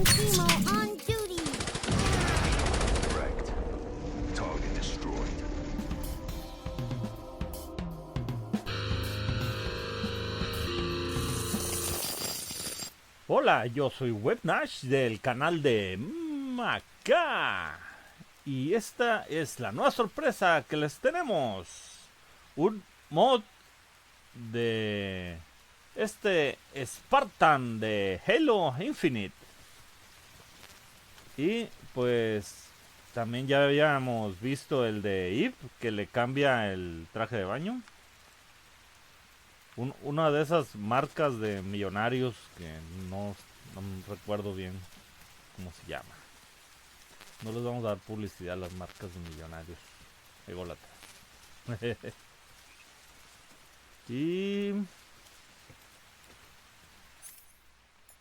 Captain Timo on duty. Correct. Target destroyed. Hola, yo soy Webnash del canal de Maca. Y esta es la nueva sorpresa que les tenemos. Un mod de este Spartan de Halo Infinite. Y pues también ya habíamos visto el de Eve, que le cambia el traje de baño. Una de esas marcas de millonarios que no recuerdo bien cómo se llama. No les vamos a dar publicidad a las marcas de millonarios ególatras. Y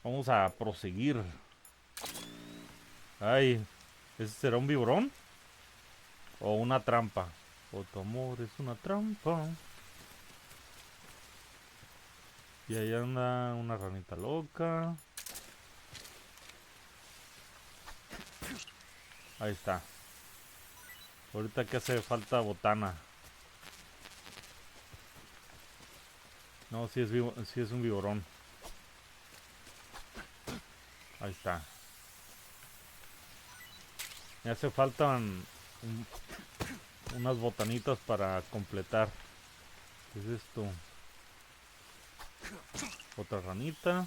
vamos a proseguir. Ay, ¿ese será un viborón? ¿O una trampa? O tu amor es una trampa. Y ahí anda una ranita loca. Ahí está. Ahorita que hace falta botana. No, sí es un viborón. Ahí está. Me hace faltan unas botanitas para completar. ¿Qué es esto? Otra ranita.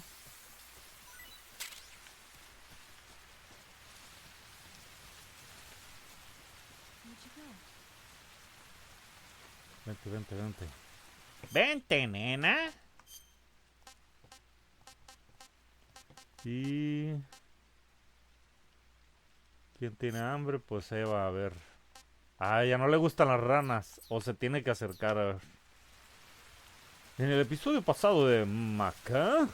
Vente, vente, vente. Vente, nena. Y... ¿quién tiene hambre? Pues Eva, a ver. Ah, ya no le gustan las ranas. O se tiene que acercar a ver. En el episodio pasado de Maca.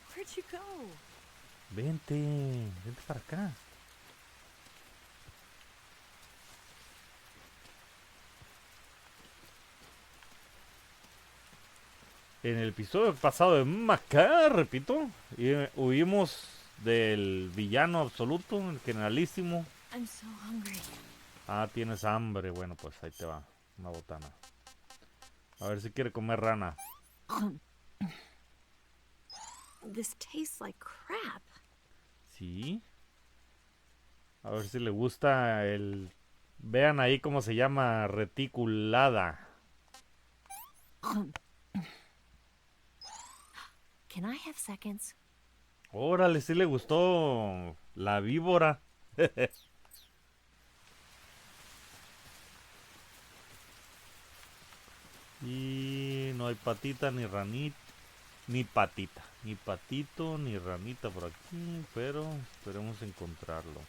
Where'd you go? Vente, vente para acá. En el episodio pasado de Maca, repito, huimos del villano absoluto, el generalísimo. I'm so hungry. Ah, tienes hambre. Bueno, pues ahí te va. Una botana. A ver si quiere comer rana. This tastes like crap. Sí. A ver si le gusta el... Vean ahí cómo se llama, reticulada. Can I have seconds? Órale, sí le gustó la víbora. Y no hay patita ni ranita. Ni patita. Ni patito ni ranita por aquí. Pero esperemos encontrarlo.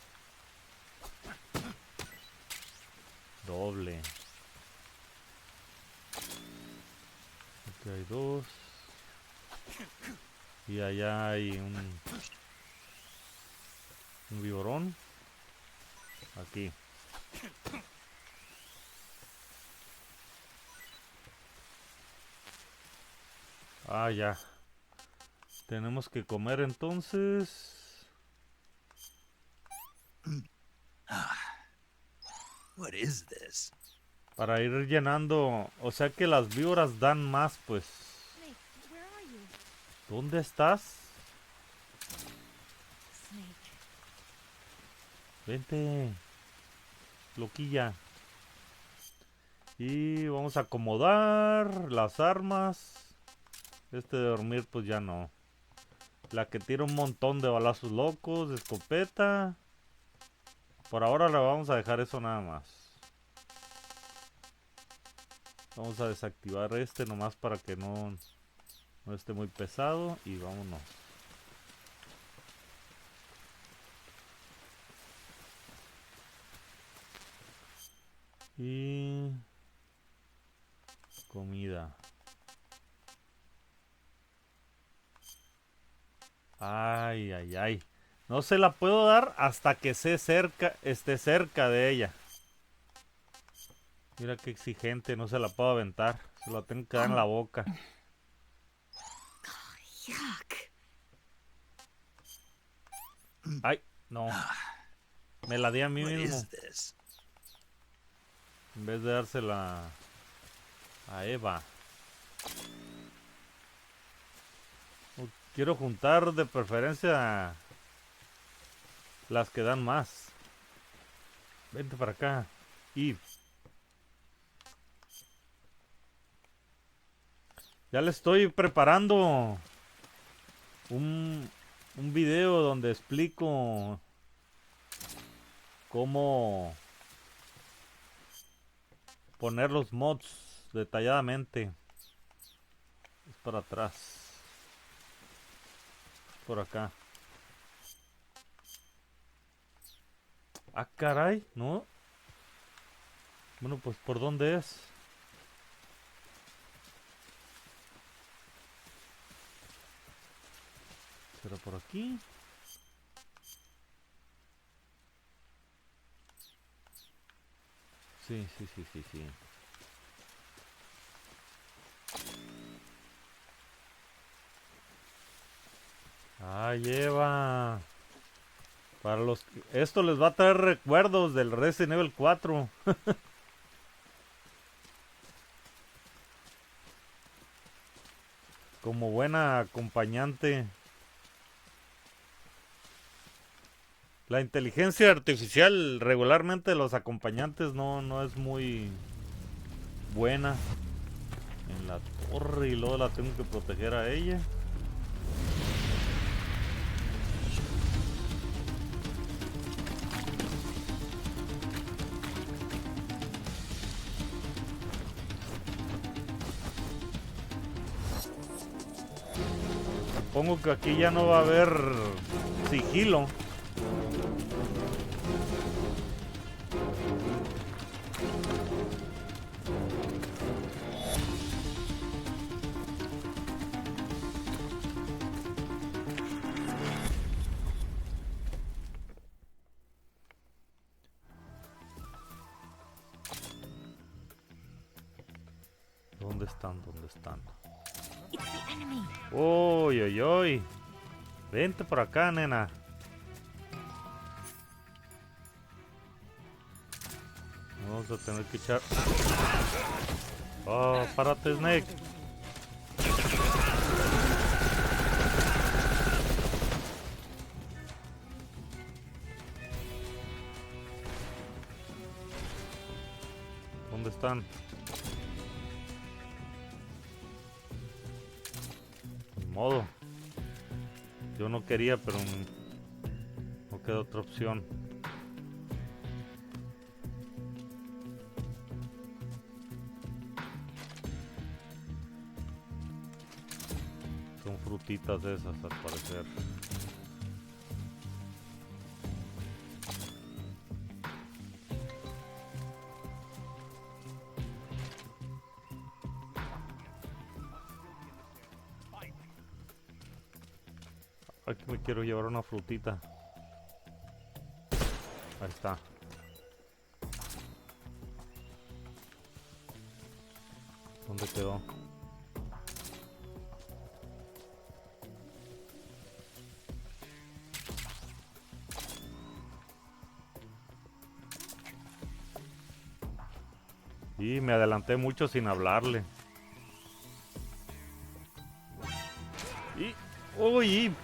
Doble. Aquí hay dos. Y allá hay un viborón. Aquí. Ah, ya. Tenemos que comer entonces. What is this? Para ir llenando. O sea que las víboras dan más, pues. Snake, where are you? ¿Dónde estás? Snake. Vente. Loquilla. Y vamos a acomodar las armas. Este de dormir pues ya no. La que tira un montón de balazos locos, de escopeta. Por ahora le vamos a dejar eso nada más. Vamos a desactivar este nomás para que no esté muy pesado. Y vámonos. Y... comida. Ay, ay, ay. No se la puedo dar hasta que esté cerca de ella. Mira qué exigente, no se la puedo aventar. Se la tengo que dar en la boca. Yuck. Ay, no. Me la di a mí What mismo. is this? En vez de dársela a Eva. Quiero juntar de preferencia las que dan más. Vente para acá. Eve. Ya le estoy preparando un video donde explico cómo poner los mods detalladamente. Es para atrás. Por acá. Ah, caray, ¿no? Bueno, pues ¿por dónde es? ¿Será por aquí? Sí. Ah, lleva. Para los esto les va a traer recuerdos del Resident Evil 4. Como buena acompañante. La inteligencia artificial regularmente de los acompañantes no es muy buena. En la torre y luego la tengo que proteger a ella. Supongo que aquí ya no va a haber sigilo. ¿Dónde están? ¿Dónde están? It's the enemy. Uy, uy, uy. Vente por acá, nena. Vamos a tener que echar. Oh, párate, Snake. ¿Dónde están? Ni modo. Yo no quería, pero no queda otra opción. Son frutitas esas, al parecer. Aquí me quiero llevar una frutita. Ahí está. ¿Dónde quedó? Y me adelanté mucho sin hablarle. Y... ¡Uy!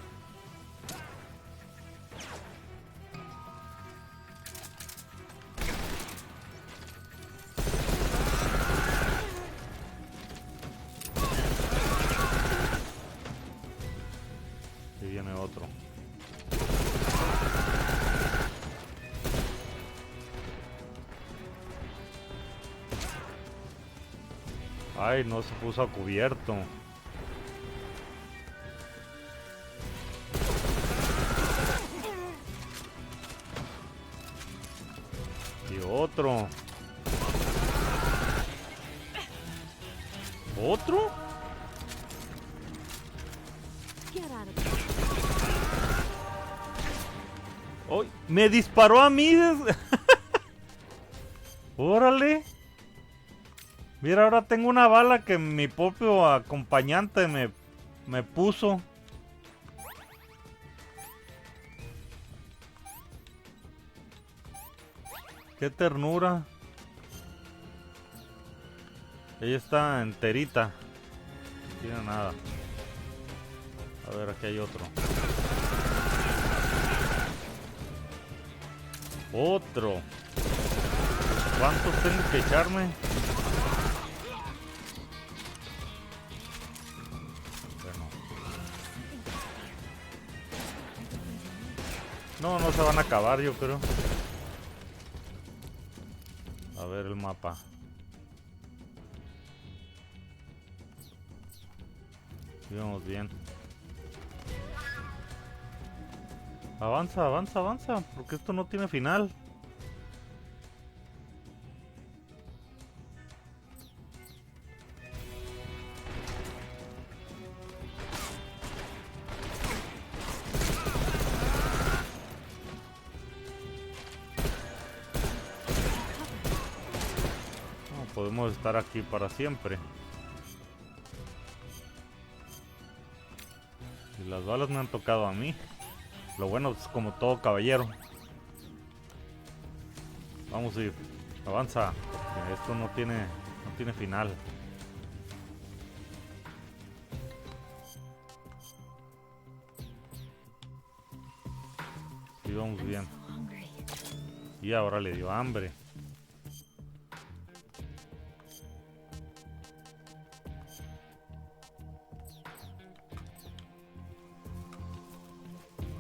Y viene otro. Ay, no se puso a cubierto. Y otro. ¿Otro? Get out of here. ¡Oh! ¡Me disparó a mí! ¡Órale! Mira, ahora tengo una bala que mi propio acompañante me puso. Qué ternura. Ella está enterita. No tiene nada. A ver, aquí hay otro. Otro. ¿Cuántos tengo que echarme? Bueno. No se van a acabar, yo creo. A ver el mapa. Íbamos bien. Avanza, avanza, avanza. Porque esto no tiene final. No podemos estar aquí para siempre. Y las balas me han tocado a mí. Lo bueno es como todo caballero. Vamos a ir. Avanza. Esto no tiene final. Sí, vamos bien. Hungry. Y ahora le dio hambre.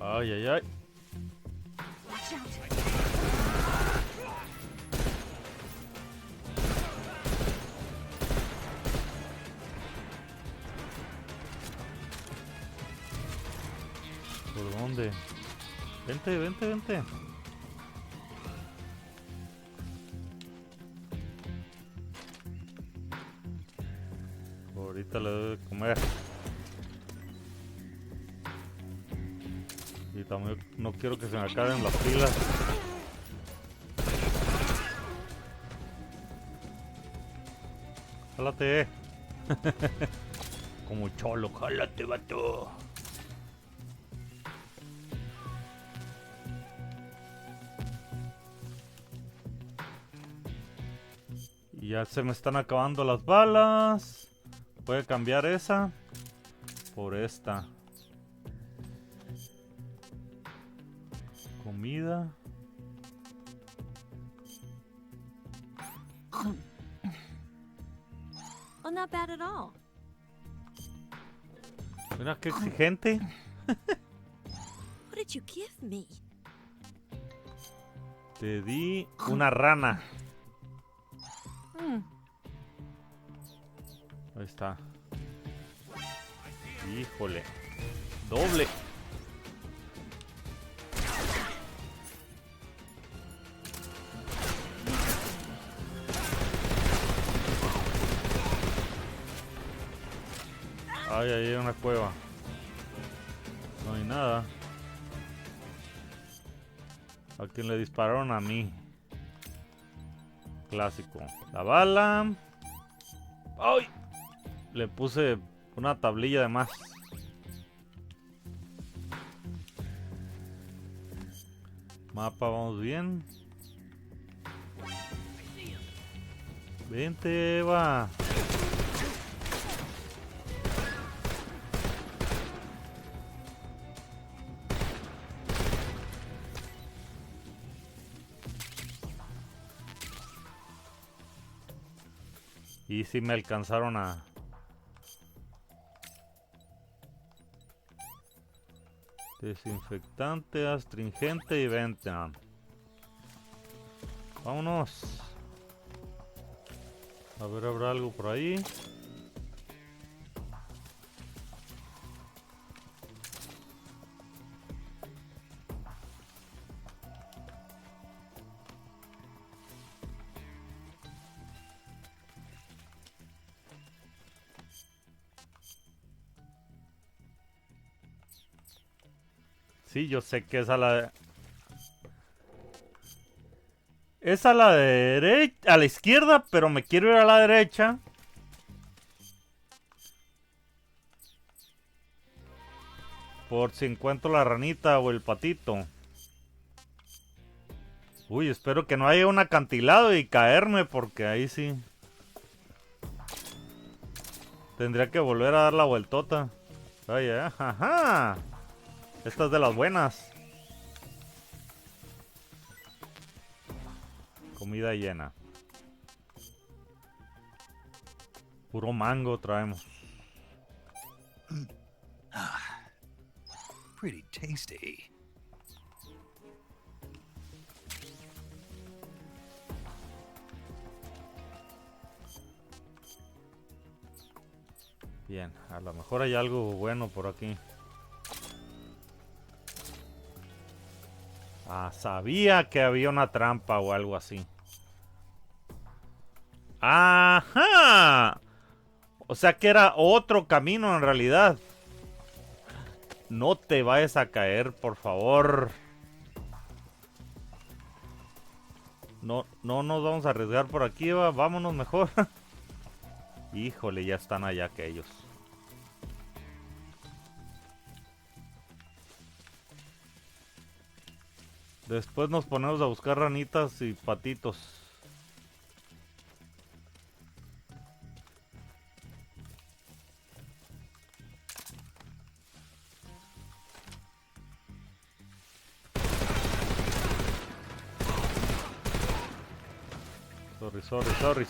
Ay, ay, ay. Watch out. ¿Por dónde? Vente, vente, vente. Ahorita le doy de comer. Y también no quiero que se me acaben las pilas. Jálate. Como cholo, jálate, vato. Y ya se me están acabando las balas. Voy a cambiar esa por esta. Comida. Well, not bad at all. Mira qué exigente. What did you give me? Te di una rana. Ahí está. Híjole. Doble. Ay, ahí hay una cueva. No hay nada. ¿A quién le dispararon? A mí. Clásico. La bala. ¡Ay! Le puse una tablilla de más. Mapa, vamos bien. Vente, Eva. Y si me alcanzaron a... Desinfectante, astringente y Ventran. Vámonos. A ver, ¿habrá algo por ahí? Sí, yo sé que es a la... Es a la derecha, a la izquierda, pero me quiero ir a la derecha. Por si encuentro la ranita o el patito. Uy, espero que no haya un acantilado y caerme, porque ahí sí tendría que volver a dar la vueltota. Ay, ajá. Esta es de las buenas. Comida llena. Puro mango traemos. Pretty tasty. Bien, a lo mejor hay algo bueno por aquí. Ah, sabía que había una trampa o algo así. ¡Ajá! O sea que era otro camino en realidad. No te vayas a caer, por favor. No nos vamos a arriesgar por aquí, va. Vámonos mejor. Híjole, ya están allá aquellos. Después nos ponemos a buscar ranitas y patitos.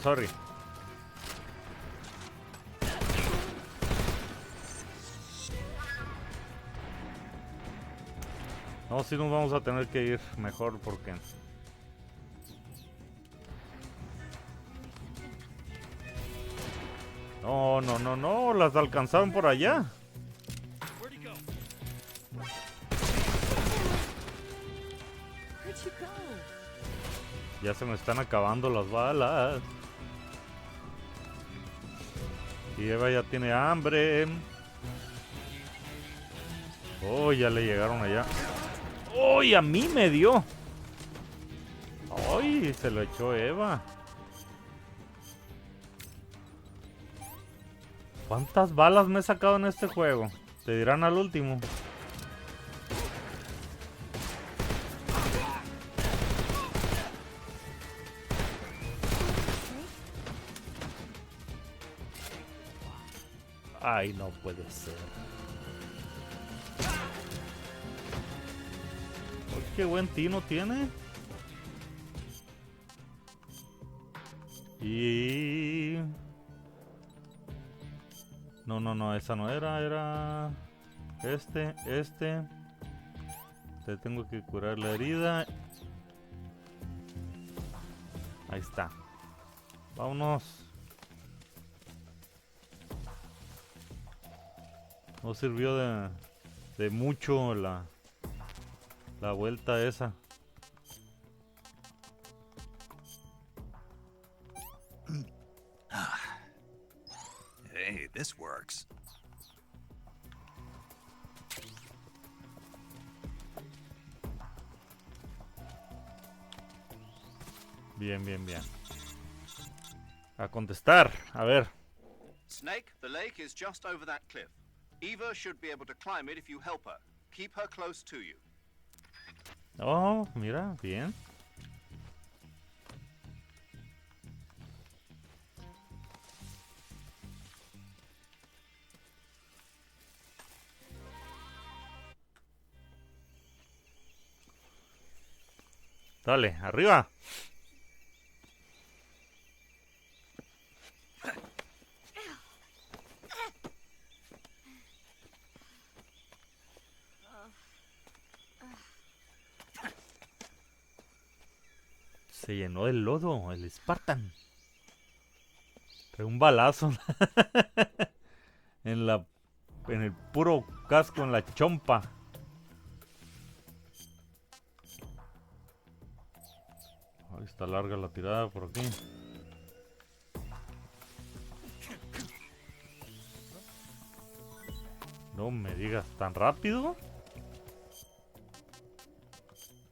Sorry. No, si nos vamos a tener que ir mejor porque... No, las alcanzaron por allá. Where'd you go? Ya se me están acabando las balas. Y Eva ya tiene hambre. Oh, ya le llegaron allá. ¡Oh, y a mí me dio! ¡Ay! Se lo echó Eva. ¿Cuántas balas me he sacado en este juego? Te dirán al último. Ay, no puede ser. Ay, qué buen tino tiene. Y... No, esa no era, era... Este. Te tengo que curar la herida. Ahí está. Vámonos. No sirvió de mucho la vuelta esa. Hey, this works. Bien. A contestar, a ver. Snake, the lake is just over that cliff. Eva should be able to climb it if you help her. Keep her close to you. Oh, mira, bien. Dale, arriba. Se llenó de lodo, el Spartan. Trae un balazo en el puro casco, en la chompa. Ahí está larga la tirada por aquí. No me digas, ¿tan rápido?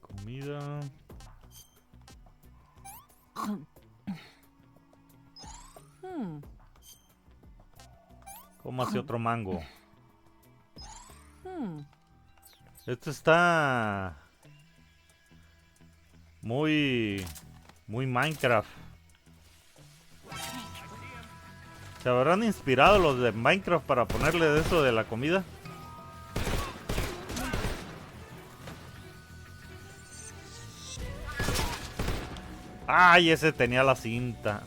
Comida. Cómase otro mango. Este está... Muy Minecraft. ¿Se habrán inspirado los de Minecraft para ponerle de eso de la comida? Ay, ese tenía la cinta.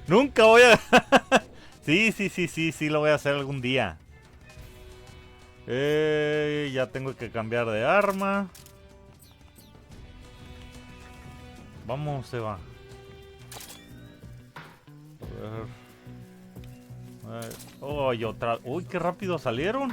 Nunca voy a... Sí, lo voy a hacer algún día. Ya tengo que cambiar de arma. Vamos, se va. A ver. Oh, y otra. Uy, qué rápido salieron.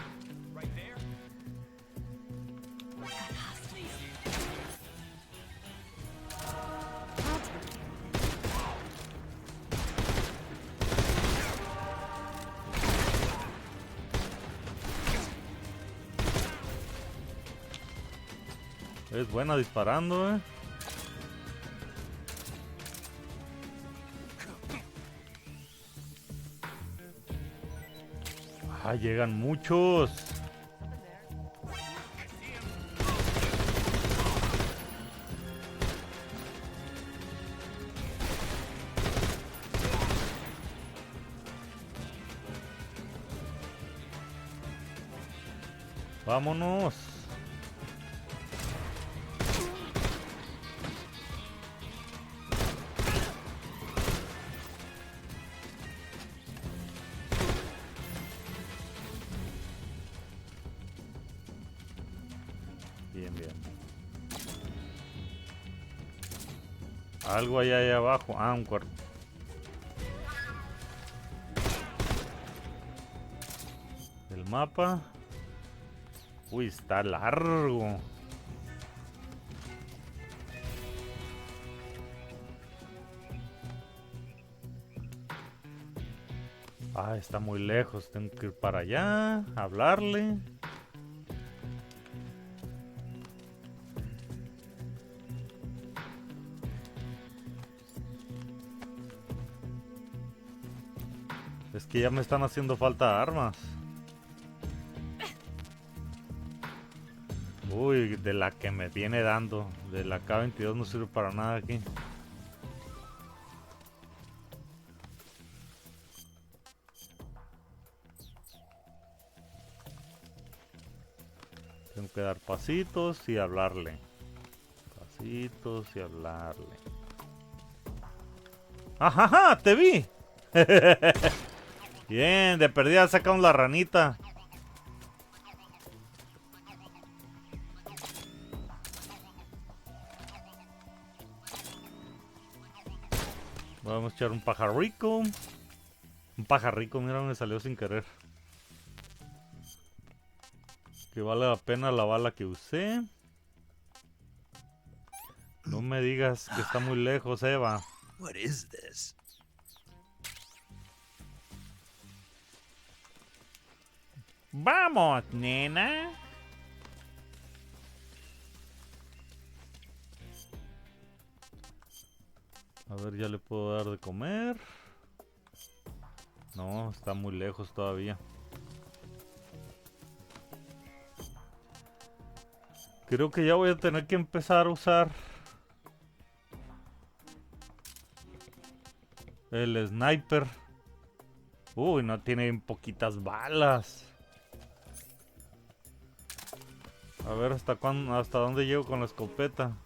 Es buena disparando, Ah, llegan muchos. Vámonos. Bien. Algo hay ahí abajo. Ah, un cuarto. El mapa. Uy, está largo. Ah, está muy lejos. Tengo que ir para allá. Hablarle. Es que ya me están haciendo falta armas. Uy, de la que me viene dando. De la K22 no sirve para nada aquí. Tengo que dar pasitos y hablarle. Pasitos y hablarle. ¡Ajaja! ¡Te vi! Bien, de perdida sacaron la ranita. Vamos a echar un pajarrico. Un pajarrico, mira, me salió sin querer. Que vale la pena la bala que usé. No me digas que está muy lejos, Eva. What is this? Vamos, nena. A ver, ya le puedo dar de comer. No, está muy lejos todavía. Creo que ya voy a tener que empezar a usar el sniper. Uy, no tiene poquitas balas. A ver hasta dónde llego con la escopeta.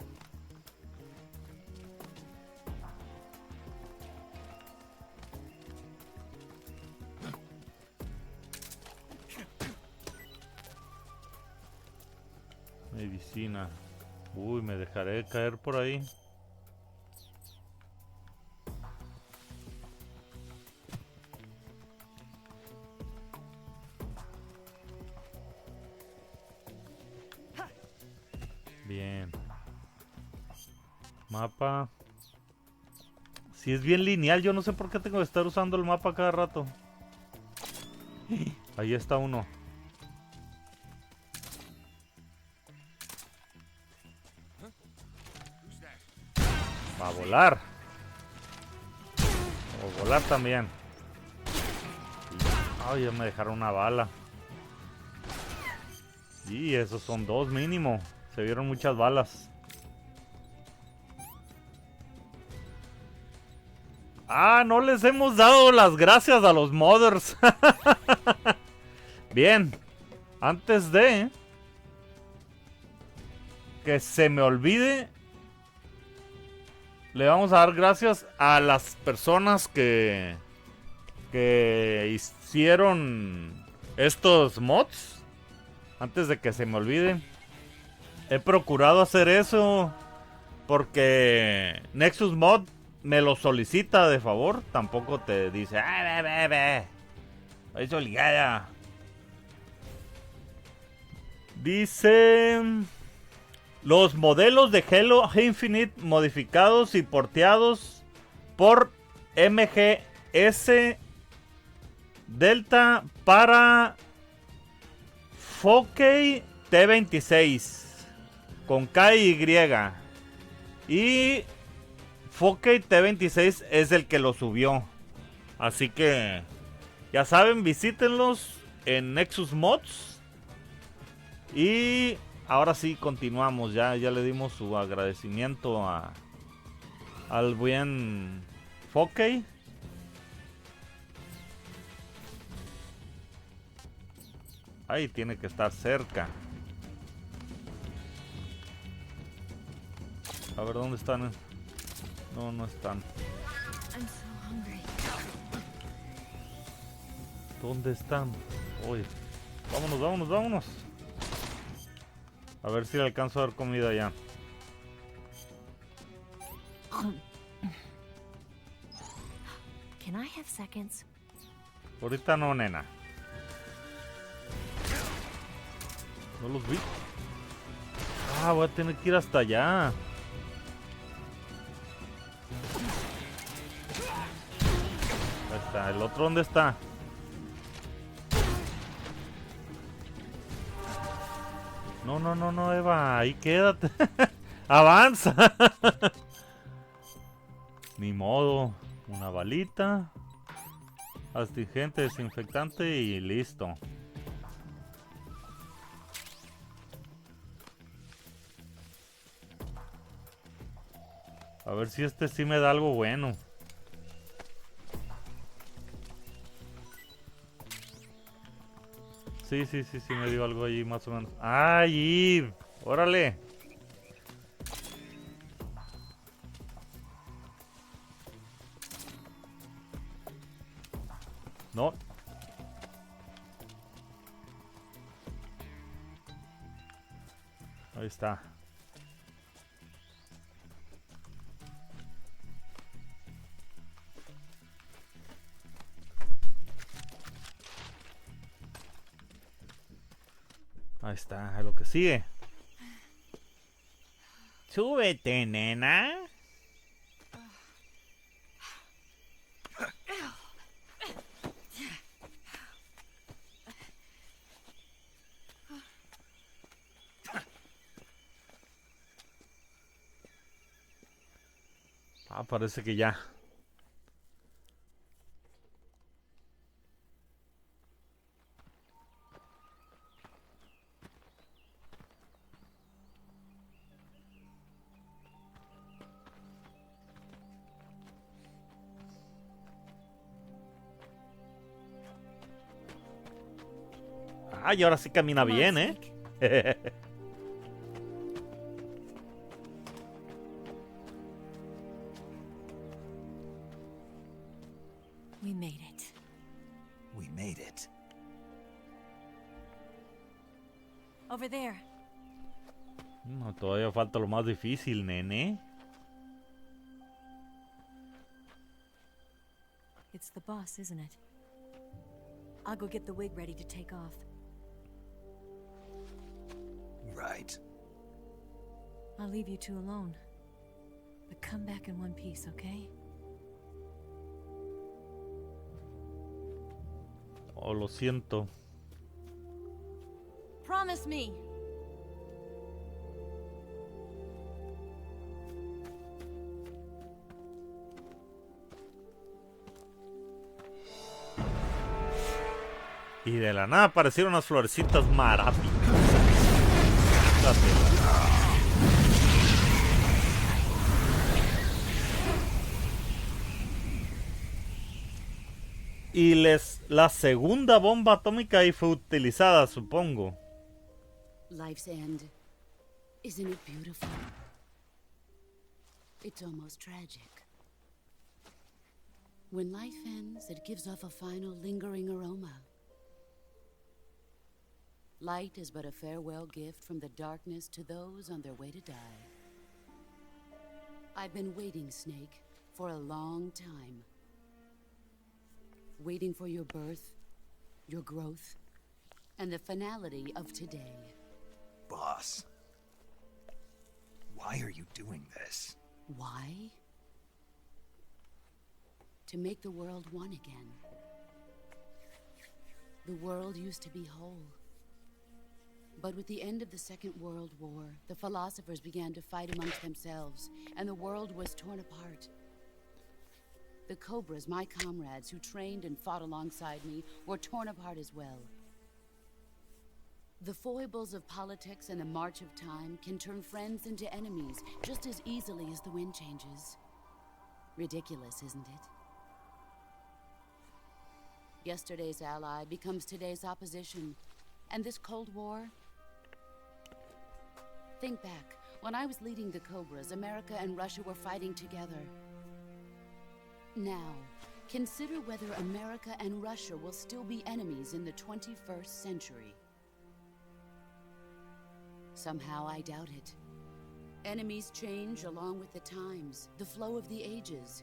Medicina. Uy, me dejaré caer por ahí. Bien. Mapa. Si es bien lineal, yo no sé por qué tengo que estar usando el mapa cada rato. Ahí está uno. Va a volar. O volar también. Ay, ya me dejaron una bala. Y esos son dos mínimo. Se vieron muchas balas. Ah, no les hemos dado las gracias a los modders. Bien. Antes de que se me olvide, le vamos a dar gracias a las personas que hicieron estos mods. Antes de que se me olvide, he procurado hacer eso porque Nexus Mod me lo solicita de favor. Tampoco te dice, es obligada. Dice: los modelos de Halo Infinite modificados y porteados por MGS Delta para 4K T26 con KY. Y 4K T26 es el que lo subió. Así que ya saben, visítenlos en Nexus Mods. Y ahora sí continuamos. Ya le dimos su agradecimiento al buen 4K. Ahí tiene que estar cerca. A ver, ¿dónde están? No, no están. I'm so hungry. ¿Dónde están? Oye, vámonos. A ver si le alcanzo a dar comida ya. Can I have seconds? Ahorita no, nena. No los vi. Ah, voy a tener que ir hasta allá. Ahí está. ¿El otro dónde está? No, Eva. Ahí quédate. Avanza. Ni modo. Una balita. Astringente, desinfectante y listo. A ver si este sí me da algo bueno. Sí, me dio algo ahí más o menos. ¡Ay, Eve! ¡Órale! No. Ahí está. Ahí está, lo que sigue. Súbete, nena. Ah, parece que ya. Ay, ahora sí camina Come on, bien, Snake. We made it. We made it. Over there. No, todavía falta lo más difícil, nene. It's the boss, isn't it? I'll go get the wig ready to take off. Right. I'll leave you two alone. But come back in one piece, okay? Oh, lo siento. Promise me! Y de la nada aparecieron unas florecitas maravillosas. Dátela. Y la segunda bomba atómica ahí fue utilizada, supongo. Life's end. Isn't it beautiful? It's almost tragic. When life ends, it gives off a final lingering aroma. Light is but a farewell gift from the darkness to those on their way to die. I've been waiting, Snake, for a long time. Waiting for your birth, your growth, and the finality of today. Boss. Why are you doing this? Why? To make the world one again. The world used to be whole. But with the end of the Second World War, the philosophers began to fight amongst themselves, and the world was torn apart. The Cobras, my comrades who trained and fought alongside me, were torn apart as well. The foibles of politics and the march of time can turn friends into enemies just as easily as the wind changes. Ridiculous, isn't it? Yesterday's ally becomes today's opposition. And this Cold War? Think back. When I was leading the Cobras, America and Russia were fighting together. Now, consider whether America and Russia will still be enemies in the 21st century. Somehow I doubt it. Enemies change along with the times, the flow of the ages,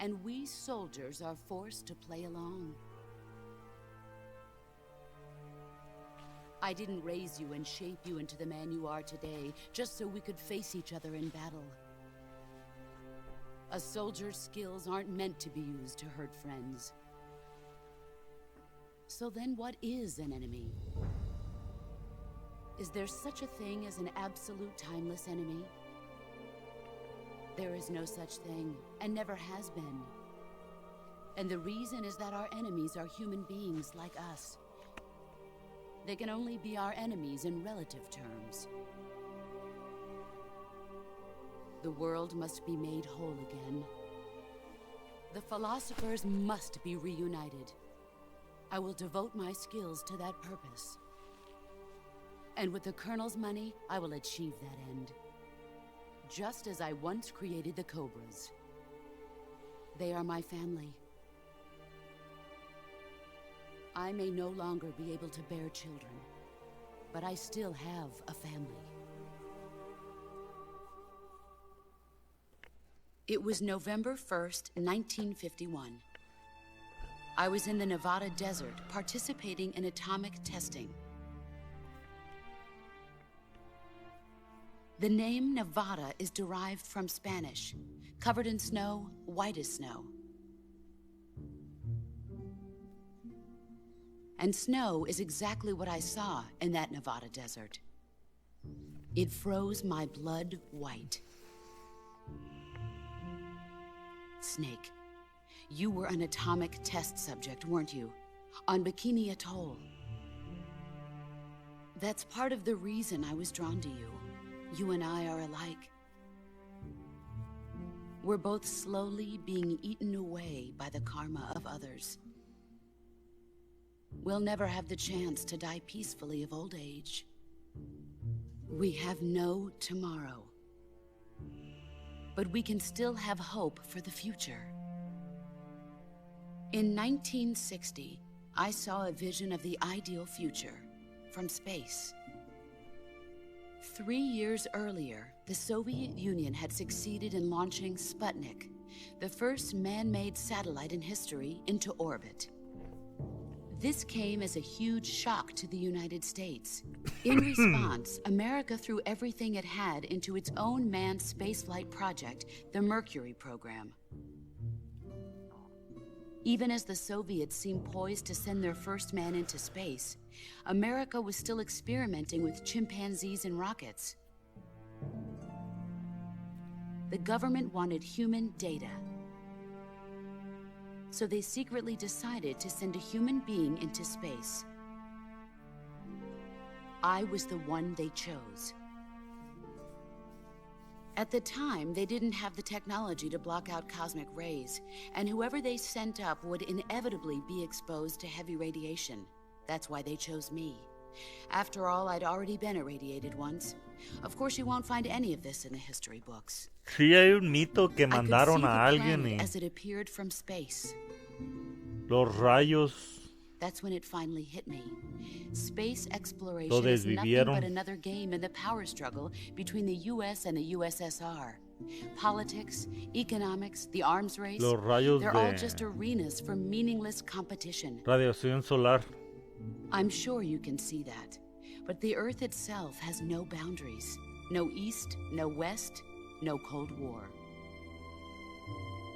and we soldiers are forced to play along. I didn't raise you and shape you into the man you are today just so we could face each other in battle. A soldier's skills aren't meant to be used to hurt friends. So then what is an enemy? Is there such a thing as an absolute timeless enemy? There is no such thing, and never has been. And the reason is that our enemies are human beings like us. They can only be our enemies in relative terms. The world must be made whole again. The philosophers must be reunited. I will devote my skills to that purpose. And with the Colonel's money, I will achieve that end. Just as I once created the Cobras. They are my family. I may no longer be able to bear children, but I still have a family. It was November 1st, 1951. I was in the Nevada desert participating in atomic testing. The name Nevada is derived from Spanish, covered in snow, white as snow. And snow is exactly what I saw in that Nevada desert. It froze my blood white. Snake, you were an atomic test subject, weren't you? On Bikini Atoll. That's part of the reason I was drawn to you. You and I are alike. We're both slowly being eaten away by the karma of others. We'll never have the chance to die peacefully of old age. We have no tomorrow. But we can still have hope for the future. In 1960, I saw a vision of the ideal future from space. 3 years earlier, the Soviet Union had succeeded in launching Sputnik, the first man-made satellite in history, into orbit. This came as a huge shock to the United States. In response, America threw everything it had into its own manned spaceflight project, the Mercury program. Even as the Soviets seemed poised to send their first man into space, America was still experimenting with chimpanzees and rockets. The government wanted human data. So they secretly decided to send a human being into space. I was the one they chose. At the time, they didn't have the technology to block out cosmic rays, and whoever they sent up would inevitably be exposed to heavy radiation. That's why they chose me. After all, I'd already been irradiated once. Of course, you won't find any of this in the history books. Sí, hay un mito que I could see mandaron the a alguien planet y as it appeared from space. los rayos That's when it finally hit me. Space Lo exploration is nothing desvivieron. but another game in the power struggle between the US and the USSR. Politics, economics, the arms race, Los rayos they're all de- just arenas for meaningless competition. radiación solar. I'm sure you can see that. But the Earth itself has no boundaries. No East, no West, no Cold War.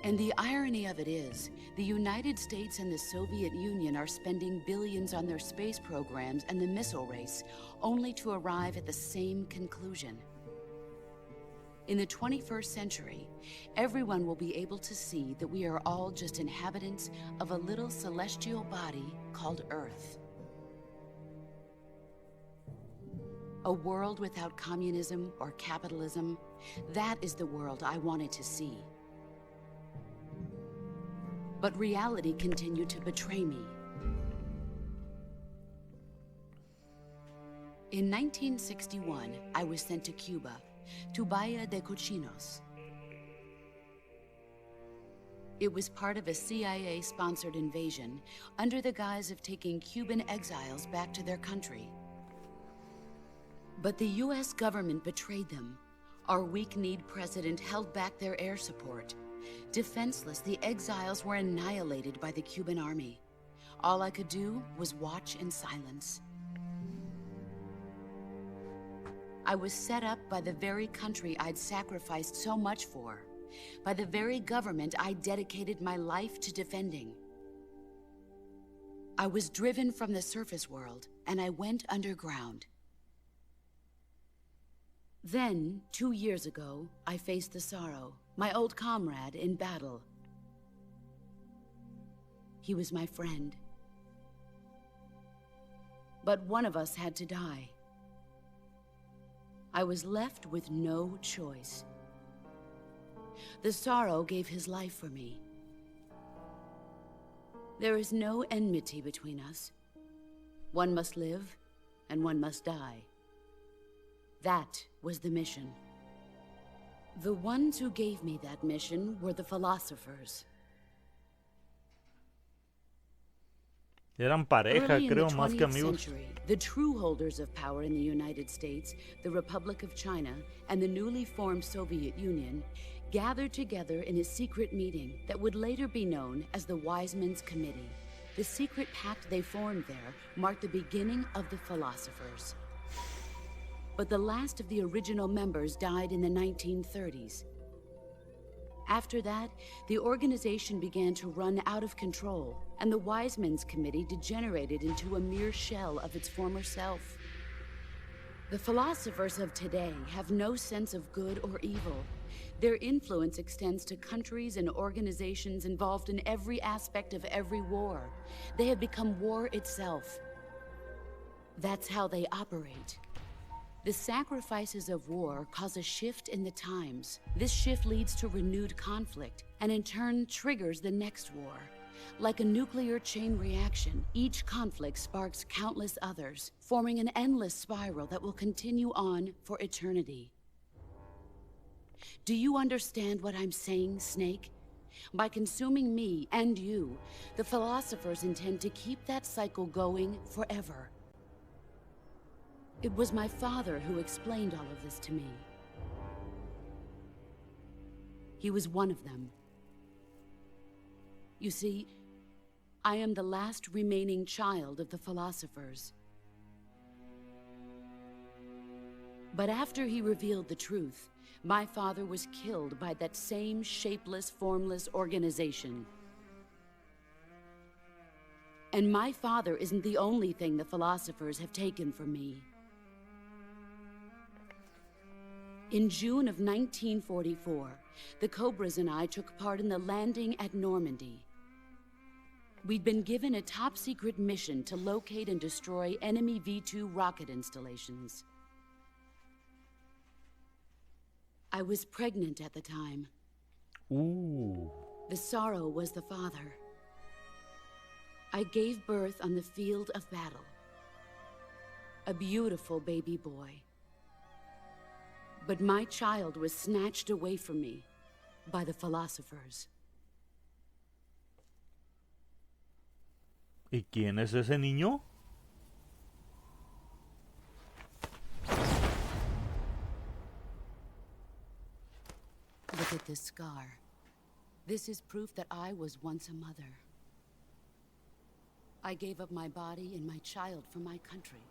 And the irony of it is, the United States and the Soviet Union are spending billions on their space programs and the missile race, only to arrive at the same conclusion. In the 21st century, everyone will be able to see that we are all just inhabitants of a little celestial body called Earth. A world without communism or capitalism, that is the world I wanted to see. But reality continued to betray me. In 1961, I was sent to Cuba, to Bahia de Cochinos. It was part of a CIA-sponsored invasion under the guise of taking Cuban exiles back to their country. But the US government betrayed them. Our weak-kneed president held back their air support. Defenseless, the exiles were annihilated by the Cuban army. All I could do was watch in silence. I was set up by the very country I'd sacrificed so much for, by the very government I dedicated my life to defending. I was driven from the surface world, and I went underground. Then, 2 years ago, I faced the Sorrow, my old comrade in battle. He was my friend. But one of us had to die. I was left with no choice. The Sorrow gave his life for me. There is no enmity between us. One must live, and one must die. That was the mission. The ones who gave me that mission were the philosophers. Eran pareja, Early in the creo, más que 20th amigos. century, the true holders of power in the United States, the Republic of China, and the newly formed Soviet Union gathered together in a secret meeting that would later be known as the Wiseman's Committee. The secret pact they formed there marked the beginning of the philosophers. But the last of the original members died in the 1930s. After that, the organization began to run out of control, and the Wiseman's Committee degenerated into a mere shell of its former self. The philosophers of today have no sense of good or evil. Their influence extends to countries and organizations involved in every aspect of every war. They have become war itself. That's how they operate. The sacrifices of war cause a shift in the times. This shift leads to renewed conflict, and in turn triggers the next war. Like a nuclear chain reaction, each conflict sparks countless others, forming an endless spiral that will continue on for eternity. Do you understand what I'm saying, Snake? By consuming me and you, the philosophers intend to keep that cycle going forever. It was my father who explained all of this to me. He was one of them. You see, I am the last remaining child of the philosophers. But after he revealed the truth, my father was killed by that same shapeless, formless organization. And my father isn't the only thing the philosophers have taken from me. In June of 1944, the Cobras and I took part in the landing at Normandy. We'd been given a top-secret mission to locate and destroy enemy V-2 rocket installations. I was pregnant at the time. The sorrow was the father. I gave birth on the field of battle. A beautiful baby boy. But my child was snatched away from me by the philosophers. ¿Y quién es ese niño? Look at this scar. This is proof that I was once a mother. I gave up my body and my child for my country.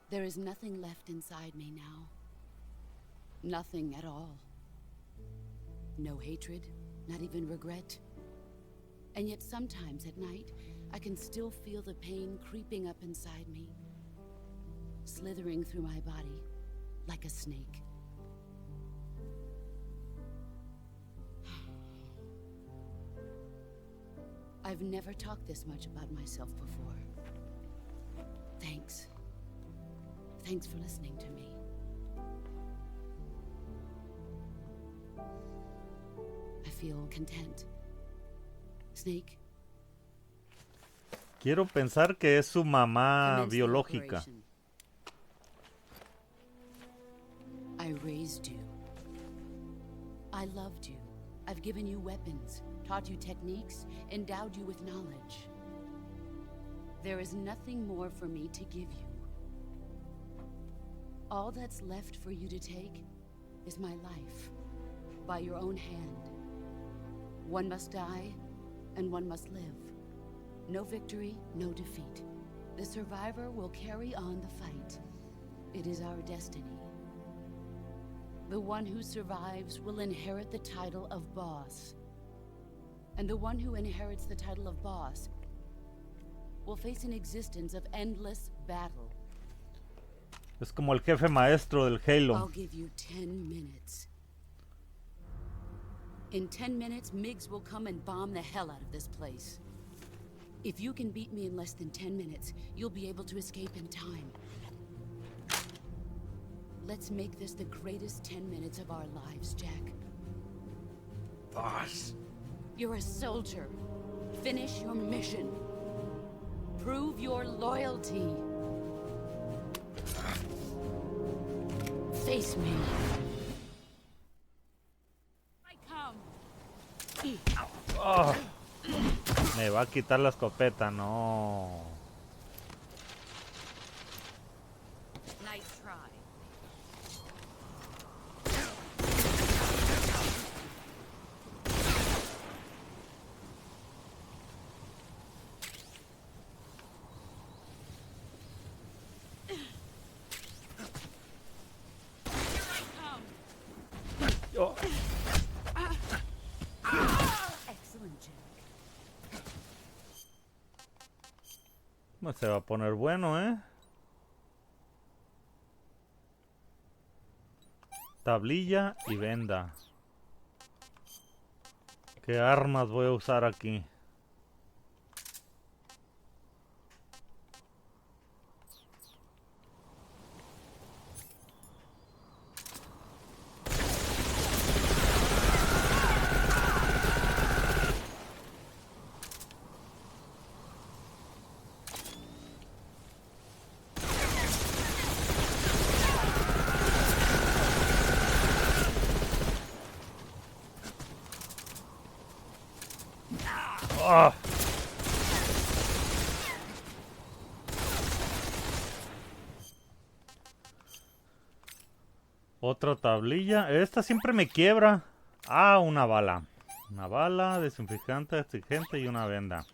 There is nothing left inside me now. Nothing at all. No hatred, not even regret. And yet sometimes at night, I can still feel the pain creeping up inside me, slithering through my body like a snake. I've never talked this much about myself before. Thanks. Thanks for listening to me. I feel content. Snake. Quiero pensar que es su mamá commence the biológica. operation. I raised you. I loved you. I've given you weapons, taught you techniques, endowed you with knowledge. There is nothing more for me to give you. All that's left for you to take is my life, by your own hand. One must die, and one must live. No victory, no defeat. The survivor will carry on the fight. It is our destiny. The one who survives will inherit the title of boss. And the one who inherits the title of boss will face an existence of endless battle. Es como el jefe maestro del I'll Halo. give you 10 minutes. In 10 minutes, MiGs will come and bomb the hell out of this place. If you can beat me in less than 10 minutes, you'll be able to escape in time. Let's make this the greatest 10 minutes of our lives, Jack. Boss. You're a soldier. Finish your mission. Prove your loyalty. Face me. I come. Me va a quitar la escopeta, no. Nice try. Oh, Excellent, Jack. no se va a poner bueno, ¿eh? Tablilla y venda. ¿Qué armas voy a usar aquí? ¡Ah! Otra tablilla. Esta siempre me quiebra. Ah, una bala. Una bala, desinfectante, astringente y una venda.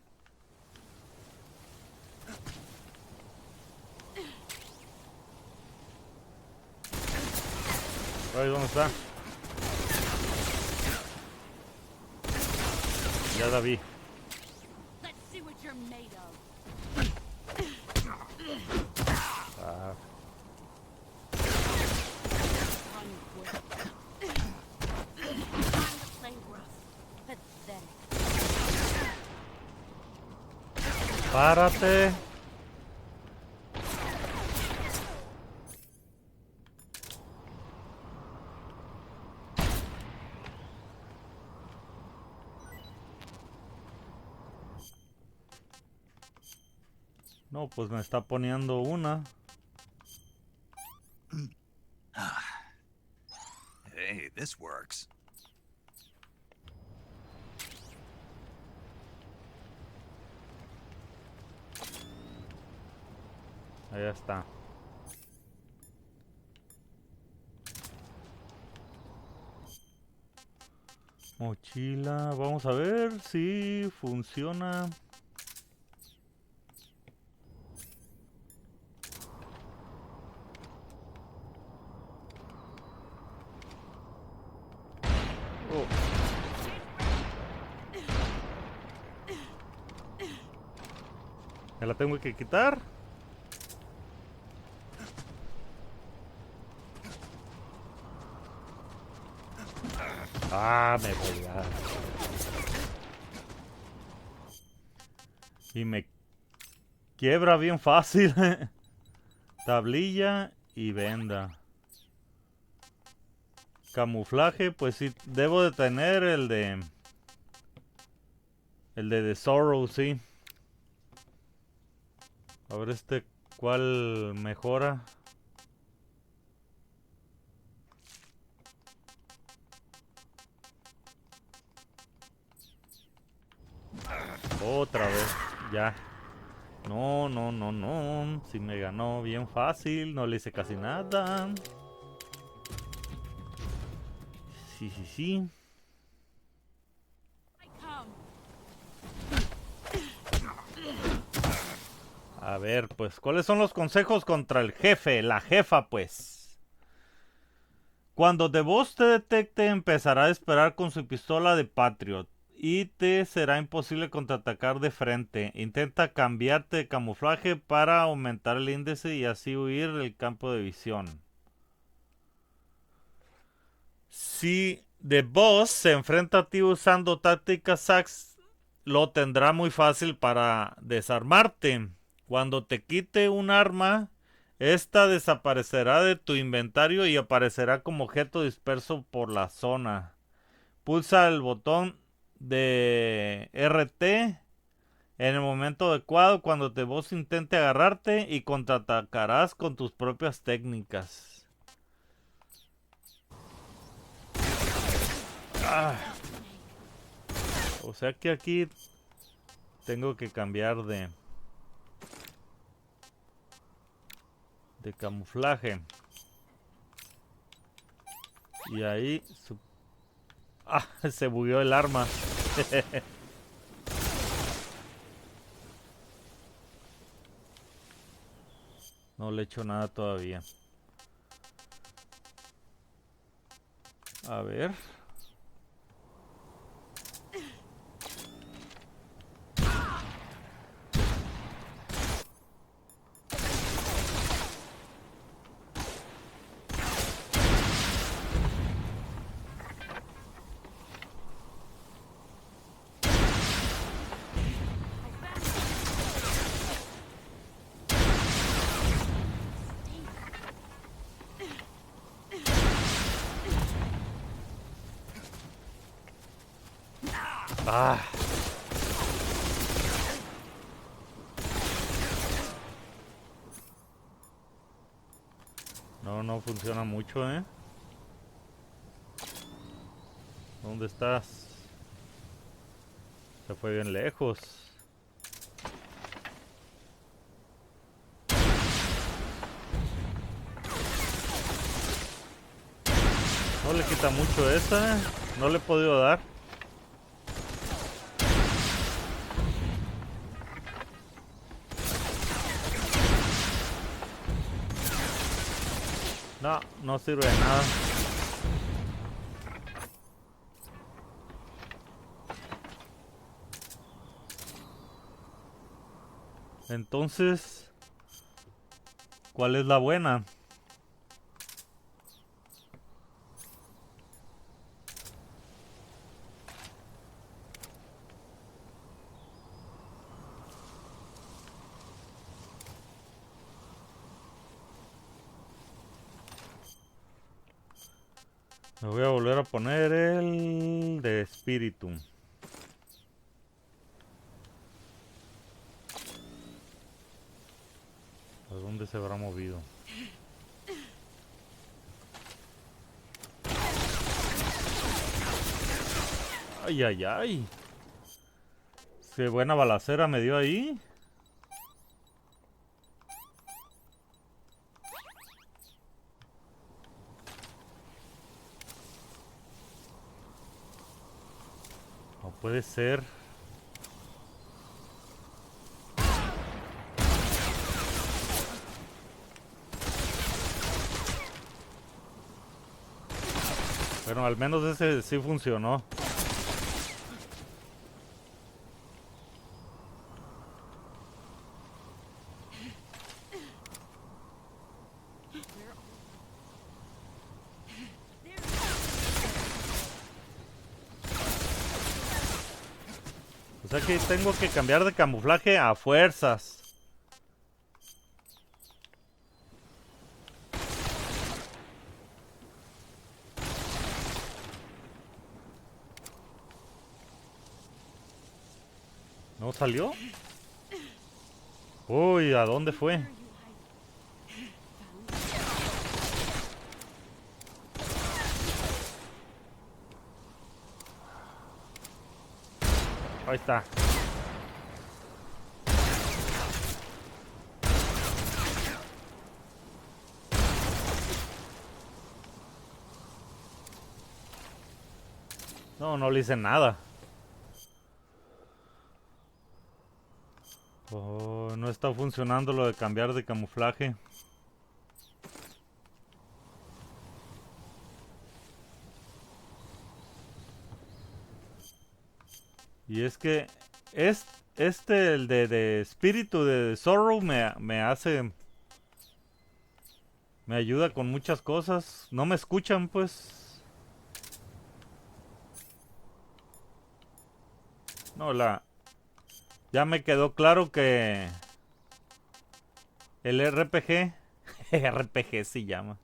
Ay, ¿dónde está? Ya la vi. Let's see what you're made of. Ah, Run quick. Time to play rough. Pathetic. párate. No, pues me está poniendo una. Hey, this works. Ahí está. Mochila. Vamos a ver si funciona. Oh. ¿Me la tengo que quitar? Ah, me voy a... Y me quiebra bien fácil. Tablilla y venda. Camuflaje, pues sí, debo de tener el de... El de The Sorrow, sí. A ver ¿cuál mejora? Otra vez, ya. No, no, no, no. Si me ganó bien fácil, no le hice casi nada. Sí, sí, sí. A ver, pues, ¿cuáles son los consejos contra el jefe? La jefa, pues. Cuando The Boss te detecte, empezará a disparar con su pistola de Patriot. Y te será imposible contraatacar de frente. Intenta cambiarte de camuflaje para aumentar el índice y así huir del campo de visión. Si The Boss se enfrenta a ti usando tácticas Axe, lo tendrá muy fácil para desarmarte. Cuando te quite un arma, esta desaparecerá de tu inventario y aparecerá como objeto disperso por la zona. Pulsa el botón de RT en el momento adecuado cuando The Boss intente agarrarte y contraatacarás con tus propias técnicas. O sea que aquí tengo que cambiar de camuflaje. Y ahí se bugueó el arma. No le he hecho nada todavía. A ver. Ah. No funciona mucho, ¿eh? ¿Dónde estás? Se fue bien lejos. No le quita mucho esa, ¿eh? No le he podido dar. No, no sirve de nada. Entonces, ¿cuál es la buena? Me voy a volver a poner el de espíritu. ¿A dónde se habrá movido? Ay, ay, ay. Qué buena balacera me dio ahí. No puede ser. Bueno, al menos ese sí funcionó. O sea que tengo que cambiar de camuflaje a fuerzas. ¿No salió? Uy, ¿a dónde fue? Ahí está. No, no le hice nada. Oh, no está funcionando lo de cambiar de camuflaje. Y es que el de espíritu de Sorrow me hace... Me ayuda con muchas cosas. No me escuchan, pues. No, ya me quedó claro que... El RPG... RPG se llama.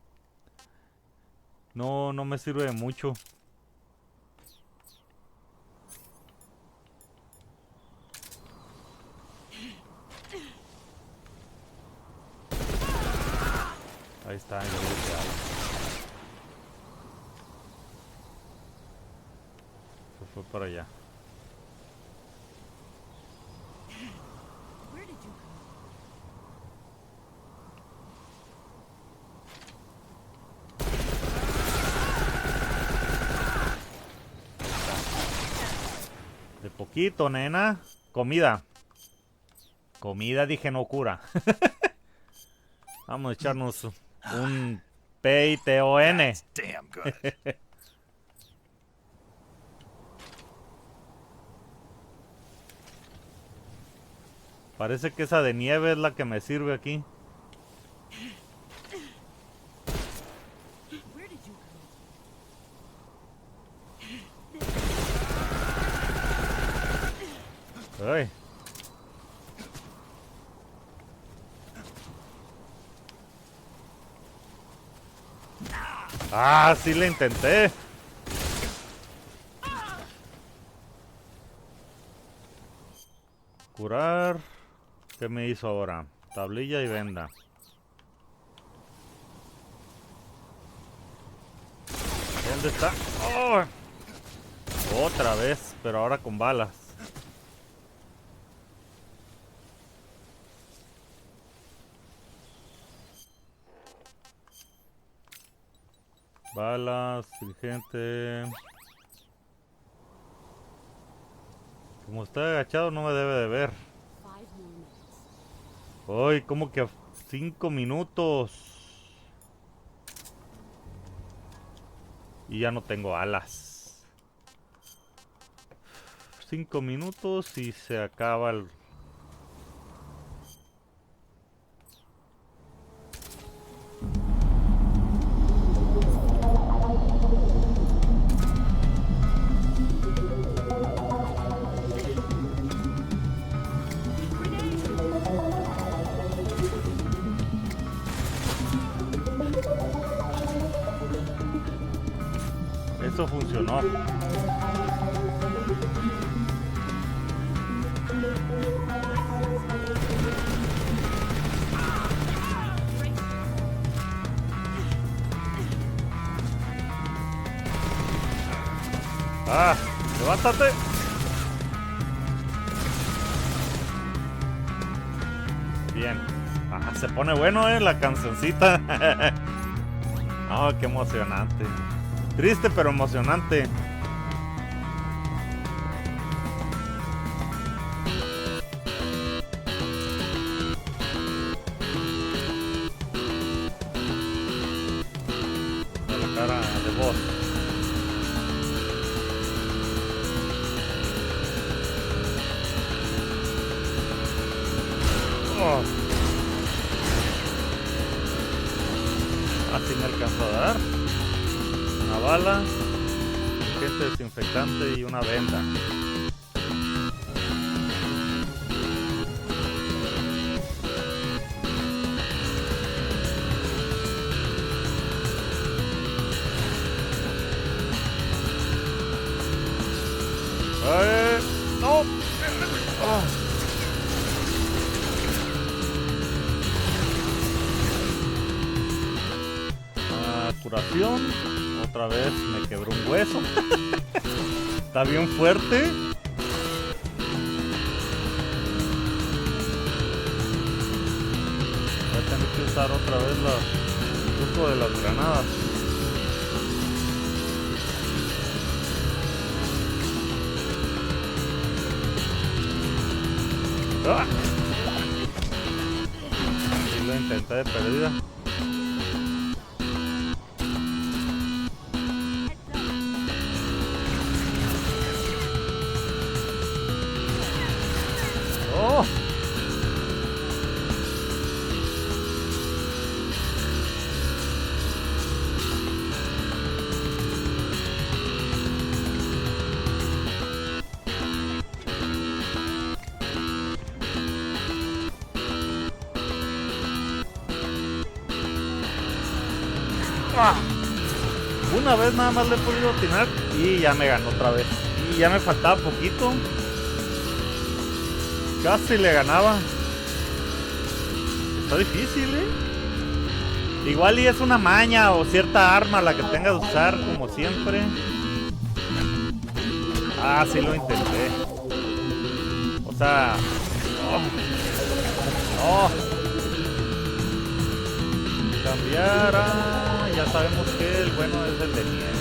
No me sirve de mucho. Ahí está, ya lo bloqueado. Se fue para allá. Where did you go? De poquito, nena. Comida. Comida, dije, no cura. Vamos a echarnos un PITON. That's damn good. Parece que esa de nieve es la que me sirve aquí. Where did you go? Ay. Ah, sí le intenté. Curar. ¿Qué me hizo ahora? Tablilla y venda. ¿Dónde está? ¡Oh! Otra vez, pero ahora con balas. Balas, dirigente. Como está agachado no me debe de ver. 5 more minutes. Uy, como que 5 minutos. Y ya no tengo alas. 5 minutos y se acaba el... Eso funcionó. ¡Ah! ¡Levántate! Bien. Ah, se pone bueno, la cancioncita. Oh, qué emocionante. Triste pero emocionante. La cara de voz. Oh. Así me alcanzó a dar. Una bala, un agente desinfectante y una venda. ¡No! Oh. Curación. Otra vez me quebró un hueso. Está bien fuerte. Voy a tener que usar otra vez el truco de las granadas. ¡Ah! Y lo intenté de perdida. ¡Oh! ¡Ah! Una vez nada más le he podido atinar y ya me ganó otra vez. Y ya me faltaba poquito. Casi le ganaba. Está difícil, Igual y es una maña o cierta arma la que tengas que usar como siempre. Ah, sí lo intenté. O sea... Oh. Cambiar a... Ya sabemos que el bueno es el de nieve.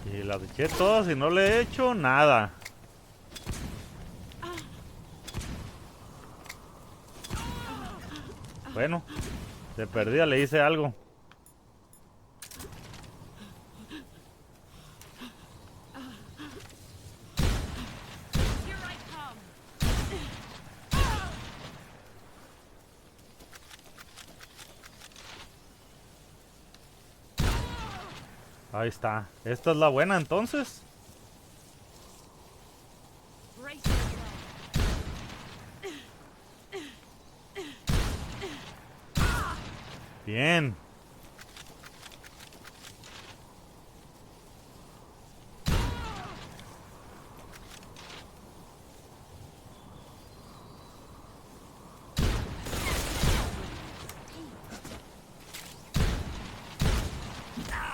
Y las eché todas y no le he hecho nada. Bueno, de perdida le hice algo. Ahí está. Esta es la buena entonces. Bien.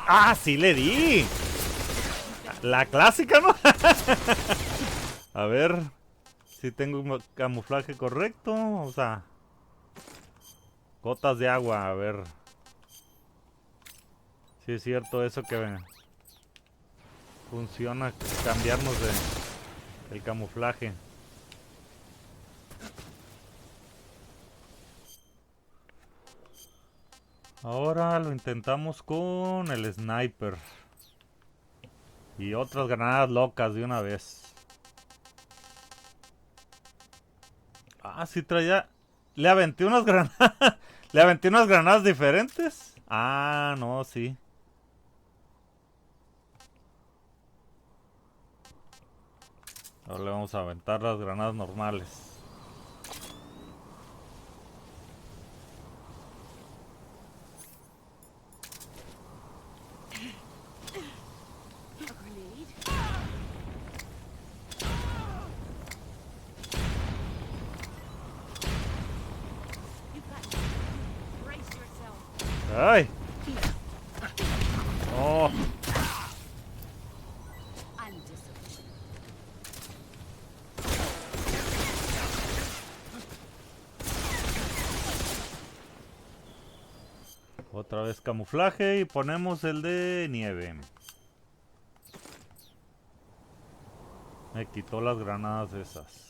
¡Ah, sí le di! La clásica, ¿no? A ver si tengo un camuflaje correcto. O sea, gotas de agua, a ver. Si es cierto eso que funciona, cambiarnos de el camuflaje. Ahora lo intentamos con el sniper. Y otras granadas locas de una vez. Ah, sí traía... Le aventé unas granadas... ¿Le aventé unas granadas diferentes? Ah, no, sí. Ahora le vamos a aventar las granadas normales. ¡Ay! ¡Oh! Otra vez camuflaje y ponemos el de nieve. Me quitó las granadas esas.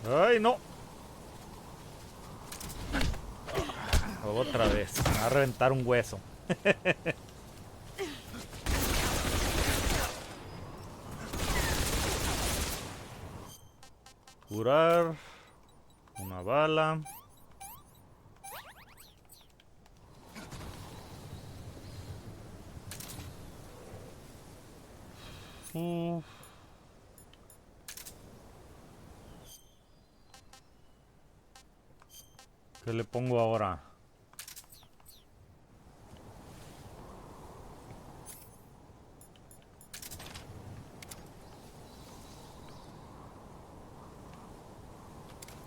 ¡Ay, no! Otra vez. Me va a reventar un hueso. Curar. Una bala. ¿Qué le pongo ahora?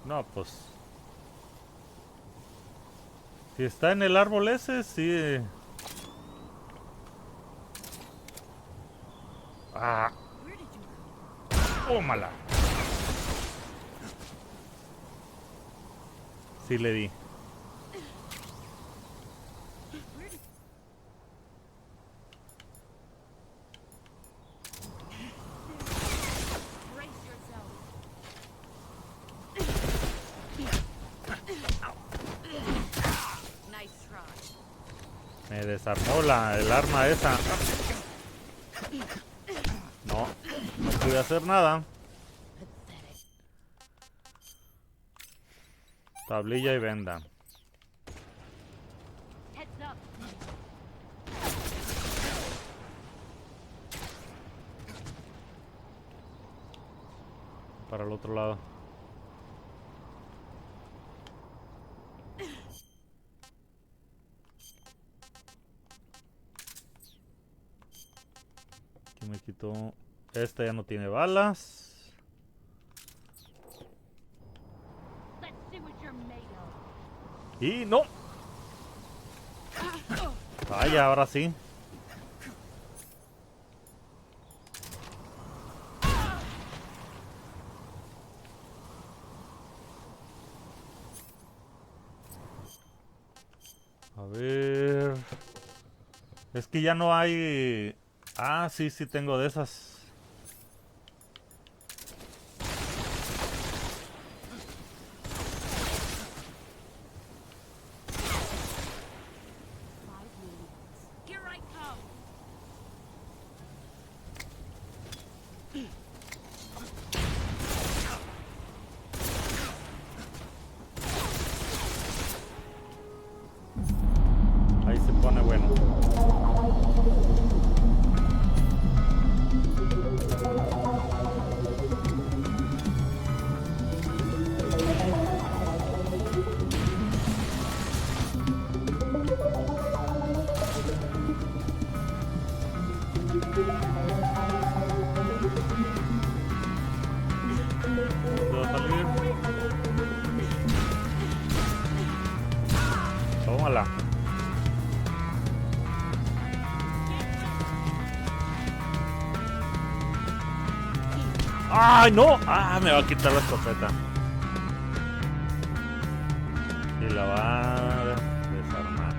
No, pues... Si está en el árbol ese, sí... ¡Ah! ¡Tómala! Sí le di. Me desarmó el arma esa. No, no pude hacer nada. Tablilla y venda. Para el otro lado. Aquí me quitó. Esta ya no tiene balas. Y no. Vaya, ahora sí. A ver. Es que ya no hay... Ah, sí, sí tengo de esas. Ahí se pone bueno. ¿Dónde va a salir? Tómala. ¡Ay, no! ¡Ah, me va a quitar la escopeta! Y la va a desarmar.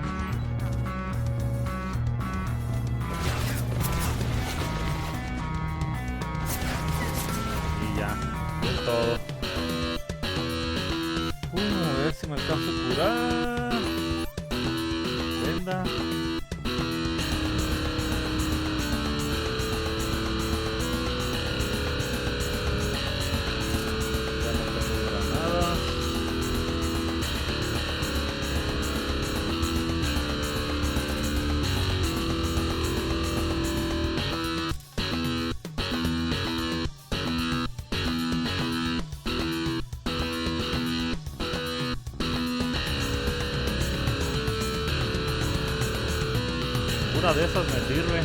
Y ya, es todo. A ver si me alcanzo a curar. Venda. Ya no tengo granadas. Una de esas me sirve.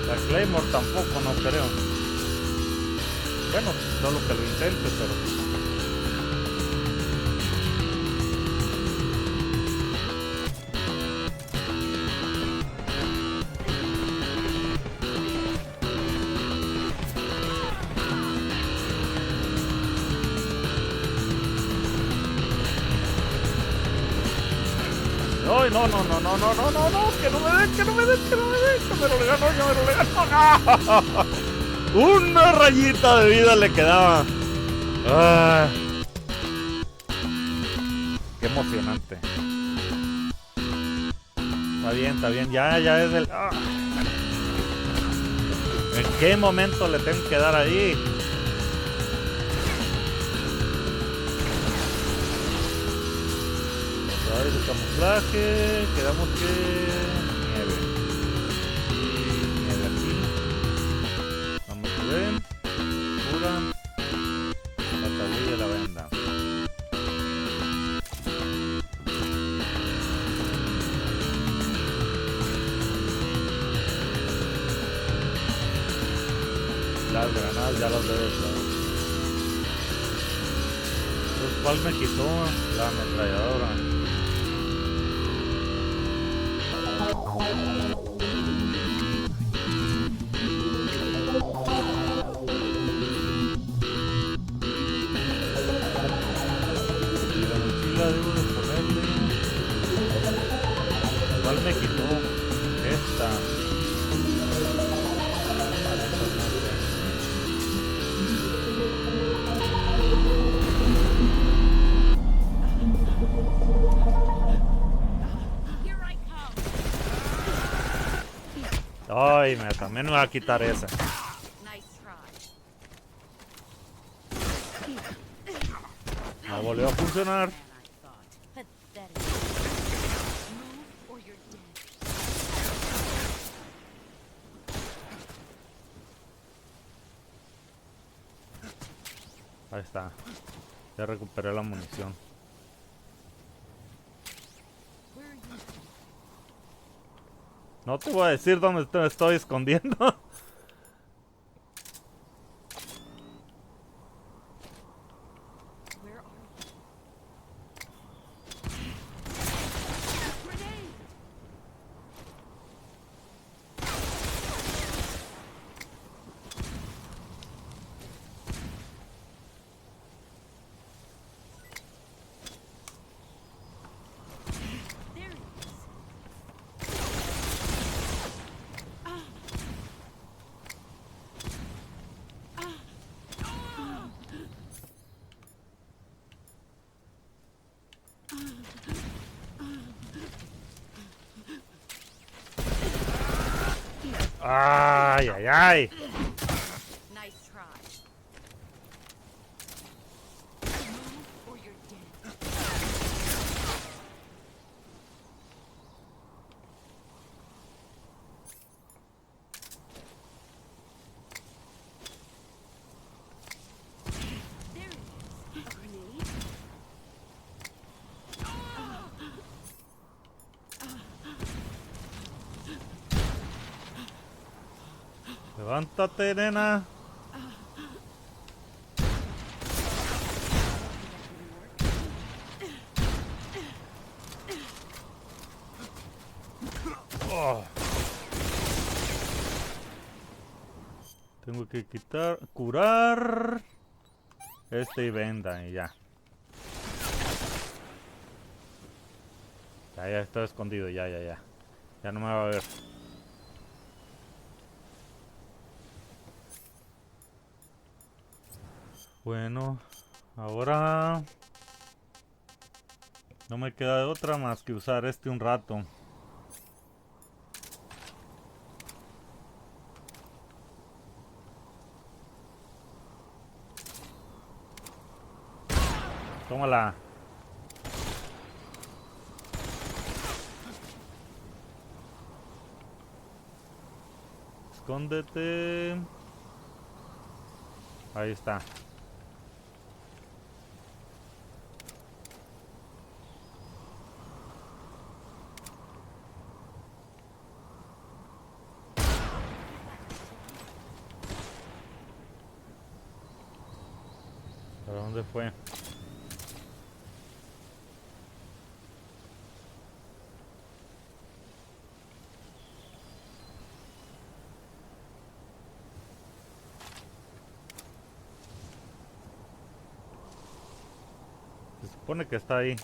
La Claymore tampoco, no creo. Bueno, solo que lo intente, pero... ¡Ay, no, no, no, no, no, no, no, no! ¡Que no me den, que no me den, que no me den! ¡Que me lo ganó, yo me lo ganó! ¡No! Una rayita de vida le quedaba. ¡Ah! ¡Qué emocionante! Está bien, ya es el... ¡Ah! ¿En qué momento le tengo que dar ahí? De camuflaje, quedamos que nieve y nieve aquí. Vamos a ver, cura, la tablilla y la venda. Las granadas ya las debe estar. Entonces, ¿cuál me quitó? La ametralladora. Debo de ponerle. ¿Cuál me quitó? Esta. Ay, también me va a quitar esa. No volvió a funcionar. Ahí está. Ya recuperé la munición. No te voy a decir dónde me estoy escondiendo. Ay, ay, ay. Nice try. Move or you're dead. There it is. A grenade? Levántate, nena. Oh. Tengo que curar y venda y ya. Ya estoy escondido, ya. Ya no me va a ver. Bueno, ahora no me queda de otra más que usar este un rato. Tómala. Escóndete. Ahí está. ¿Para dónde fue? Se supone que está ahí.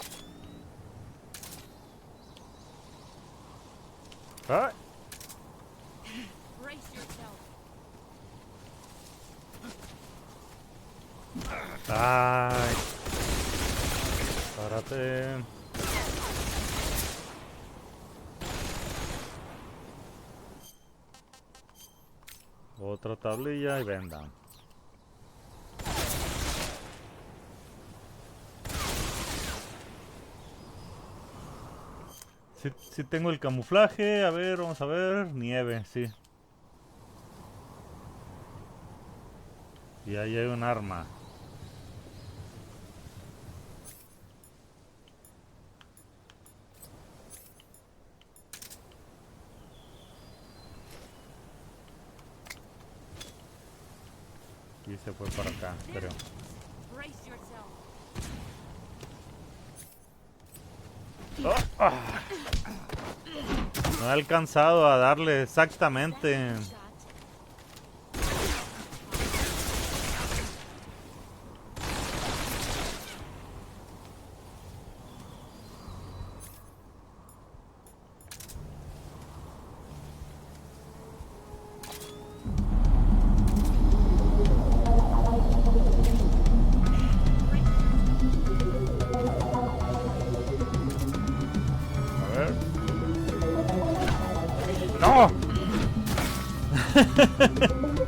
¡Ah! Brace yourself. ¡Ay! Párate. Otra tablilla y venda. Sí tengo el camuflaje. A ver, vamos a ver. Nieve, sí. Y ahí hay un arma. Y se fue para acá, creo. Brace yourself. No he alcanzado a darle exactamente. Shot. A ver. ¡No!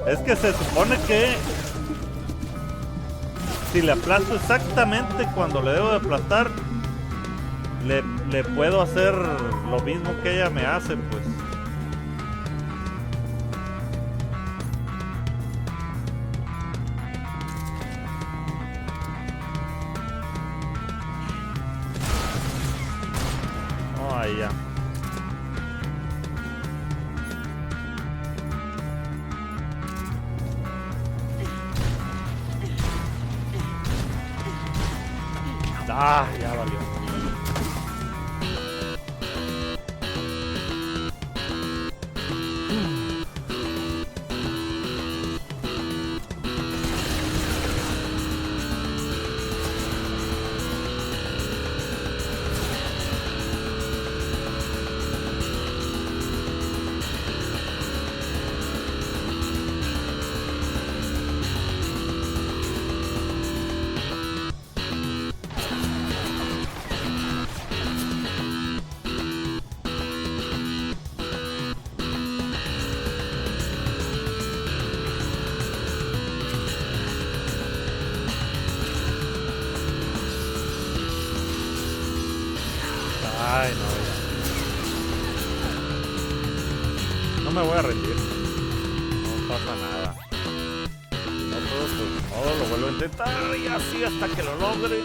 Es que se supone que si le aplasto exactamente cuando le debo de aplastar, le puedo hacer lo mismo que ella me hace, pues. Oh, ahí ya. Ah, ya valió. Ay, no, ya. No me voy a rendir. No pasa nada. Si no puedo, pues modo, lo vuelvo a intentar y así hasta que lo logre.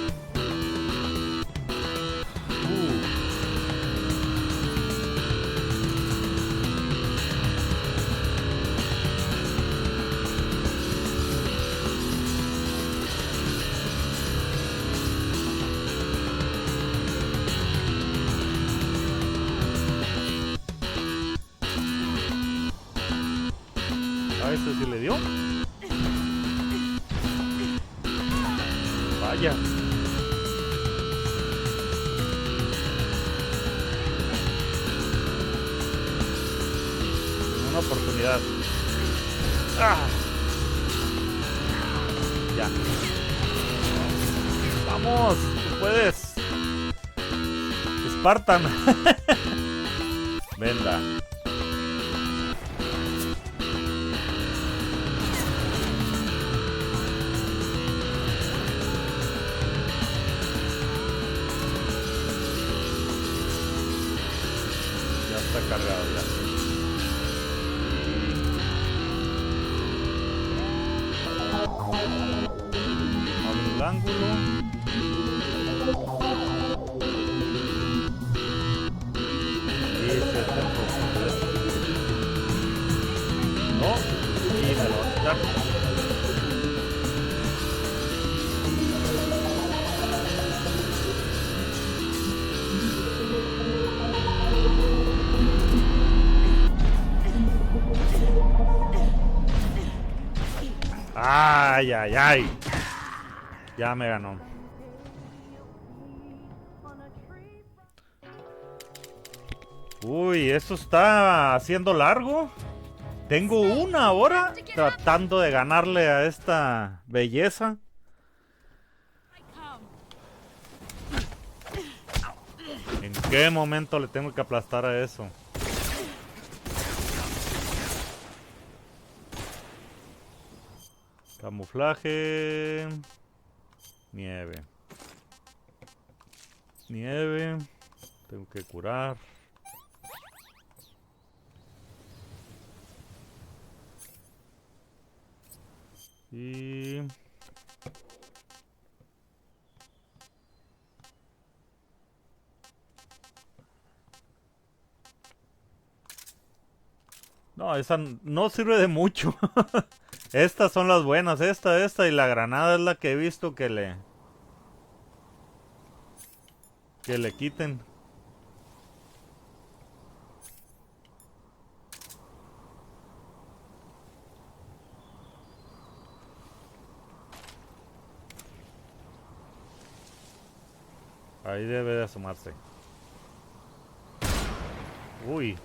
A este sí le dio. Vaya. una oportunidad. ¡Ah! Ya. ¡Vamos! ¡Tú puedes! ¡Spartan! Venda. Ya está cargado, ya. Abre el ángulo. Y se está por completo. No, y me lo va a quitar. Ay, ay, ay. Ya me ganó. Uy, eso está haciendo largo. Tengo una hora tratando de ganarle a esta belleza. I come. ¿En qué momento le tengo que aplastar a eso? Camuflaje. Nieve. Nieve. Tengo que curar. Y... no, esa no sirve de mucho. Estas son las buenas. Esta y la granada es la que he visto que le quiten. Ahí debe de asomarse. Uy.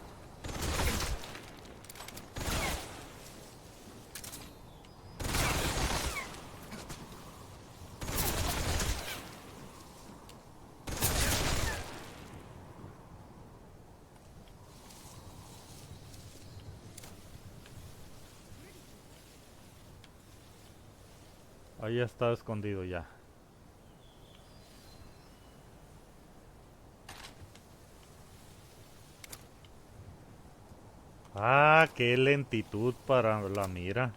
Ahí está escondido ya. Ah, qué lentitud para la mira.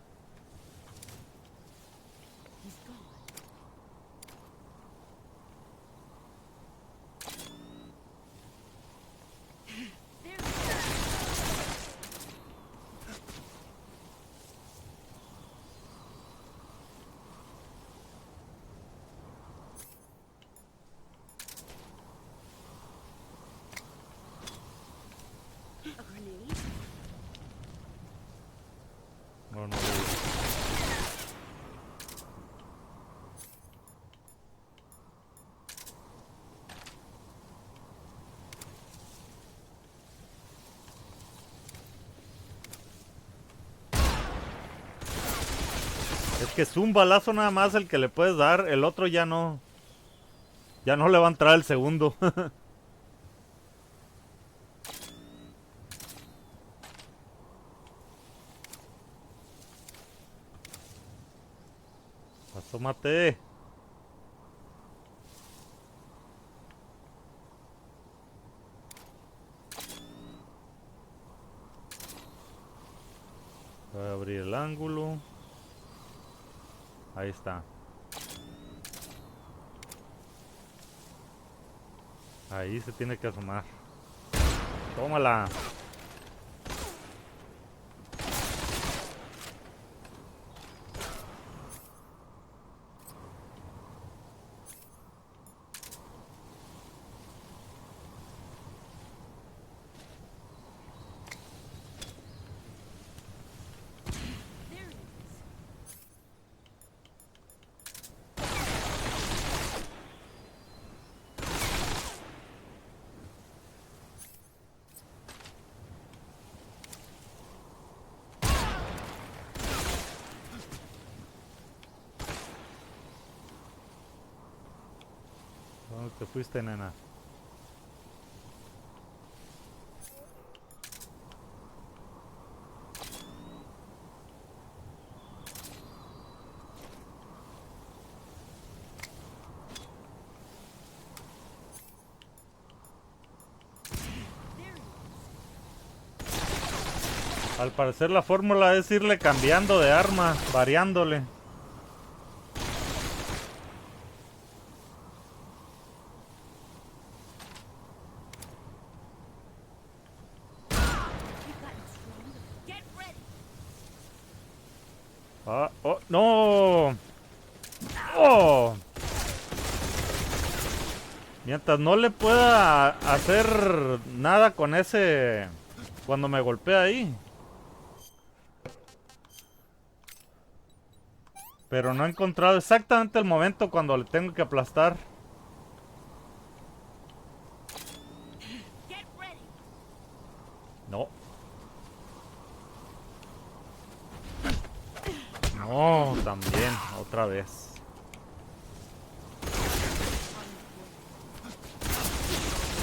No, no lo vi. Es que es un balazo nada más el que le puedes dar, el otro ya no. Ya no le va a entrar el segundo. Asómate. Voy a abrir el ángulo. Ahí está. Ahí se tiene que asomar. Tómala. There it is. Te fuiste, nena. Al parecer la fórmula es irle cambiando de arma, variándole. You've gotten stronger. Get ready. Ah, oh, no. Oh. Mientras no le pueda hacer nada con ese cuando me golpea ahí. Pero no he encontrado exactamente el momento cuando le tengo que aplastar. Get ready. No. No, también, otra vez.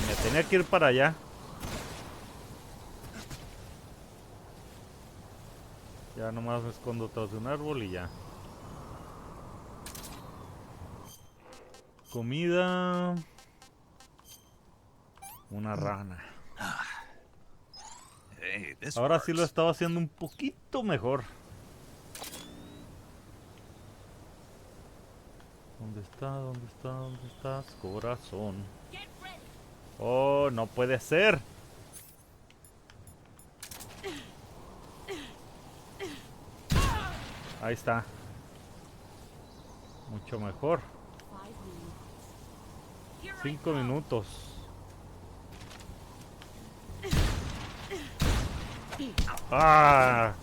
Me tenía que ir para allá. Ya nomás me escondo tras de un árbol y ya. Comida. Una rana. Hey, this Ahora sí lo works. estaba haciendo un poquito mejor. ¿Dónde está? ¿Dónde está? ¿Dónde estás? Corazón. Get ready. Oh, no puede ser. Ahí está. Mucho mejor. 5 minutes. Here I 5 come. minutos. Ah.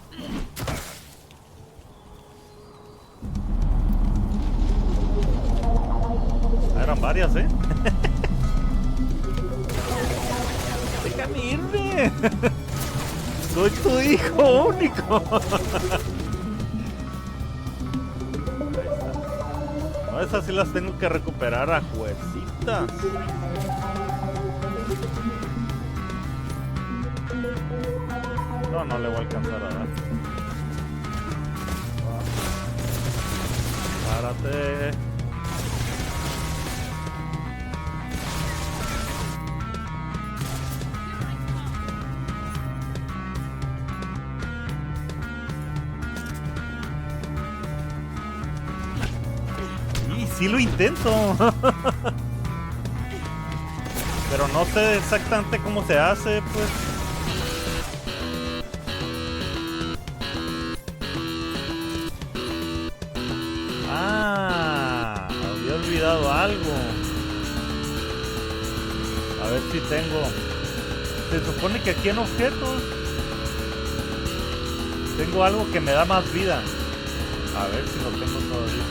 Ah, eran varias, ¿eh? Déjame irme. Soy tu hijo único. Ahí está. No, esas sí las tengo que recuperar a fuercitas. No, no le voy a alcanzar a dar. Párate. Y sí lo intento. Pero no sé exactamente cómo se hace, pues. Ah, había olvidado algo. A ver si tengo. Se supone que aquí en objetos tengo algo que me da más vida. A ver si lo tengo todavía.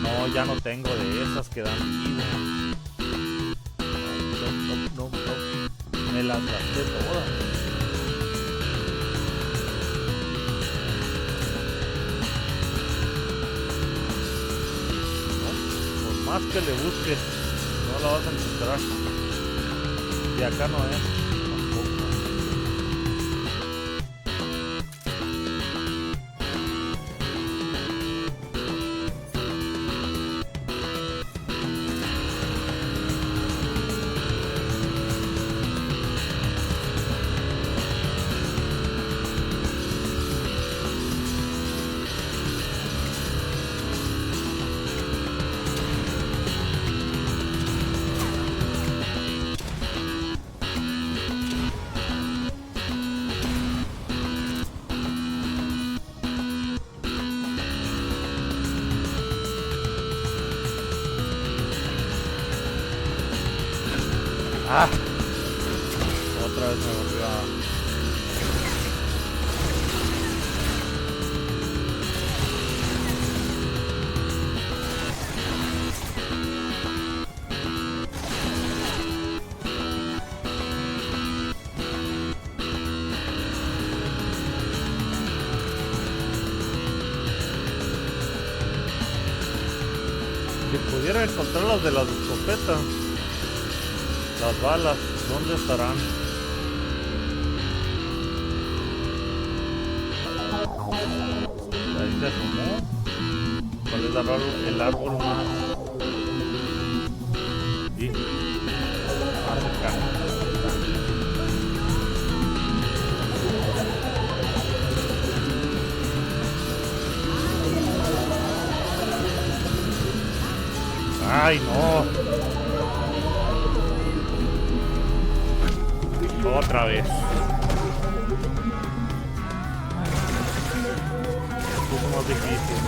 No, ya no tengo de esas que dan vida. No. Me las gasté todas. Por más que le busques, no la vas a encontrar. Y acá no es. Tampoco. Ah, otra vez me volvió a... Quiero encontrar las de las escopetas. Las balas, ¿dónde estarán? Ahí se asomó. ¿Cuál es el árbol más? Sí. Más cercano. ¡Ay, no! Otra vez. Esto es más difícil.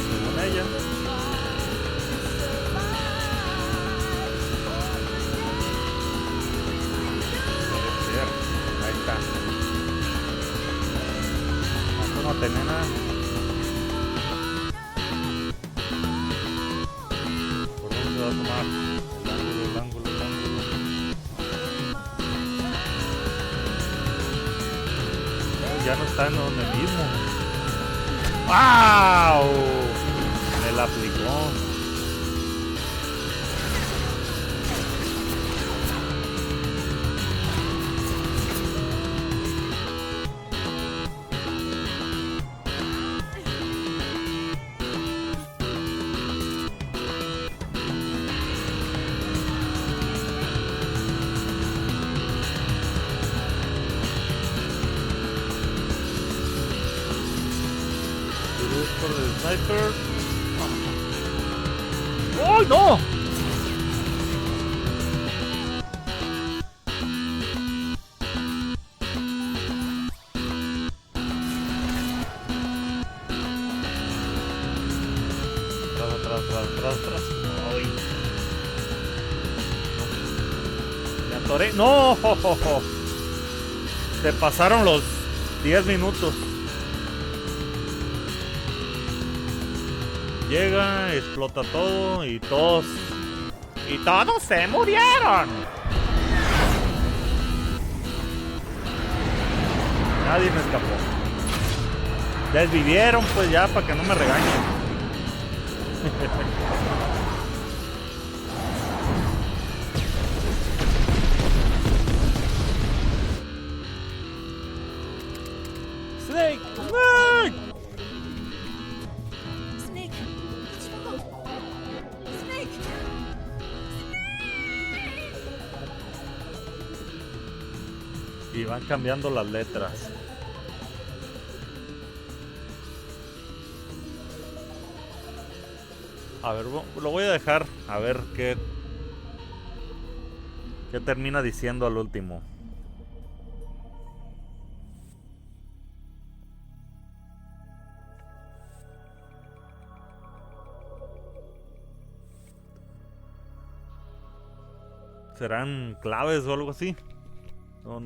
Según ella. Puede ser. Ahí está. Asómate, nena. ¿Por dónde va a tomar? El ángulo. Ya no está en donde mismo. ¡Wow! Me la aplicó. Por el sniper. ¡Oh, no! Atrás. ¡Ay! Me atoré. ¡No! Se pasaron los 10 minutos. Llega, explota todo y todos se murieron. Nadie me escapó. Desvivieron pues ya para que no me regañen. Snake. Snake! Snake! Y van cambiando las letras. A ver, lo voy a dejar a ver qué termina diciendo al último. ¿Serán claves o algo así? No.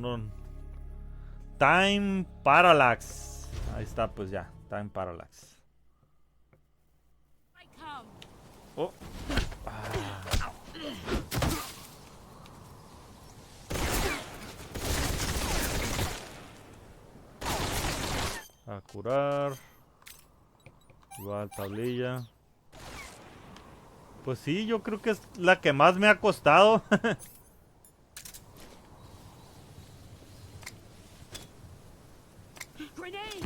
Time Parallax. Ahí está, pues ya. Time Parallax. I come. Oh. A curar. Igual tablilla. Pues sí, yo creo que es la que más me ha costado. Grenade!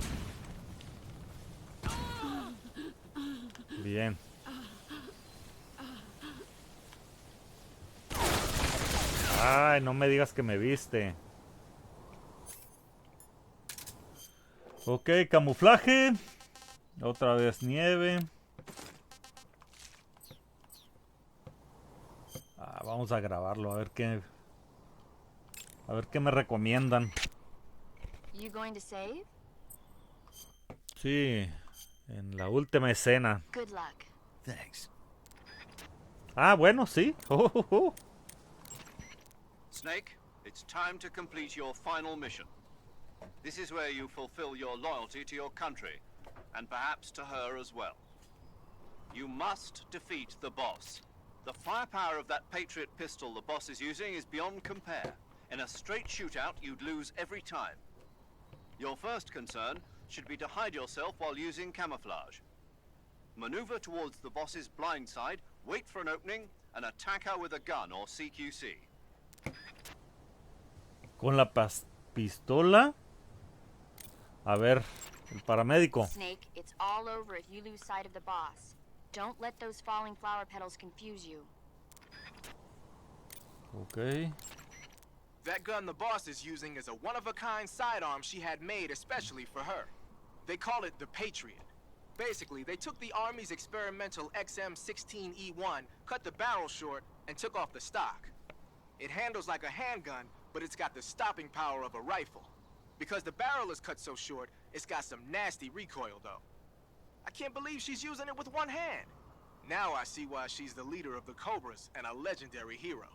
Bien. Ay, no me digas que me viste. Ok, camuflaje. Otra vez nieve. Vamos a grabarlo, a ver qué me recomiendan. You going to save? Sí, en la última escena. Good luck. Thanks. Ah, bueno, sí. Snake, it's time to complete your final mission. This is where you fulfill your loyalty to your country, and perhaps to her as well. You must defeat the boss. The firepower of that Patriot pistol the boss is using is beyond compare. In a straight shootout, you'd lose every time. Your first concern should be to hide yourself while using camouflage. Maneuver towards the boss's blind side, wait for an opening, and attack her with a gun or CQC. Con la pistola. A ver, el paramédico. Snake, it's all over if you lose sight of the boss. Don't let those falling flower petals confuse you. Ok. That gun the boss is using is a one-of-a-kind sidearm she had made especially for her. They call it the Patriot. Basically, they took the Army's experimental XM-16E1, cut the barrel short, and took off the stock. It handles like a handgun, but it's got the stopping power of a rifle. Because the barrel is cut so short, it's got some nasty recoil, though. I can't believe she's using it with one hand. Now I see why she's the leader of the Cobras and a legendary hero.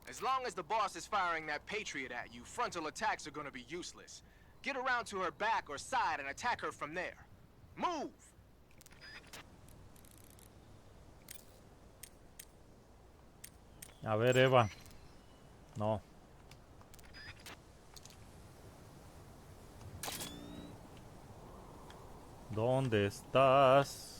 As long as the boss is firing that Patriot at you, frontal attacks are gonna be useless. Get around to her back or side and attack her from there. Move! A ver, Eva. No. ¿Dónde estás?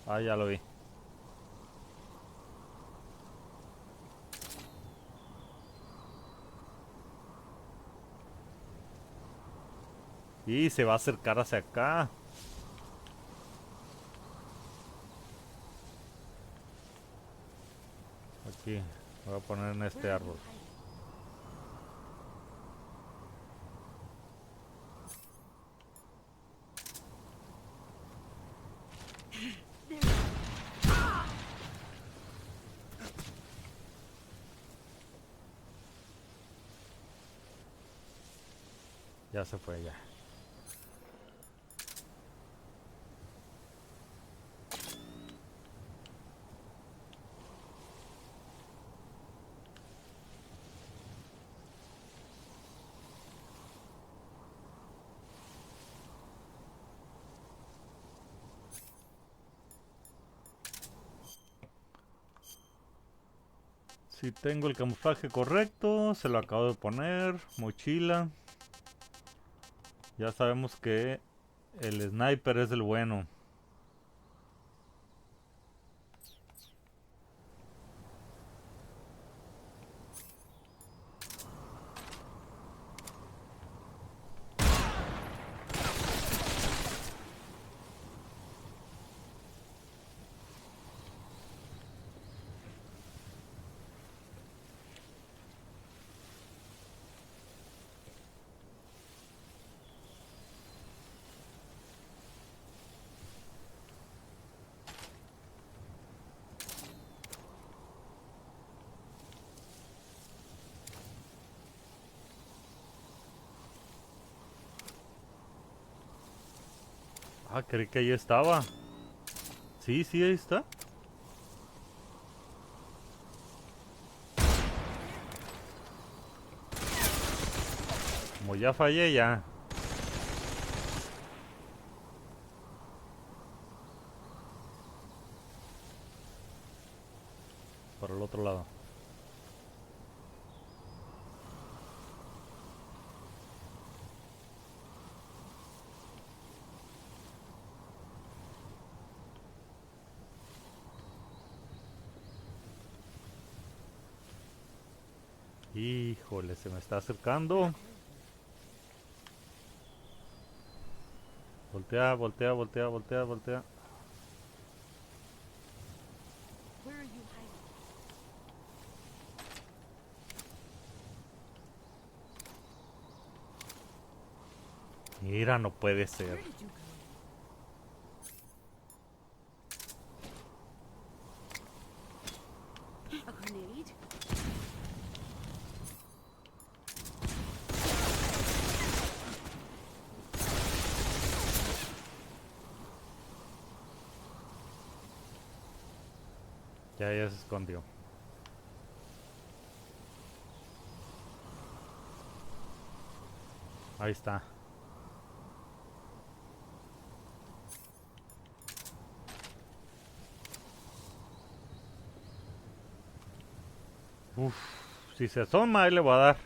Ah, ya lo vi. Y se va a acercar hacia acá. Aquí, voy a poner en este árbol. Ya se fue ya. Si tengo el camuflaje correcto, se lo acabo de poner. Mochila. Ya sabemos que el sniper es el bueno. Ah, creí que ahí estaba. Sí, sí, ahí está. Como ya fallé, ya. Por el otro lado. Híjole, se me está acercando. Voltea, voltea, voltea, voltea, voltea. Where are you hiding? Mira, no puede ser. Where did you go? Ya se escondió. Ahí está. Uf, si se asoma, ahí le voy a dar.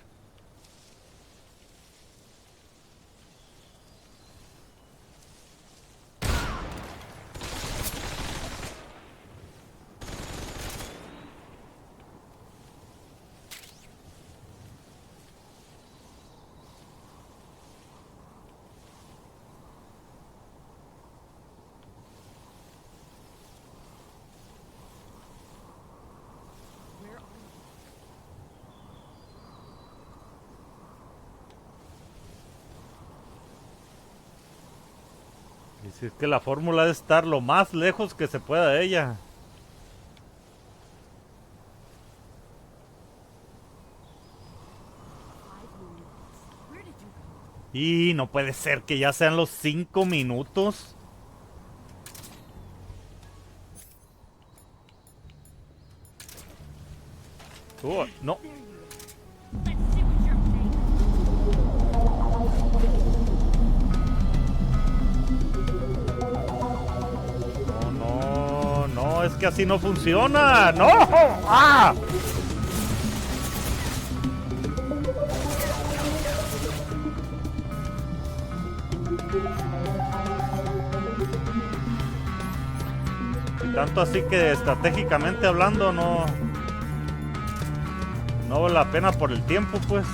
Where are you? Y si es que la fórmula debe estar lo más lejos que se pueda de ella. 5 minutes. Where did you go? Y no puede ser que ya sean los 5 minutos. No. There you are. Let's see what you're made of. No, no, es que así no funciona. No. ¡Ah! Y tanto así que estratégicamente hablando no vale la pena por el tiempo, pues.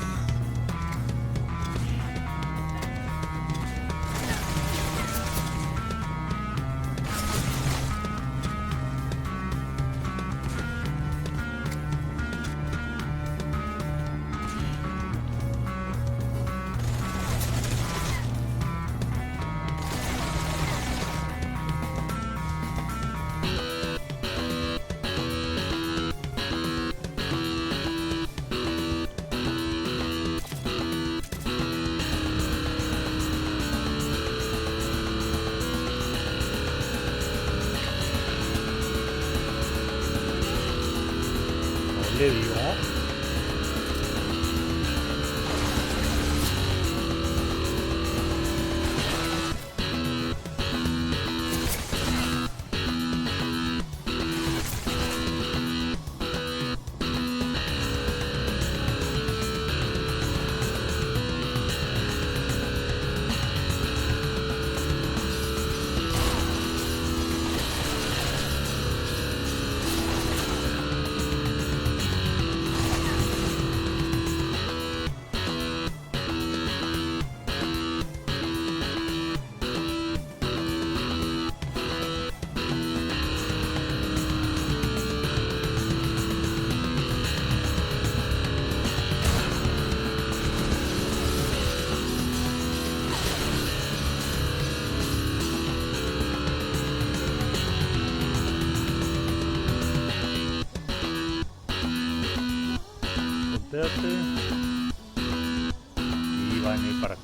Le dio. Voltéate. Y van a ir para acá.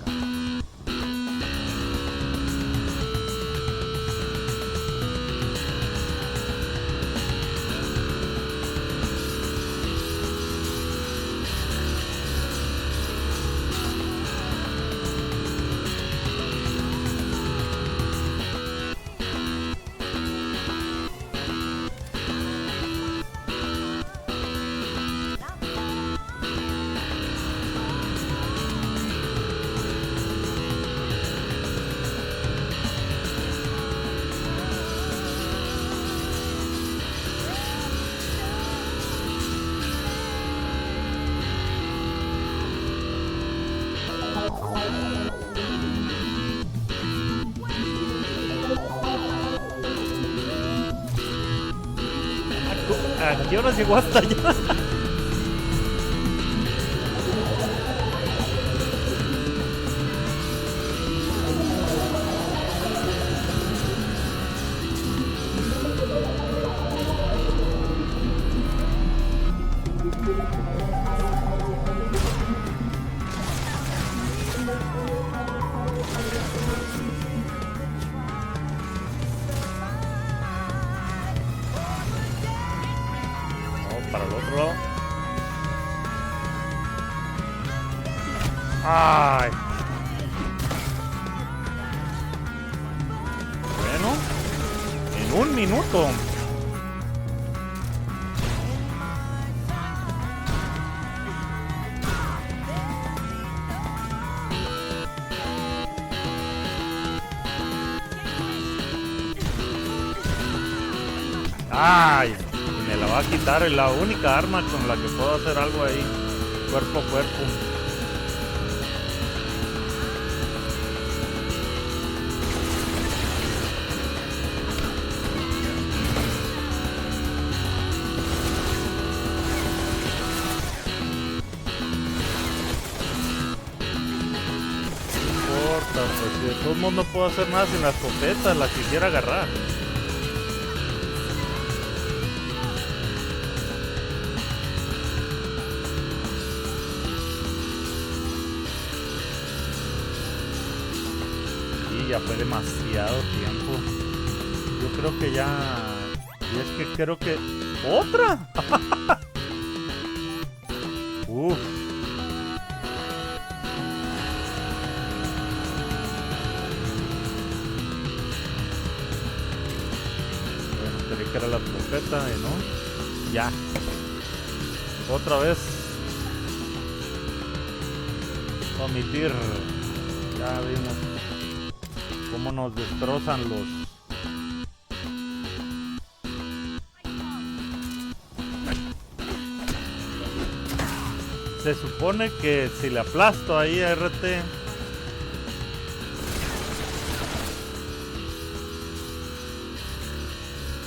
¿A qué hora llegó hasta allá? Ay. Bueno, en un minuto. Ay, y me la va a quitar, es la única arma con la que puedo hacer algo ahí, cuerpo a cuerpo. No importa, pues si de todos modos no puedo hacer nada sin la escopeta, la quisiera agarrar. Ya fue demasiado tiempo. Yo creo que ya... Y es que creo que... ¡Otra! Uf. Bueno, creí que era la escopeta y no. Ya. Otra vez. Omitir. Ya vimos cómo nos destrozan los... Se supone que si le aplasto ahí a RT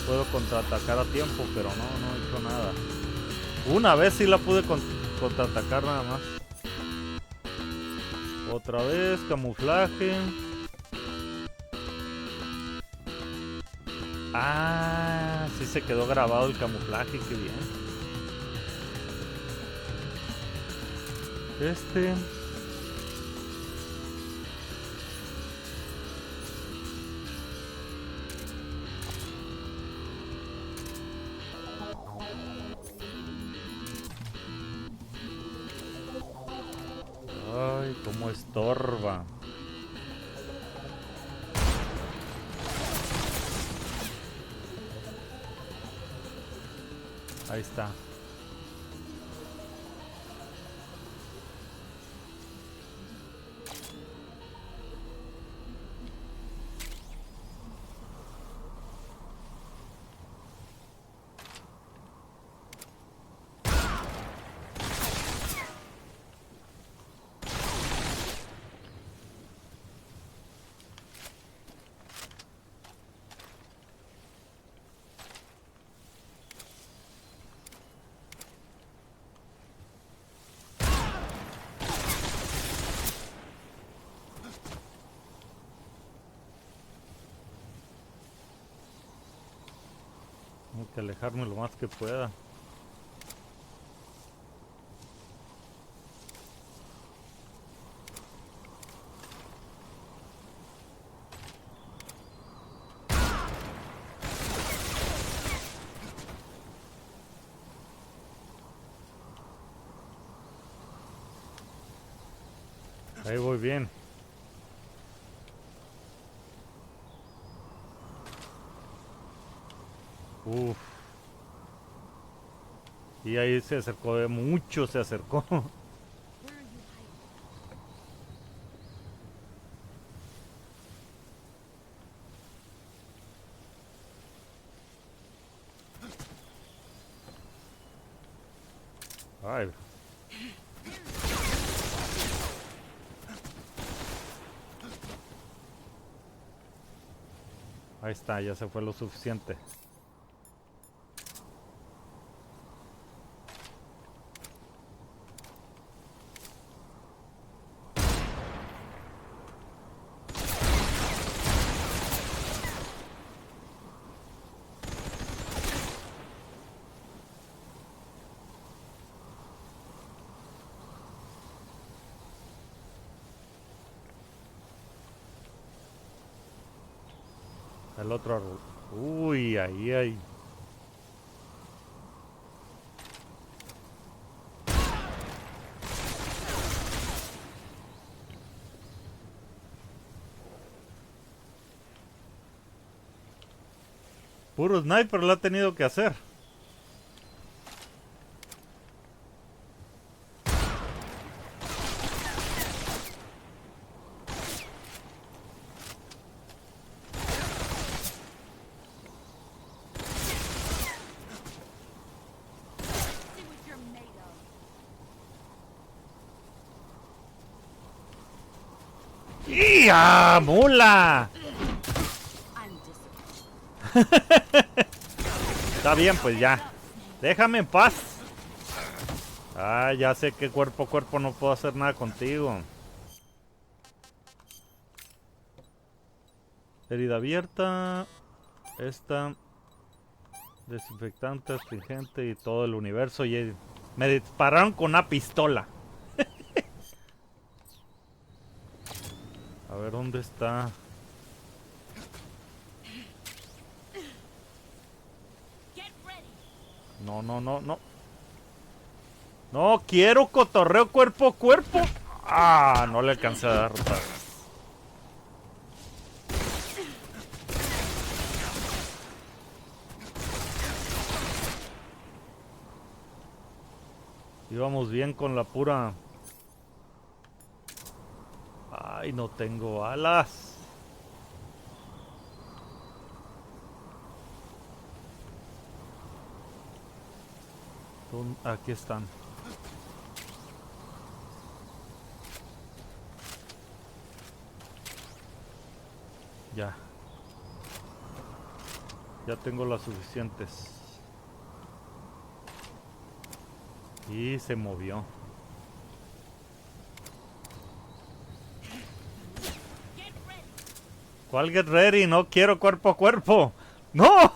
puedo contraatacar a tiempo, pero no he hecho nada. Una vez sí la pude contraatacar nada más. Otra vez, camuflaje. Ah, sí se quedó grabado el camuflaje, qué bien. Ay, cómo estorba. Ahí está. Tengo que alejarme lo más que pueda. Ahí voy bien. Uf. Y ahí se acercó, mucho se acercó. Ay. Ahí está, ya se fue lo suficiente. El otro... Uy, ahí hay... Puro sniper lo ha tenido que hacer. See what you're made of. ¡Ya, mula! I'm disappointed. Está bien, pues ya. Déjame en paz. Ah, ya sé que cuerpo a cuerpo no puedo hacer nada contigo. Herida abierta. Esta. Desinfectante, astringente y todo el universo. Y me dispararon con una pistola. A ver, ¿dónde está? Get ready. No, no, no, no. No, quiero cotorreo cuerpo a cuerpo. Ah, no le alcancé a dar otra vez. Íbamos bien con la pura... Ay, no tengo alas. Aquí están. Ya. Ya tengo las suficientes. Y se movió. Get ready. ¿Cuál get ready? No quiero cuerpo a cuerpo. ¡No!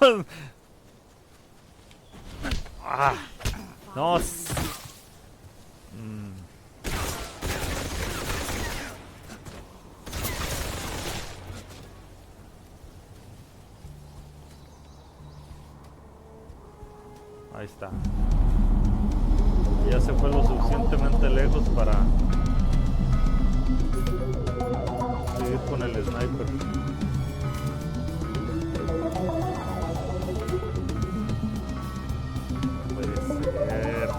Ah, no. Ahí está. Ya se fue lo suficientemente lejos para seguir con el sniper. Puede ser.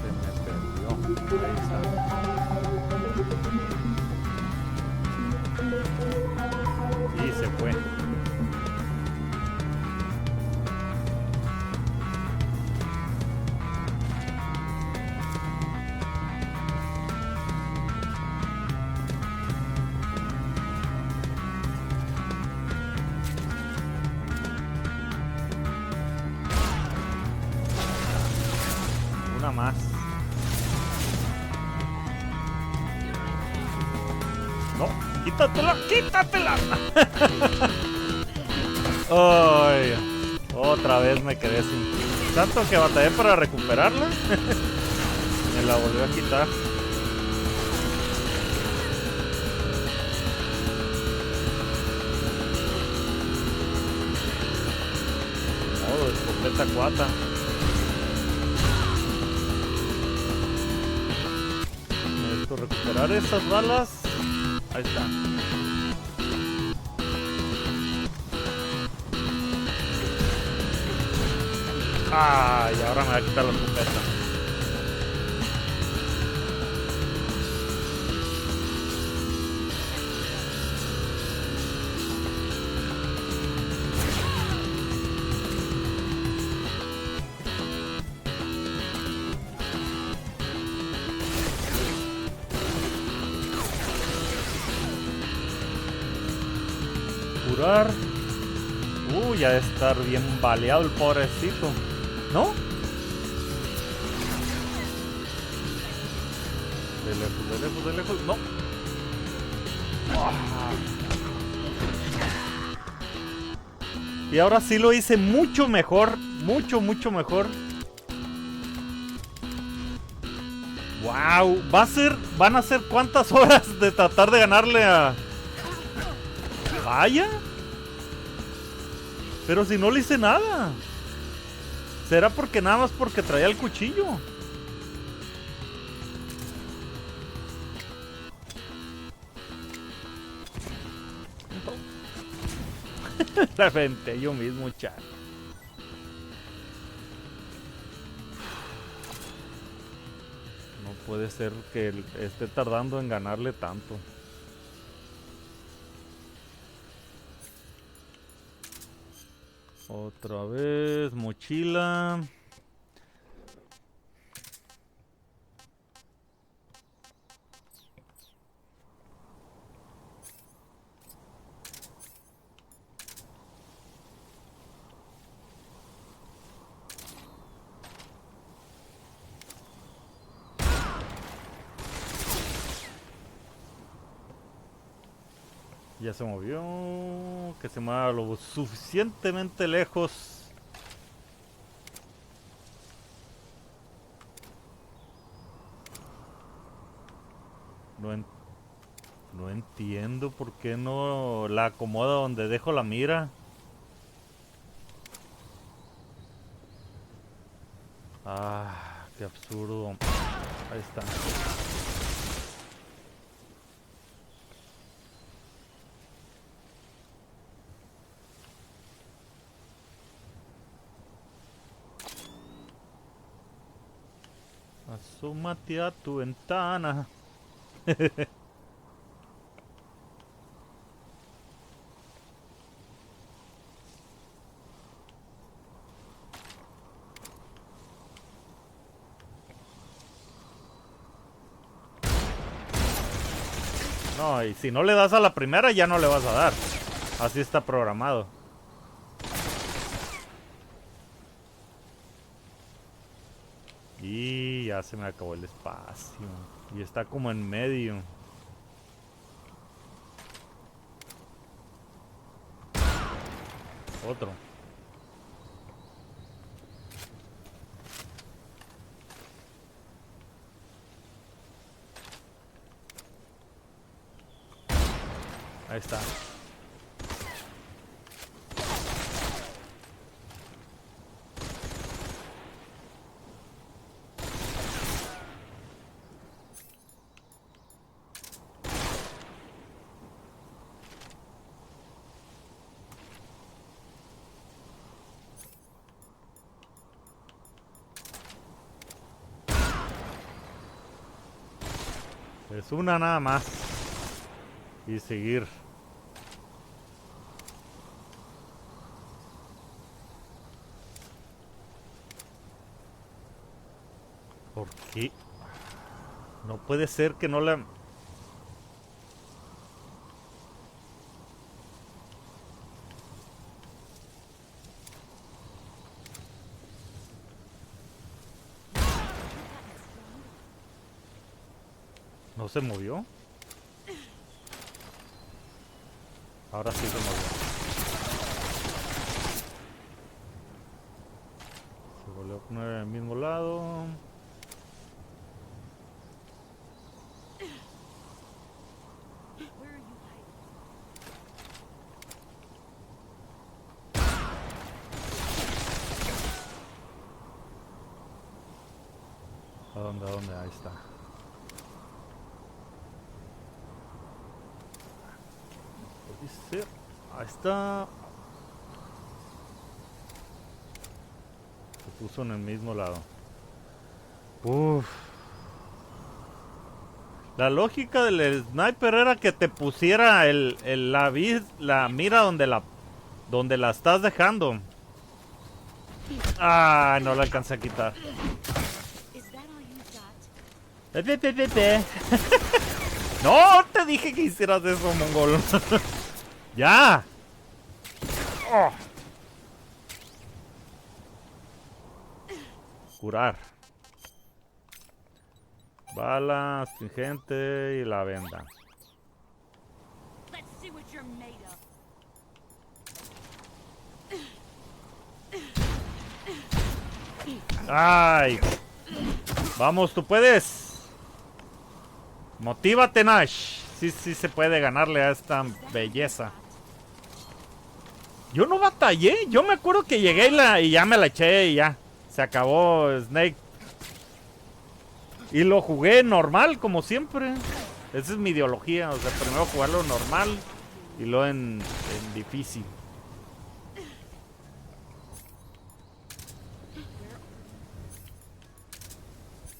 Se me perdió. Ahí está. Y se fue. Una más. No, quítatela, quítatela. Ay, otra vez me quedé sin. Tanto que batallé para recuperarla. Me la volvió a quitar. Modo de escopeta 4. Necesito recuperar estas balas. Ahí está. Ay, ahora me va a quitar la escopeta. Curar. Ya debe estar bien baleado el pobrecito. ¿No? De lejos, de lejos, de lejos. No. Y ahora sí lo hice mucho mejor. Mucho, mucho mejor. Wow. Van a ser cuántas horas de tratar de ganarle a... Vaya. Pero si no le hice nada. ¿Será porque nada más porque traía el cuchillo? La aventé yo mismo, chat. No puede ser que esté tardando en ganarle tanto. Otra vez, mochila. Ya se movió. Que se mueva lo suficientemente lejos. No entiendo por qué no la acomoda donde dejo la mira. Ah, qué absurdo. Ahí está. Asómate a tu ventana. No, y si no le das a la primera ya no le vas a dar. Así está programado. Y ya se me acabó el espacio. Y está como en medio. Otro. Ahí está. Es una nada más. Y seguir. ¿Por qué? No puede ser que no la... ¿No se movió? Ahora sí se movió. Se volvió a poner en el mismo lado. ¿A dónde? ¿A dónde? Ahí está. Dice, ahí está. Se puso en el mismo lado. Uff. La lógica del sniper era que te pusiera la mira donde la estás dejando. Ah, no la alcancé a quitar. No, te dije que hicieras eso, mongol. ¡Ya! Oh. Curar. Bala, astringente y la venda. Let's see what you're made of. ¡Ay! Vamos, tú puedes. Motívate, Nash. Sí se puede ganarle a esta belleza. Yo no batallé. Yo me acuerdo que llegué y ya me la eché y ya. Se acabó Snake. Y lo jugué normal, como siempre. Esa es mi ideología. O sea, primero jugarlo normal y luego en difícil.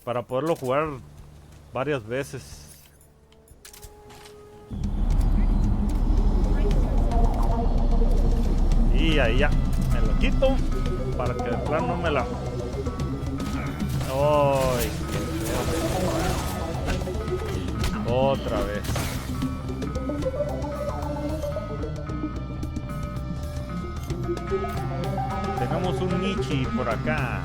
para poderlo jugar varias veces. Y ahí ya, me lo quito para que de plano no me la... ¡Ay, qué feo! Otra vez. Tenemos un Michi por acá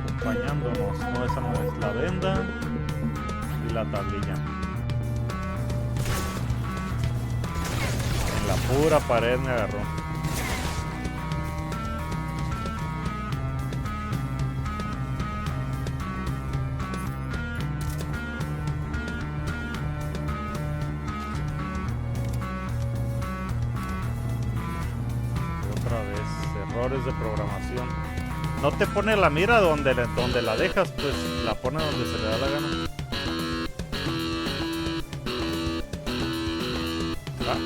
acompañándonos. No, esa no es la venda y la tablilla. En la pura pared me agarró. Errores de programación. No te pone la mira donde la dejas, pues la pone donde se le da la gana. ¿Ah?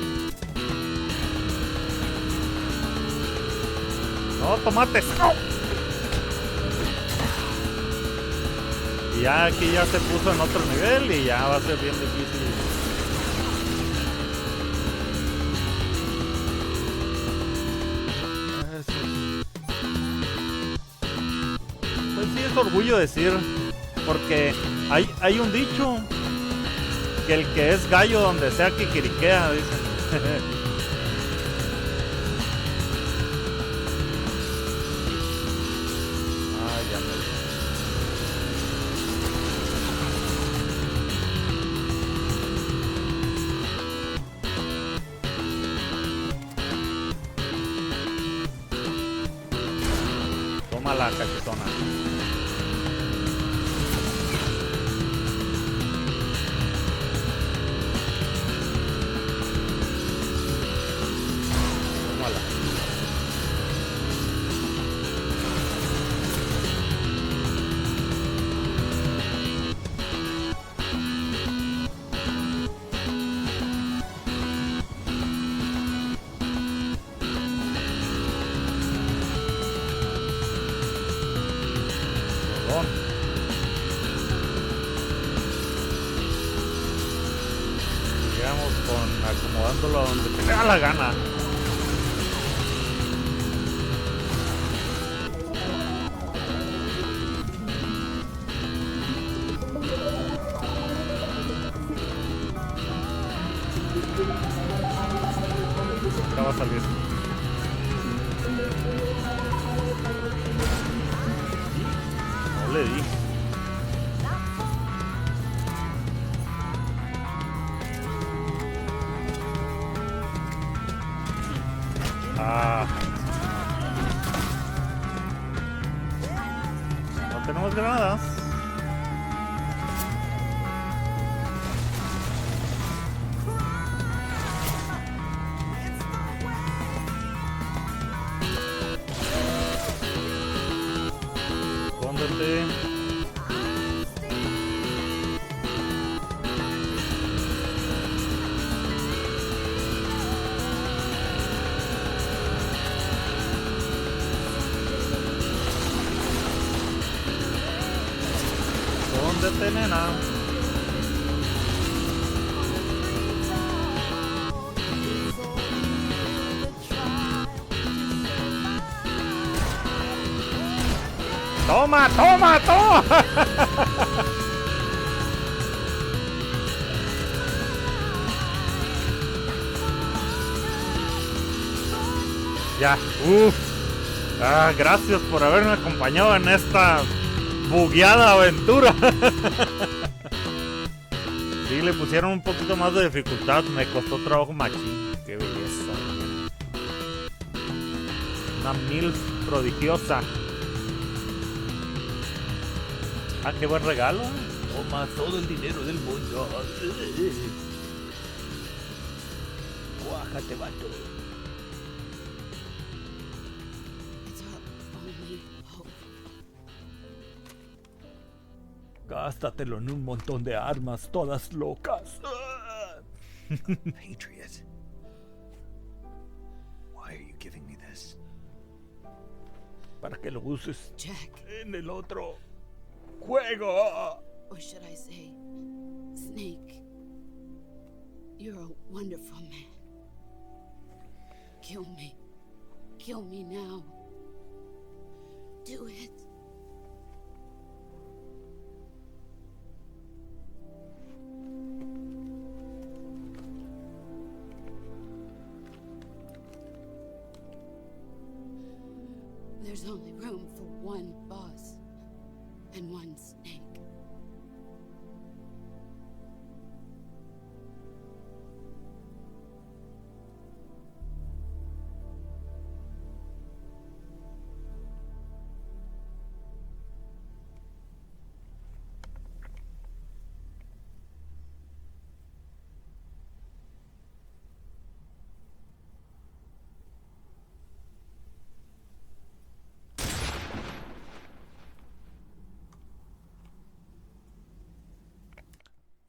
No, tomates. ¡No! Y ya aquí ya se puso en otro nivel y ya va a ser bien difícil. Pues sí, es orgullo decir, porque hay un dicho que el que es gallo donde sea que quiriquea, dicen. Ya me... Toma la cachetona. Tómala. Perdón. Sigamos acomodándolo donde te dé la gana. Acá va a salir. No le di. Ah. No tenemos granadas. Escóndete. Escóndete, nena. Toma, toma, toma. Ya, gracias por haberme acompañado en esta bugueada aventura. Sí, le pusieron un poquito más de dificultad, me costó trabajo machín. Qué belleza. Una MILF prodigiosa. Ah, qué buen regalo. Toma todo el dinero del mundo. Cuájate, vato. It's our only hope. Gástatelo en un montón de armas, todas locas. Patriot. Why are you giving me this? Para que lo uses Jack, en el otro juego. fuego. Or should I say, Snake, you're a wonderful man. Kill me. Kill me now. Do it. There's only room for one boss and one snake.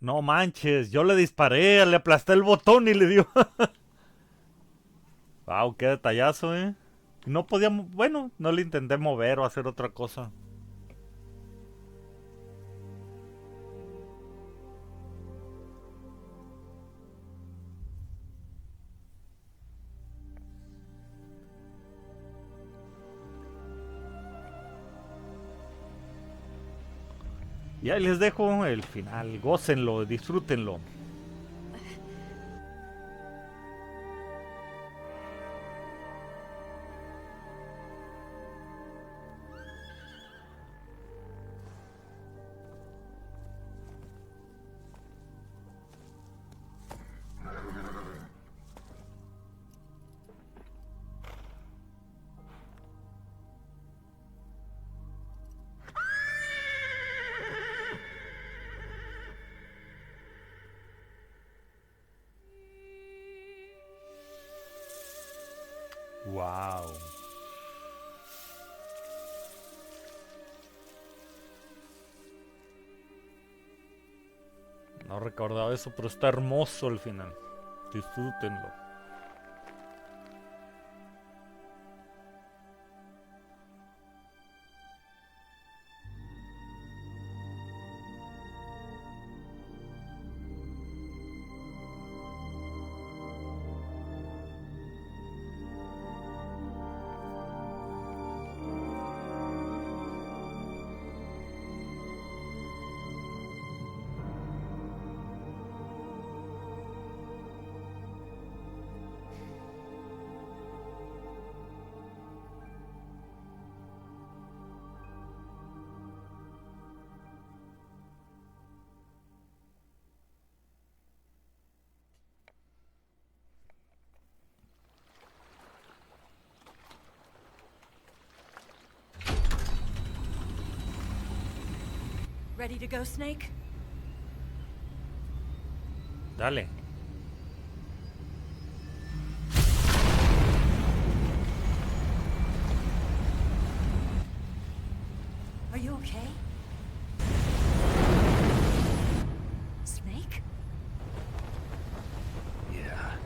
No manches, yo le disparé, le aplasté el botón y le dio. Wow, qué detallazo, No podíamos, bueno, no le intenté mover o hacer otra cosa. Y ahí les dejo el final, gócenlo, disfrútenlo. Wow. No recordaba eso, pero está hermoso el final. Disfrútenlo. Ready to go, Snake? Dale. Are you okay? Snake? Yeah.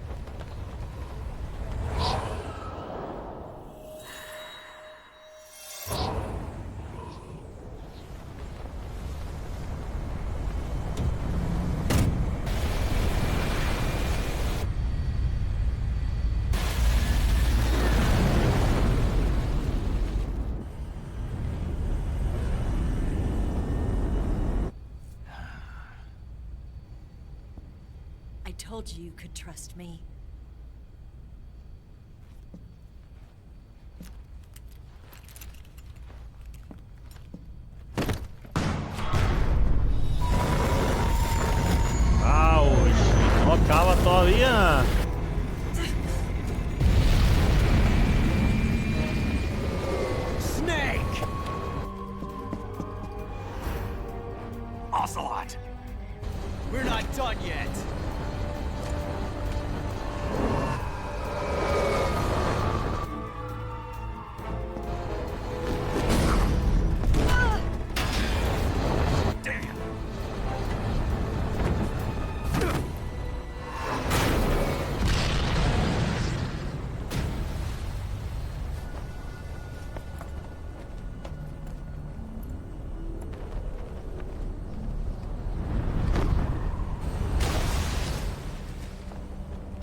I told you you could trust me. ¡Auch! ¡No acaba todavía! Snake! Ocelot! We're not done yet! Damn!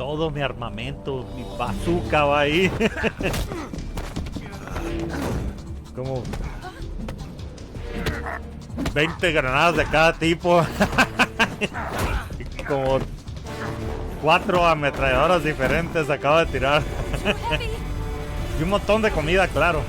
todo mi armamento, mi bazooka va ahí. Como 20 granadas de cada tipo. Como 4 ametralladoras diferentes acabo de tirar. Y un montón de comida, claro.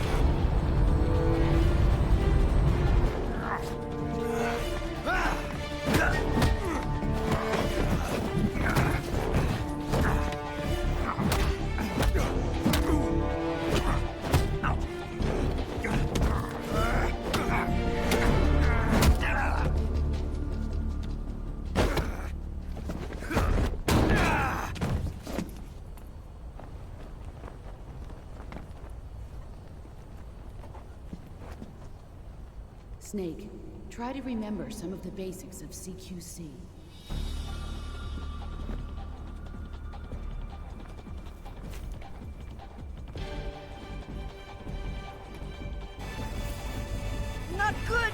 Snake, try to remember some of the basics of CQC. Not good!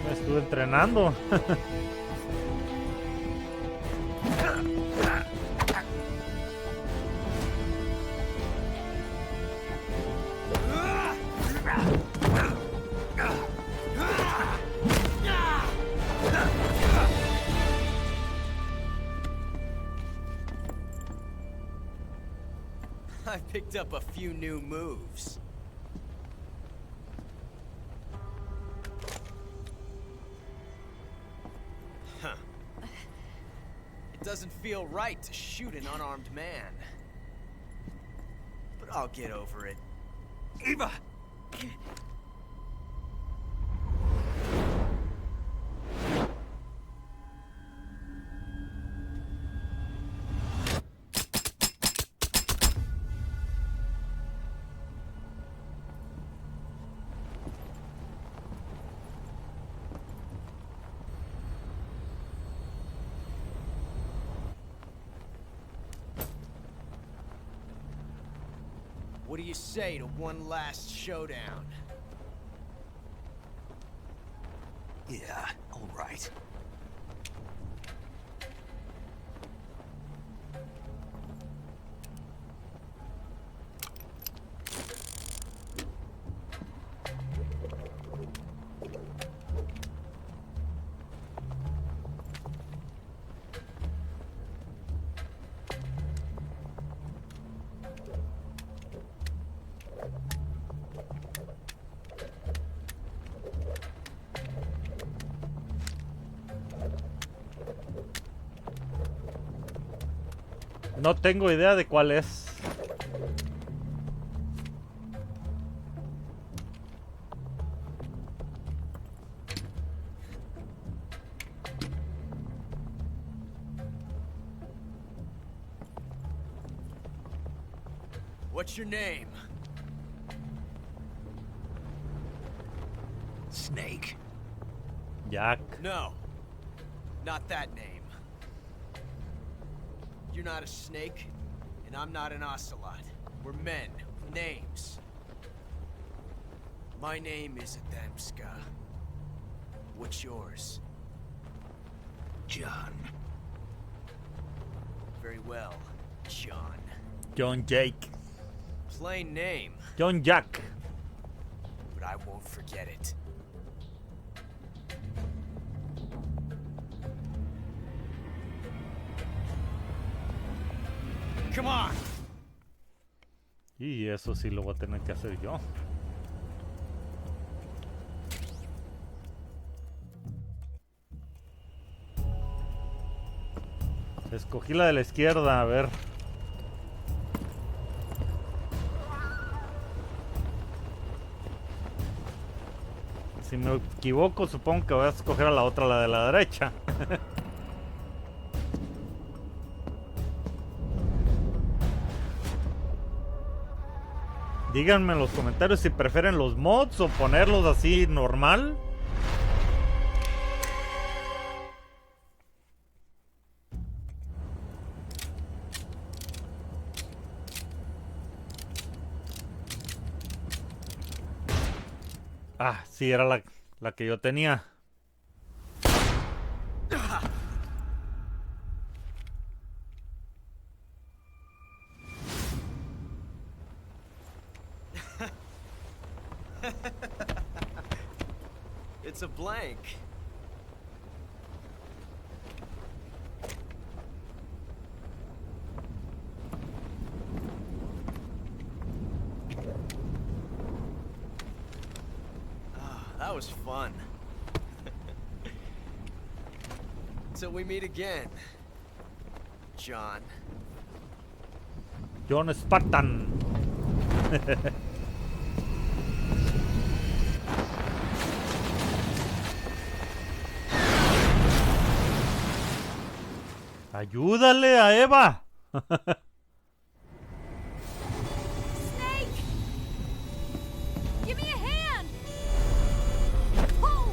Me estuve entrenando. I picked up a few new moves. Huh. It doesn't feel right to shoot an unarmed man. But I'll get over it. Eva! What do you say to one last showdown? Yeah, all right. No tengo idea de cuál es. What's your name? Snake. Jack. No. Not that name. You're not a snake, and I'm not an ocelot. We're men with names. My name is Adamska. What's yours? John. Very well, John. John Jake. Plain name, John Jack. but I won't forget it. Come on! Y eso sí lo voy a tener que hacer yo. Escogí la de la izquierda, a ver. Si me equivoco, supongo que voy a escoger a la otra, la de la derecha. díganme en los comentarios si prefieren los mods o ponerlos así normal. Ah, sí, era la que yo tenía. It's a blank. That was fun. Till we meet again, John. John Spartan. Ayúdale a Eva. Snake! Give me a hand! Pull!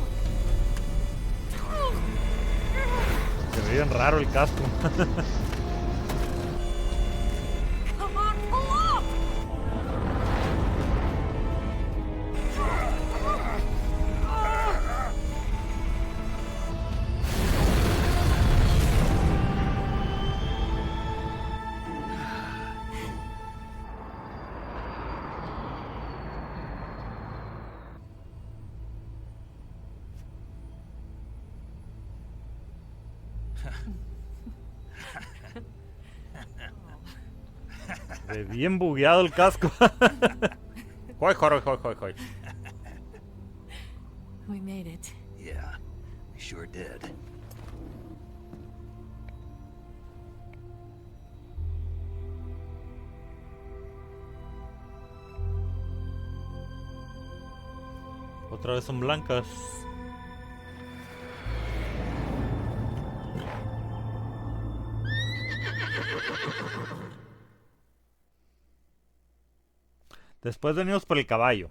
Se ve bien raro el casco. Come on, pull up! Se ve bien bugueado el casco. Joy, joy, joy, joy, joy. We made it. Yeah, we sure did. Otra vez son blancas. Después venimos por el caballo.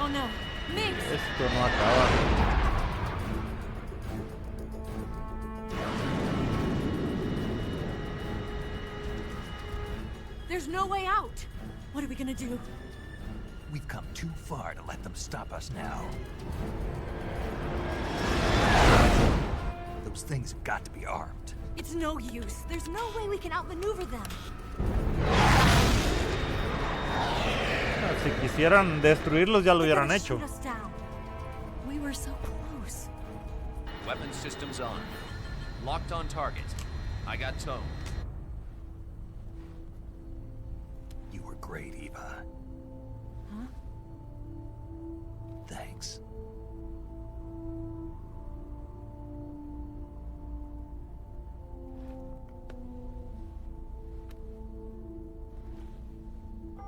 Oh no, Minx! Esto no acaba. There's no way out! What are we gonna do? We've come too far to let them stop us now. Those things have got to be armed. It's no use. There's no way we can outmaneuver them. Si quisieran destruirlos ya lo hubieran They're hecho. gonna shoot us down. We were so close. Weapon systems on. Locked on target. I got tone. You were great, Eva. Huh? Thanks.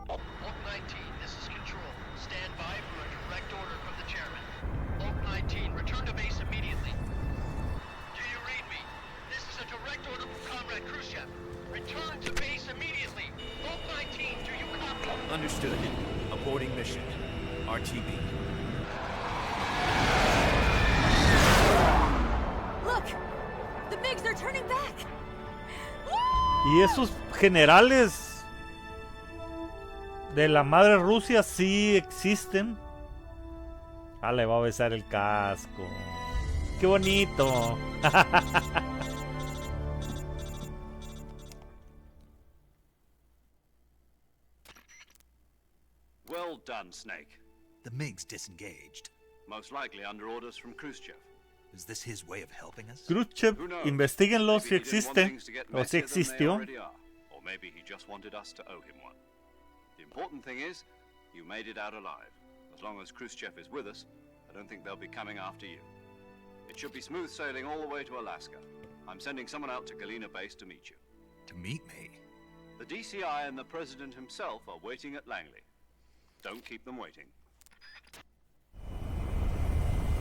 Oak 19, this is Control. Stand by for a direct order from the chairman. Oak 19, return to base immediately. Do you read me? This is a direct order from Comrade Khrushchev. Return to base immediately. Oak 19, do you copy? Understood. Aborting mission. RTB. Look! The MiGs are turning back! Y esos generales de la madre Rusia sí existen. Ah, le va a besar el casco. ¡Qué bonito! Well done, Snake. The MiGs disengaged. Most likely under orders from Khrushchev. Is this his way of helping us? Khrushchev, Who knows? investíguenlo si Maybe he didn't want existe things to get o si messier than they existió. already are. Or maybe he just wanted us to owe him one. The important thing is, you made it out alive. As long as Khrushchev is with us, I don't think they'll be coming after you. It should be smooth sailing all the way to Alaska. I'm sending someone out to Galena Base to meet you. To meet me? The DCI and the President himself are waiting at Langley. Don't keep them waiting.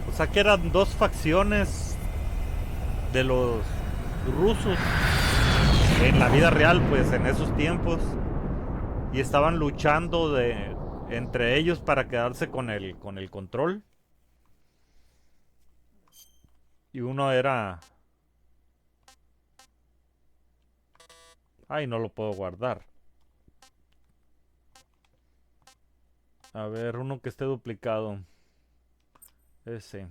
O sea que eran dos facciones de los rusos. en la vida real, pues en esos tiempos, y estaban luchando entre ellos para quedarse con el control. Y uno era... Ay, no lo puedo guardar. A ver, uno que esté duplicado. Ese.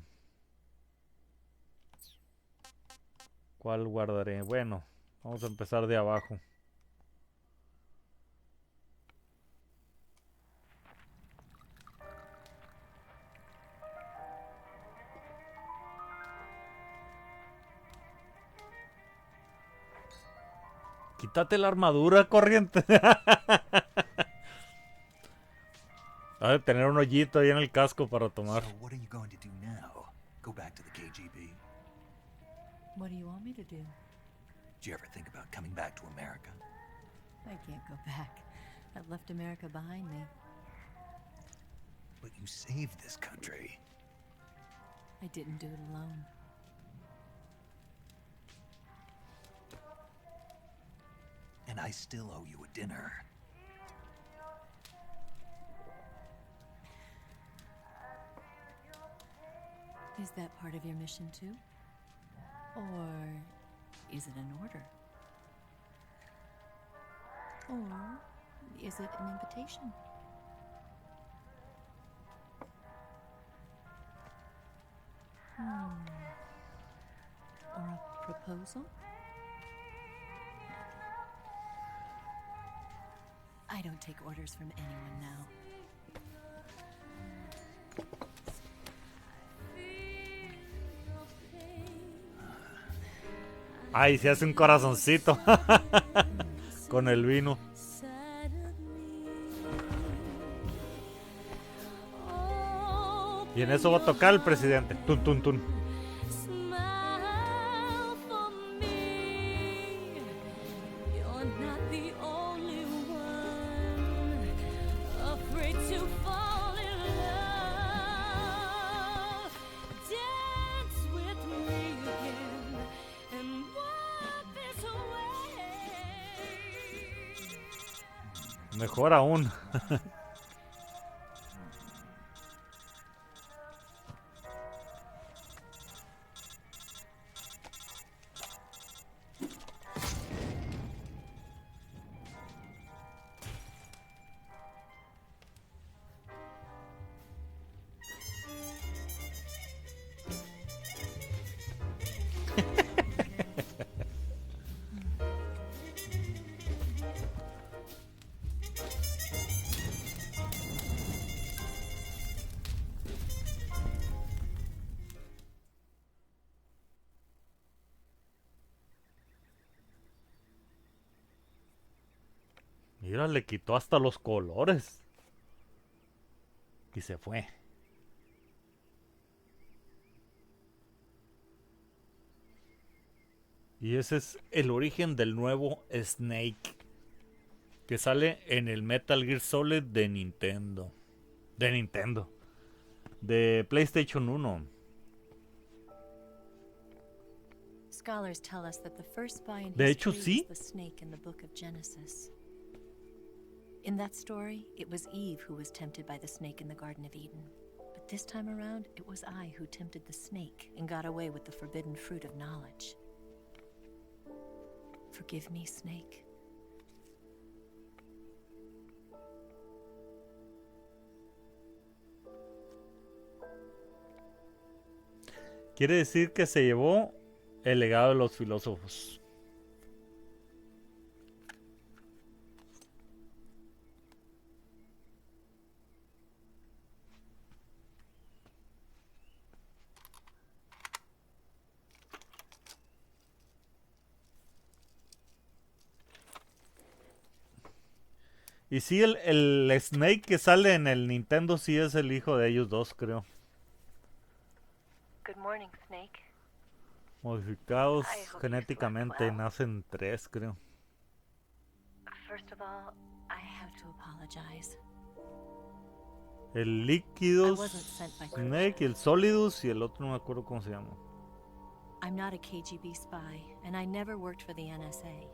¿Cuál guardaré? Bueno, vamos a empezar de abajo. Quítate la armadura, corriente. Ha de tener un hoyito ahí en el casco para tomar. So what are you going to do now? Go back to the KGB? What do you want me to do? Did you ever think about coming back to America? I can't go back. I've left America behind me. But you saved this country. I didn't do it alone. And I still owe you a dinner. Is that part of your mission too? Or is it an order? Or is it an invitation? Or a proposal? I don't take orders from anyone now. Ay, se hace un corazoncito con el vino. Y en eso va a tocar el presidente. Tun, tun, tun. Mejor aún. Mira, le quitó hasta los colores. Y se fue. Y ese es el origen del nuevo Snake, que sale en el Metal Gear Solid de Nintendo. De PlayStation 1. Scholars tell us that the first spy in De hecho, history sí. was the snake in the book of Genesis. In that story, it was Eve who was tempted by the snake in the Garden of Eden. But this time around, it was I who tempted the snake and got away with the forbidden fruit of knowledge. Forgive me, Snake. Quiere decir que se llevó el legado de los filósofos. Y sí, el Snake que sale en el Nintendo sí es el hijo de ellos dos, creo. Good morning, Snake. Modificados I hope you genéticamente, slept well. nacen 3, creo. First of all, I have to apologize. El I Líquidos, wasn't sent by Snake, y el Solidus, y el otro no me acuerdo cómo se llama. I'm not a KGB spy, and I never worked for the NSA.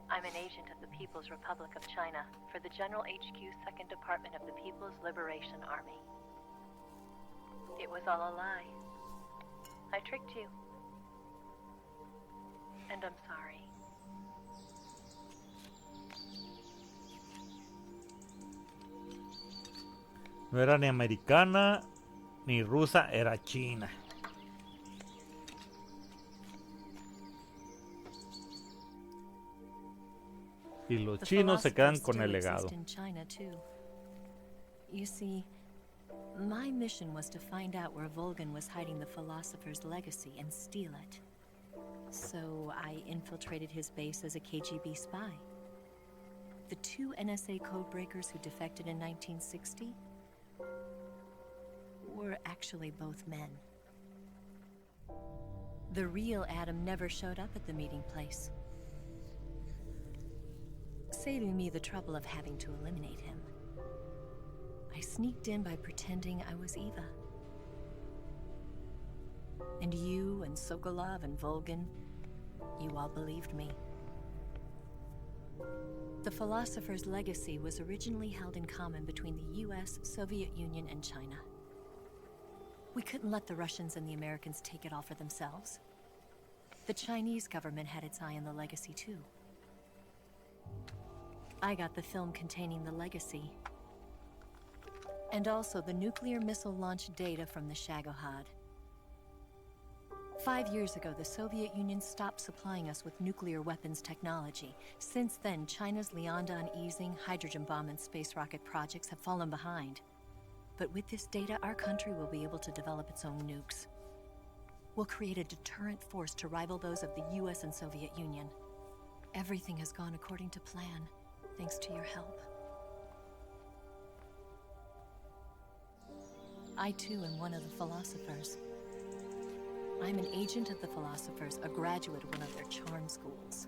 I'm an agent of the People's Republic of China for the General HQ 2nd Department of the People's Liberation Army. It was all a lie. I tricked you. And I'm sorry. No era ni americana ni rusa, era china. Y los chinos se quedan con el legado. In China too. You see, my mission was to find out where Volgin was hiding the philosopher's legacy and steal it. So I infiltrated his base as a KGB spy. The 2 NSA codebreakers who defected in 1960 were actually both men. The real Adam never showed up at the meeting place, saving me the trouble of having to eliminate him. I sneaked in by pretending I was Eva. And you and Sokolov and Volgin, you all believed me. The philosopher's legacy was originally held in common between the US, Soviet Union, and China. We couldn't let the Russians and the Americans take it all for themselves. The Chinese government had its eye on the legacy too. I got the film containing the legacy, and also the nuclear missile launch data from the Shagohod. 5 years ago, the Soviet Union stopped supplying us with nuclear weapons technology. Since then, China's Liandon easing, hydrogen bomb, and space rocket projects have fallen behind. But with this data, our country will be able to develop its own nukes. We'll create a deterrent force to rival those of the US and Soviet Union. Everything has gone according to plan, thanks to your help. I too am one of the philosophers. I'm an agent of the philosophers, a graduate of one of their charm schools.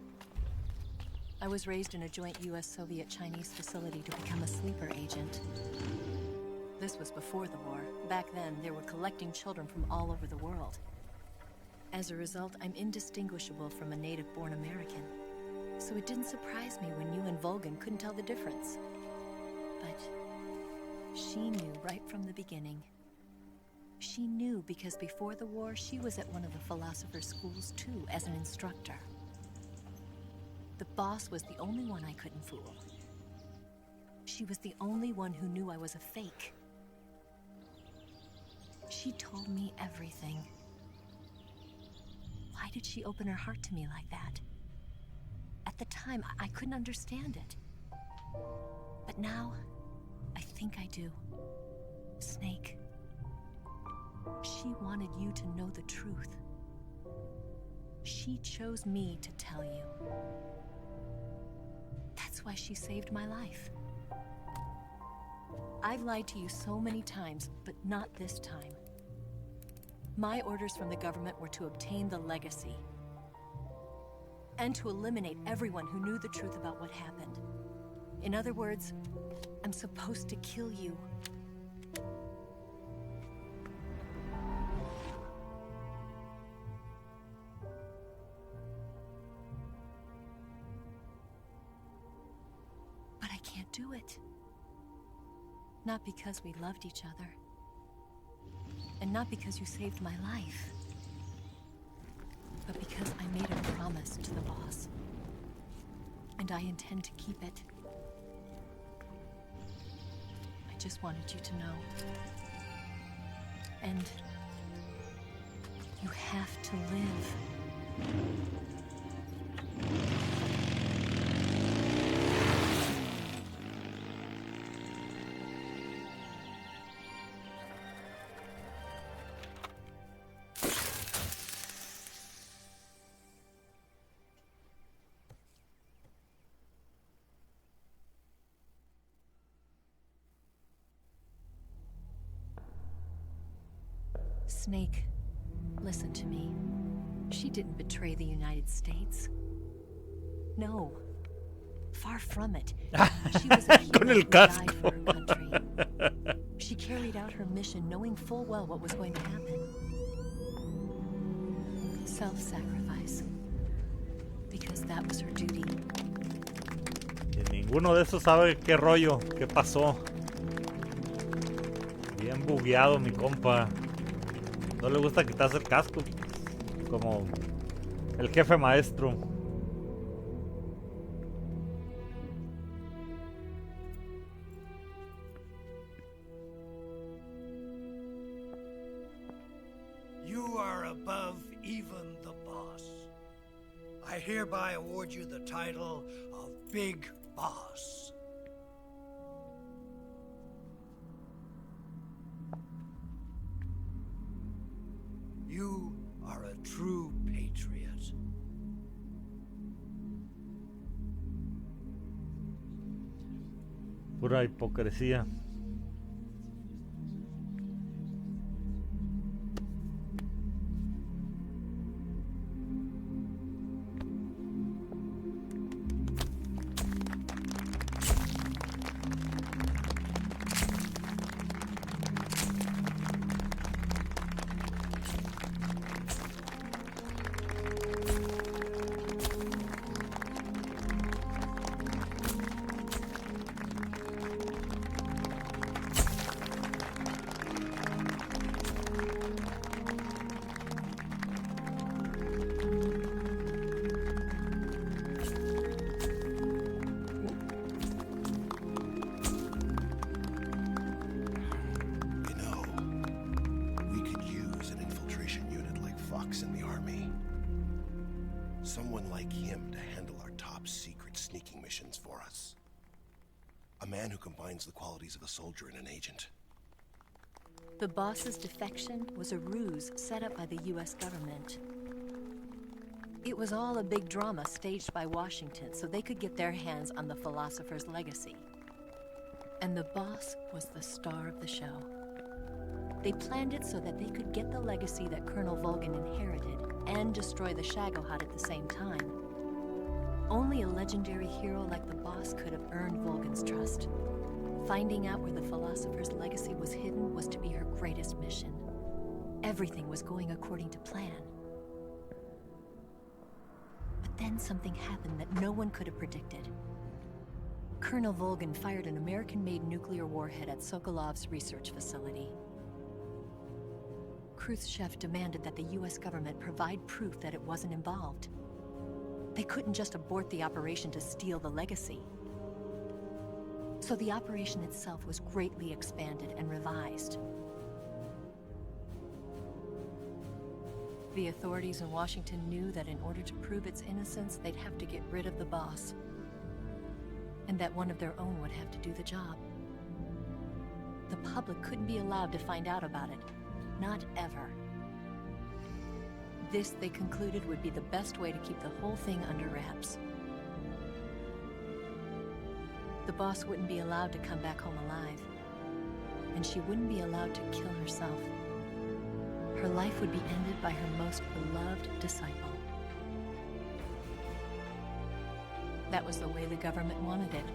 I was raised in a joint US-Soviet-Chinese facility to become a sleeper agent. This was before the war. Back then, they were collecting children from all over the world. As a result, I'm indistinguishable from a native-born American. So it didn't surprise me when you and Volgin couldn't tell the difference. But she knew right from the beginning. She knew because before the war, she was at one of the philosopher's schools too, as an instructor. The boss was the only one I couldn't fool. She was the only one who knew I was a fake. She told me everything. Why did she open her heart to me like that? At the time, I couldn't understand it. But now, I think I do. Snake. She wanted you to know the truth. She chose me to tell you. That's why she saved my life. I've lied to you so many times, but not this time. My orders from the government were to obtain the legacy and to eliminate everyone who knew the truth about what happened. In other words, I'm supposed to kill you. But I can't do it. Not because we loved each other. And not because you saved my life. But because I made a promise to the boss. And I intend to keep it. I just wanted you to know. And you have to live. Snake, listen to me. She didn't betray the United States. No. Far from it. She was a Con el hero who died casco. for her country. She carried out her mission knowing full well what was going to happen. Self-sacrifice. Because that was her duty. ninguno de esos sabe qué rollo, qué pasó. Bien bugueado mi compa. No le gusta quitarse el casco, como el jefe maestro. You are above even the boss. I hereby award you the title of Big Boss. You are a true patriot. Pura hipocresía. Someone like him to handle our top secret sneaking missions for us. A man who combines the qualities of a soldier and an agent. The boss's defection was a ruse set up by the US government. It was all a big drama staged by Washington so they could get their hands on the philosopher's legacy. And the boss was the star of the show. They planned it so that they could get the legacy that Colonel Volgin inherited and destroy the Shagohod at the same time. Only a legendary hero like the boss could have earned Volgin's trust. Finding out where the philosopher's legacy was hidden was to be her greatest mission. Everything was going according to plan. But then something happened that no one could have predicted. Colonel Volgin fired an American-made nuclear warhead at Sokolov's research facility. Khrushchev demanded that the US government provide proof that it wasn't involved. They couldn't just abort the operation to steal the legacy. So the operation itself was greatly expanded and revised. The authorities in Washington knew that in order to prove its innocence, they'd have to get rid of the boss. And that one of their own would have to do the job. The public couldn't be allowed to find out about it. Not ever. This, they concluded, would be the best way to keep the whole thing under wraps. The boss wouldn't be allowed to come back home alive. And she wouldn't be allowed to kill herself. Her life would be ended by her most beloved disciple. That was the way the government wanted it.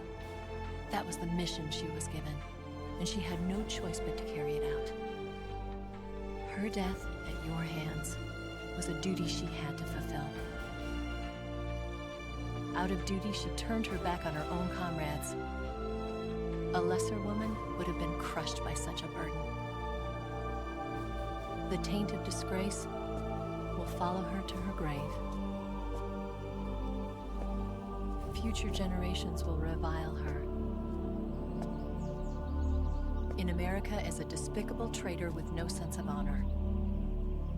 That was the mission she was given. And she had no choice but to carry it out. Her death at your hands was a duty she had to fulfill. Out of duty, she turned her back on her own comrades. A lesser woman would have been crushed by such a burden. The taint of disgrace will follow her to her grave. Future generations will revile her. In America as a despicable traitor with no sense of honor.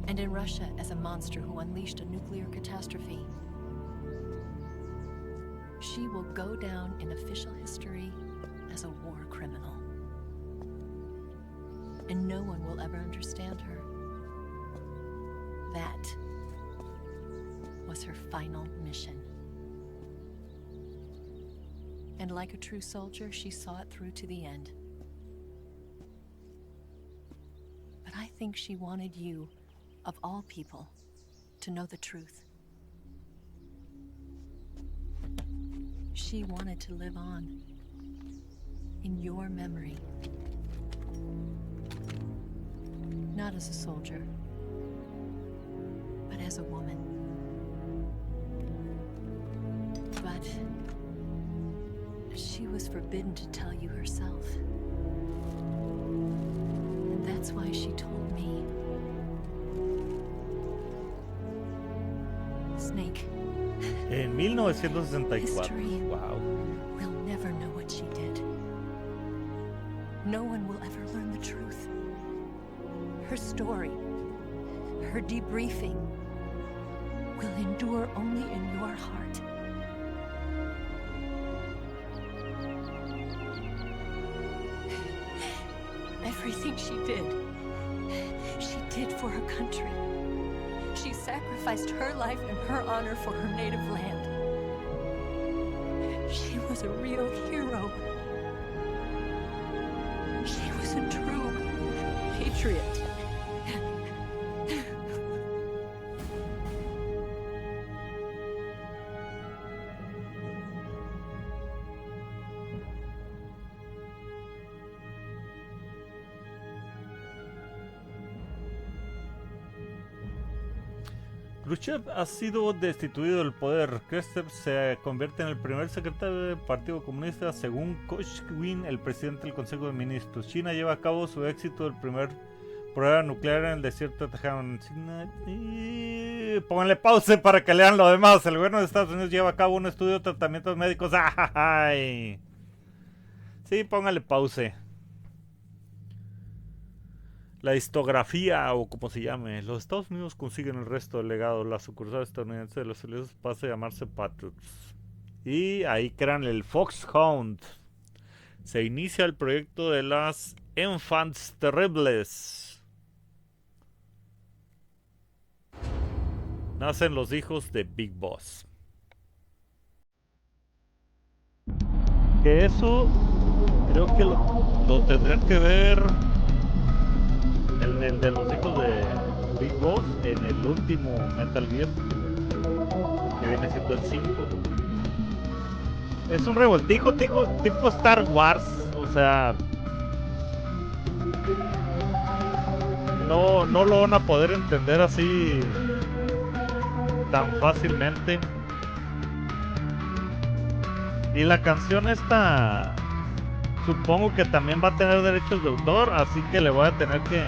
And in Russia as a monster who unleashed a nuclear catastrophe. She will go down in official history as a war criminal. And no one will ever understand her. That was her final mission. And like a true soldier, she saw it through to the end. But I think she wanted you, of all people, to know the truth. She wanted to live on in your memory. Not as a soldier, but as a woman. But She was forbidden to tell you herself. And that's why she told me. Snake. En 1964. History. Wow. We'll never know what she did. No one will ever learn the truth. Her story, her debriefing, will endure only in your heart. Everything she did for her country. She sacrificed her life and her honor for her native land. She was a real hero. She was a true patriot. Khrushchev ha sido destituido del poder. Khrushchev se convierte en el primer secretario del Partido Comunista, según Koshkin, el presidente del Consejo de Ministros. China lleva a cabo su éxito del primer prueba nuclear en el desierto de Taján. Pónganle pausa para que lean lo demás. El gobierno de Estados Unidos lleva a cabo un estudio de tratamientos médicos. ¡Ay! Sí, pónganle pausa. La histografía, o como se llame. Los Estados Unidos consiguen el resto del legado. La sucursal estadounidense de los Aliados pasa a llamarse Patriots. Y ahí crean el Foxhound. Se inicia el proyecto de las Enfants Terribles. Nacen los hijos de Big Boss. Que eso creo que lo tendrán que ver el de los hijos de Big Boss en el último Metal Gear, que viene siendo el 5. Es un revoltijo tipo Star Wars, o sea, no lo van a poder entender así tan fácilmente. Y la canción esta supongo que también va a tener derechos de autor, así que le voy a tener que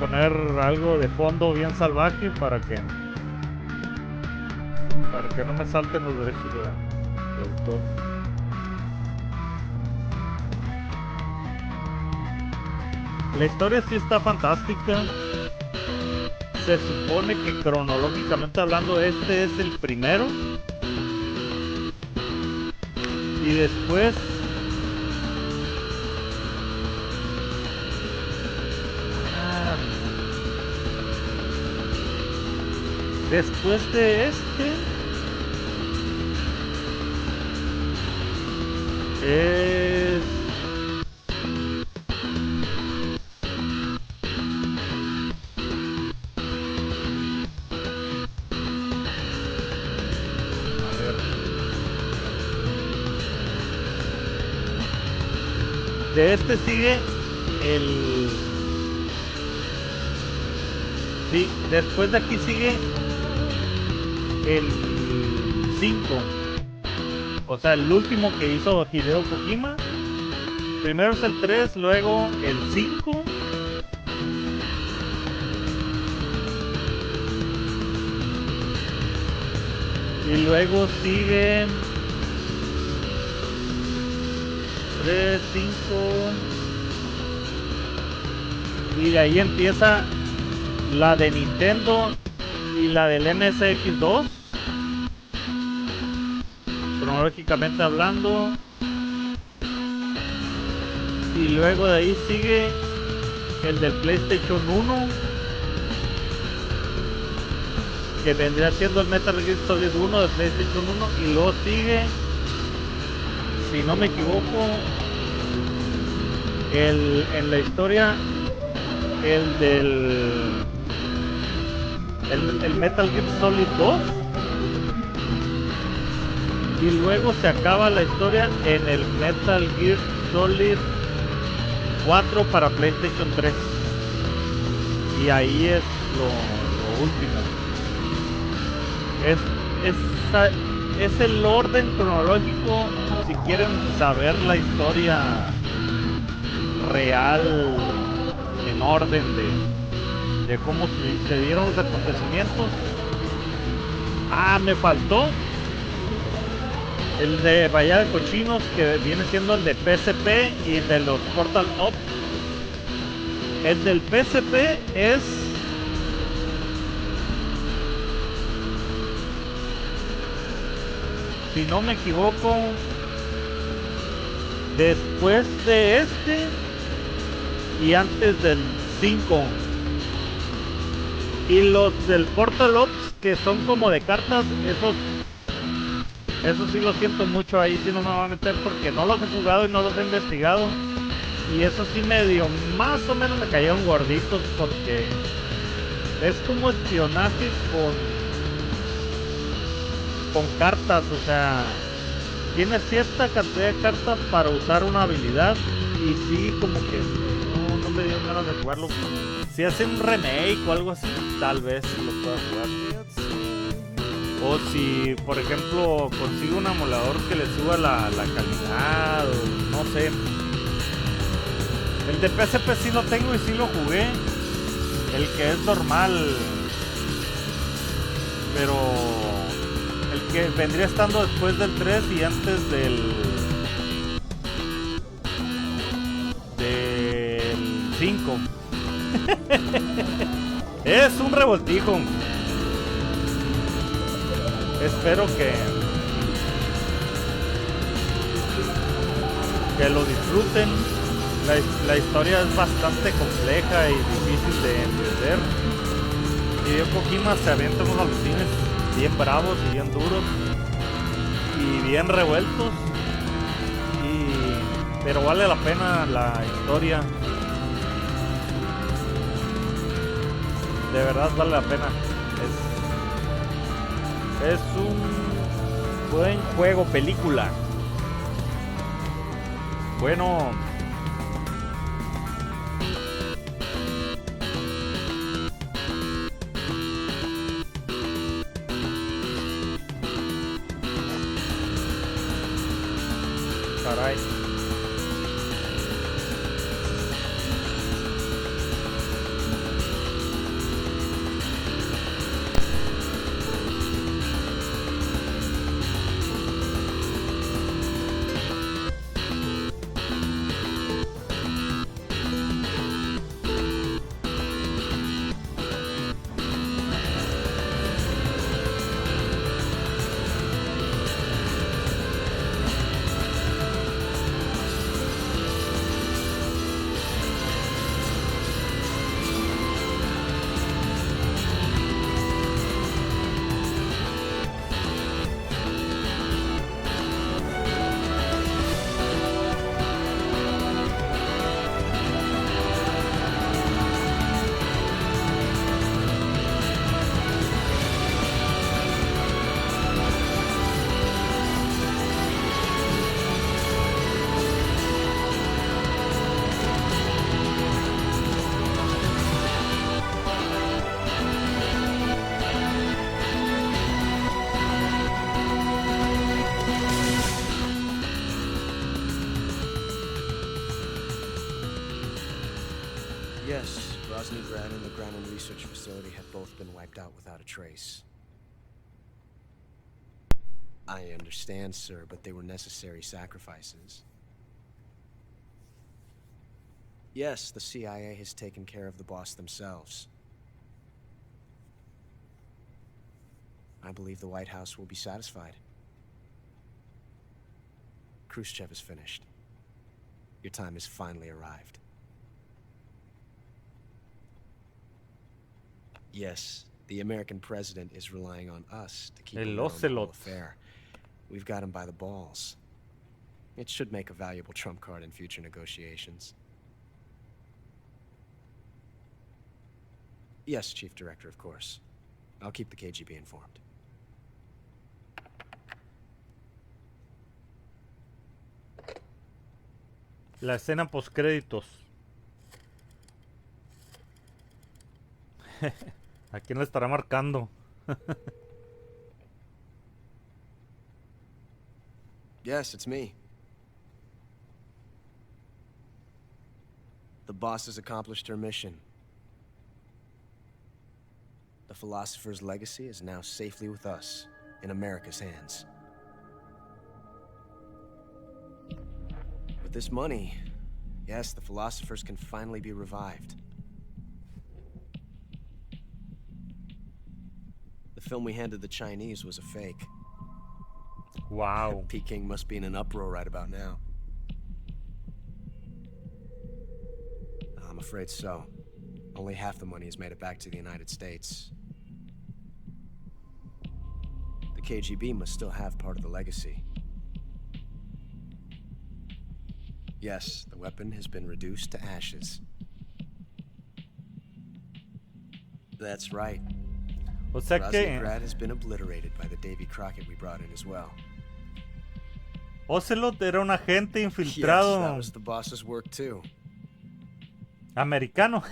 poner algo de fondo bien salvaje para que no me salten los derechos de autor. La historia sí está fantástica. Se supone que cronológicamente hablando este es el primero. Y después de este es de este sigue el... Sí, después de aquí sigue el 5. O sea, el último que hizo Hideo Kojima. Primero es el 3, luego el 5. Y luego sigue 3, 5. Y de ahí empieza la de Nintendo y la del MSX2, cronológicamente hablando. Y luego de ahí sigue el del PlayStation 1, que vendría siendo el Metal Gear Solid 1 de PlayStation 1. Y luego sigue, si no me equivoco, en la historia el del el Metal Gear Solid 2, y luego se acaba la historia en el Metal Gear Solid 4 para PlayStation 3, y ahí es lo último. es el orden cronológico si quieren saber la historia real en orden de cómo se dieron los acontecimientos. Ah, me faltó el de Bahía de Cochinos, que viene siendo el de PSP y el de los Portal Up. El del PSP es si no me equivoco, después de este y antes del 5. Y los del Portal Ops, que son como de cartas, esos sí lo siento mucho, ahí sí no me voy a meter porque no los he jugado y no los he investigado. Y eso sí medio, más o menos me cayeron gorditos porque es como espionaje con cartas, o sea, tienes cierta cantidad de cartas para usar una habilidad y sí, como que no me dio ganas de jugarlo. Si hacen un remake o algo así, tal vez lo pueda jugar. O si, por ejemplo, consigo un emulador que le suba la calidad, o no sé. El de PSP sí lo tengo y sí lo jugué. El que es normal. Pero el que vendría estando después del 3 y antes del 5. Es un revoltijo. Espero que lo disfruten. La historia es bastante compleja y difícil de entender. Hideo Kojima se avienta unos alucines bien bravos y bien duros y bien revueltos, pero vale la pena la historia. De verdad vale la pena. Es un buen juego, película. Bueno, caray. Yes, Rosnigrad and the Granin Research Facility have both been wiped out without a trace. I understand, sir, but they were necessary sacrifices. Yes, the CIA has taken care of the boss themselves. I believe the White House will be satisfied. Khrushchev is finished. Your time has finally arrived. Yes, the American president is relying on us to keep him on the whole affair. We've got him by the balls. It should make a valuable trump card in future negotiations. Yes, Chief Director, of course. I'll keep the KGB informed. La escena post créditos. ¿A quién le estará marcando? Yes, it's me. The boss has accomplished her mission. The Philosopher's legacy is now safely with us, in America's hands. With this money, yes, the Philosophers can finally be revived. The film we handed the Chinese was a fake. Wow. Peking must be in an uproar right about now. I'm afraid so. Only half the money has made it back to the United States. The KGB must still have part of the legacy. Yes, the weapon has been reduced to ashes. That's right. O sea que Grad has been obliterated by the Davy Crockett we brought in as well. Ocelot era un agente Yes, infiltrado that was the boss's work too. americano.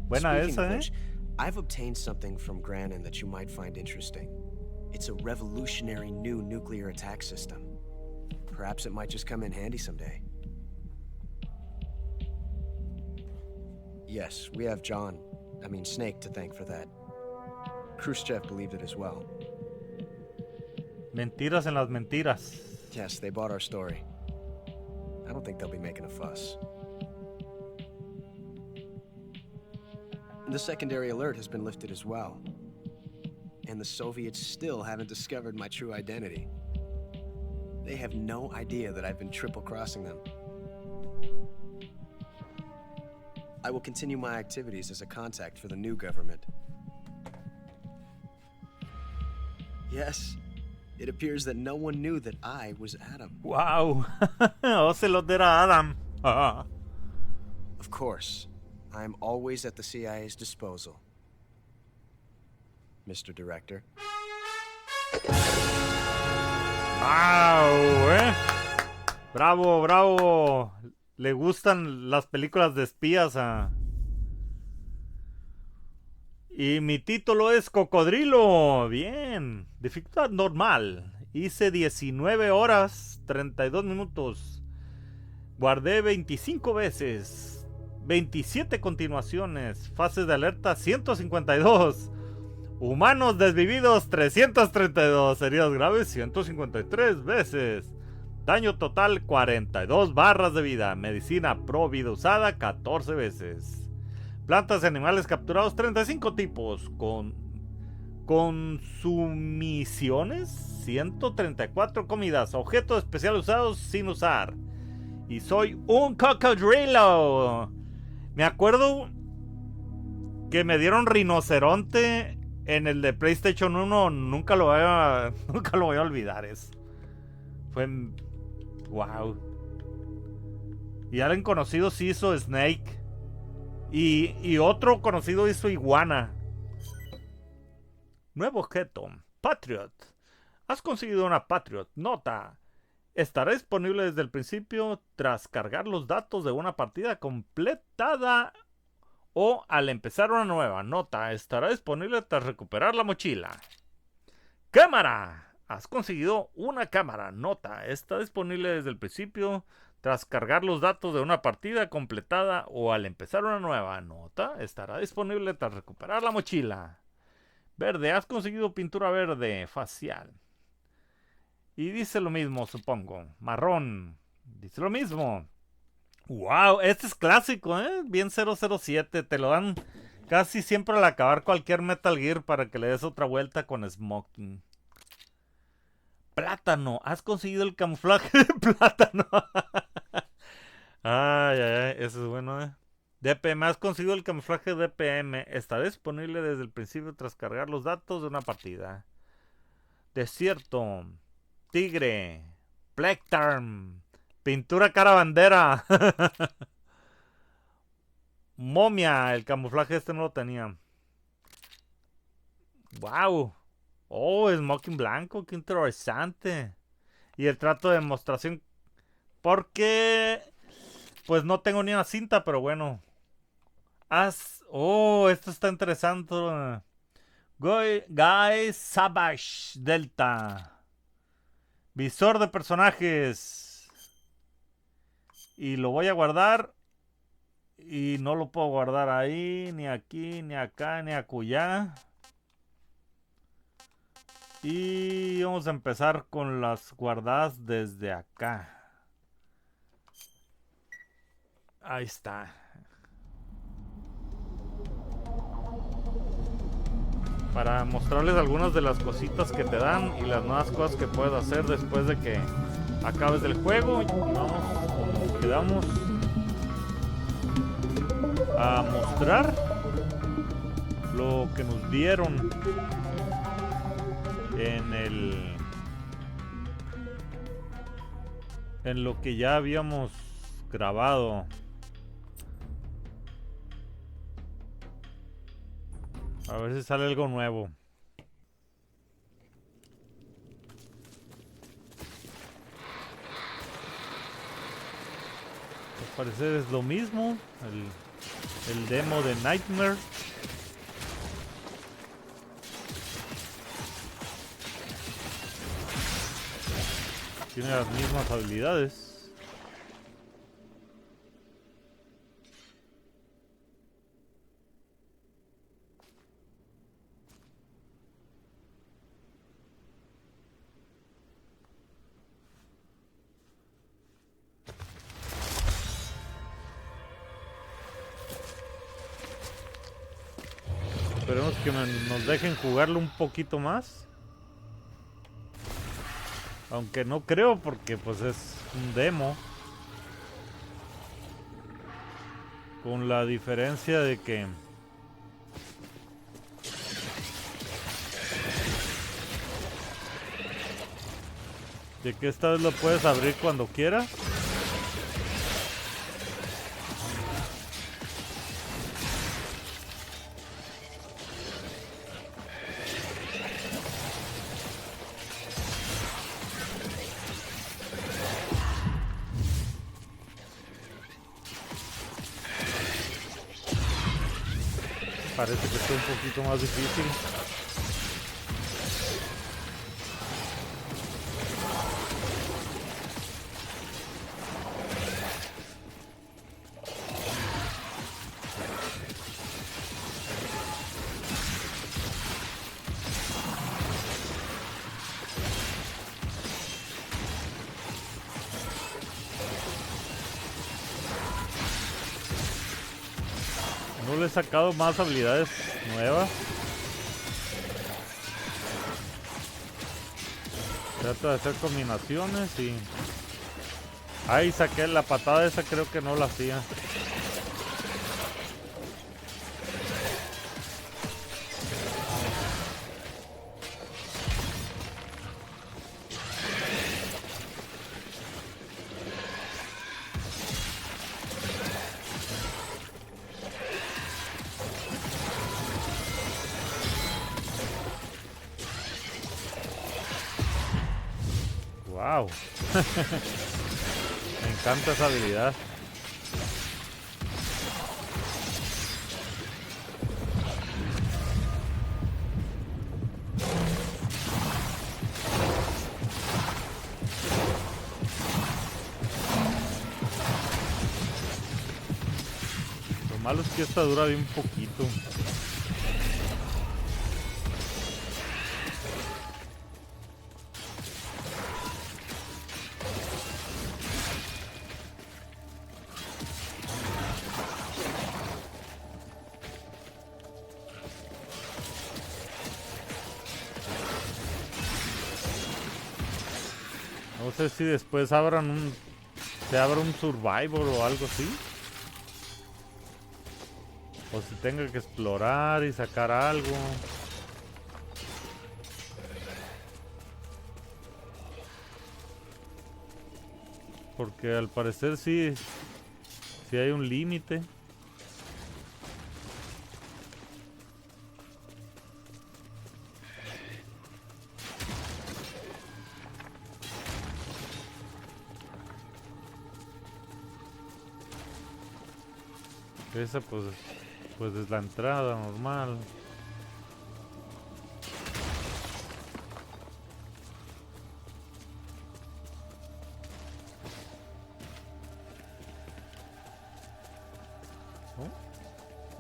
Buena Speaking esa, of ¿eh? which, I've obtained something from Granin that you might find interesting. It's a revolutionary new nuclear attack system. Perhaps it might just come in handy someday. Yes, we have Snake to thank for that. Khrushchev believed it as well. Mentiras en las mentiras. Yes, they bought our story. I don't think they'll be making a fuss. The secondary alert has been lifted as well. And the Soviets still haven't discovered my true identity. They have no idea that I've been triple-crossing them. I will continue my activities as a contact for the new government. Yes, it appears that no one knew that I was Adam. Wow. Ocelot era Adam. Of course, I'm always at the CIA's disposal, Mr. Director. Wow, Bravo, bravo. Le gustan las películas de espías a... Y mi título es Cocodrilo. Bien. Dificultad normal. Hice 19 horas, 32 minutos. Guardé 25 veces. 27 continuaciones. Fases de alerta 152. Humanos desvividos 332. Heridas graves 153 veces. Daño total 42 barras de vida. Medicina pro vida usada 14 veces. Plantas y animales capturados 35 tipos. Consumiciones 134 comidas. Objetos especiales usados sin usar. Y soy un cocodrilo. Me acuerdo que me dieron rinoceronte en el de PlayStation 1. Nunca lo voy a olvidar eso. Fue... wow. Y alguien conocido sí hizo Snake. Y otro conocido hizo Iguana. Nuevo objeto. Patriot. Has conseguido una Patriot. Nota. Estará disponible desde el principio tras cargar los datos de una partida completada o al empezar una nueva. Nota. Estará disponible tras recuperar la mochila. Cámara. Has conseguido una cámara. Nota. Está disponible desde el principio tras cargar los datos de una partida completada o al empezar una nueva. Nota. Estará disponible tras recuperar la mochila. Verde. Has conseguido pintura verde facial. Y dice lo mismo, supongo. Marrón. Dice lo mismo. Wow, este es clásico, Bien 007. Te lo dan casi siempre al acabar cualquier Metal Gear para que le des otra vuelta con Smoking. Plátano. Has conseguido el camuflaje de plátano. Ay, eso es bueno, DPM. Has conseguido el camuflaje DPM. Está disponible desde el principio tras cargar los datos de una partida. Desierto. Tigre. Black Tarm. Pintura cara bandera. Momia. El camuflaje este no lo tenía. Wow. Oh, Smoking blanco. Qué interesante. Y el trato de demostración. Porque... pues no tengo ni una cinta, pero bueno. Oh, esto está interesante. Guy Savage Delta. Visor de personajes. Y lo voy a guardar. Y no lo puedo guardar ahí, ni aquí, ni acá, ni acullá. Y vamos a empezar con las guardadas desde acá. Ahí está. Para mostrarles algunas de las cositas que te dan y las nuevas cosas que puedes hacer después de que acabes el juego. Y vamos, como quedamos, a mostrar lo que nos dieron en lo que ya habíamos grabado. A ver si sale algo nuevo. Al parecer es lo mismo. El demo de Nightmare. Tiene las mismas habilidades. Esperemos que nos dejen jugarlo un poquito más. Aunque no creo porque pues es un demo. Con la diferencia de que esta vez lo puedes abrir cuando quieras. Parece que está un poquito más difícil. No le he sacado más habilidades nuevas. Trato de hacer combinaciones y... ahí saqué la patada esa, creo que no la hacía. Wow. Me encanta esa habilidad. Lo malo es que esta dura bien poquito. No sé si después se abra un survival o algo así. O si tenga que explorar y sacar algo. Porque al parecer sí hay un límite. Esa pues es la entrada normal.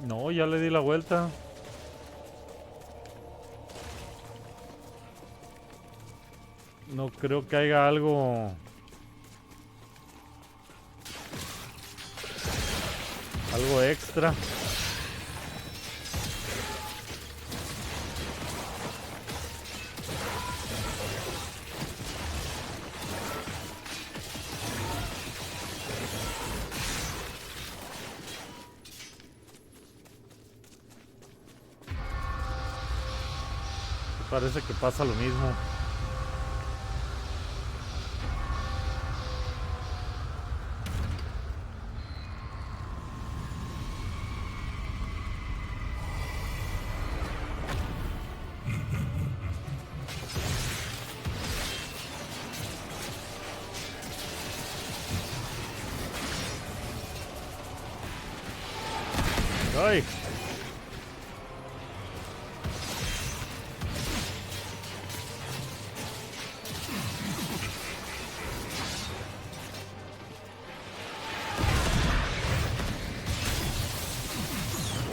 No, ya le di la vuelta. No creo que haya algo... algo extra. Parece que pasa lo mismo. ¡Ay!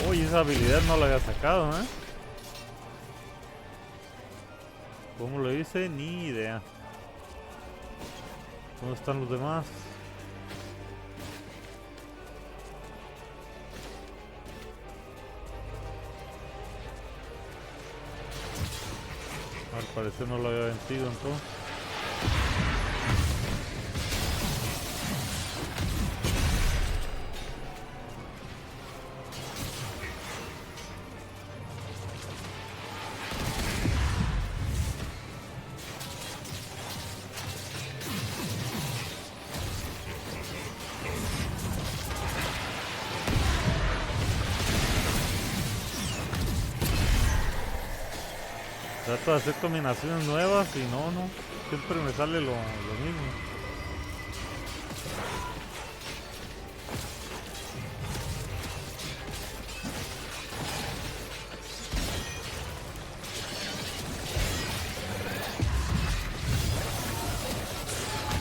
Uy, esa habilidad no la había sacado, ¿eh? ¿Cómo lo hice? Ni idea. ¿Dónde están los demás? Al parecer no lo había vencido entonces. Trato de hacer combinaciones nuevas y no, siempre me sale lo mismo.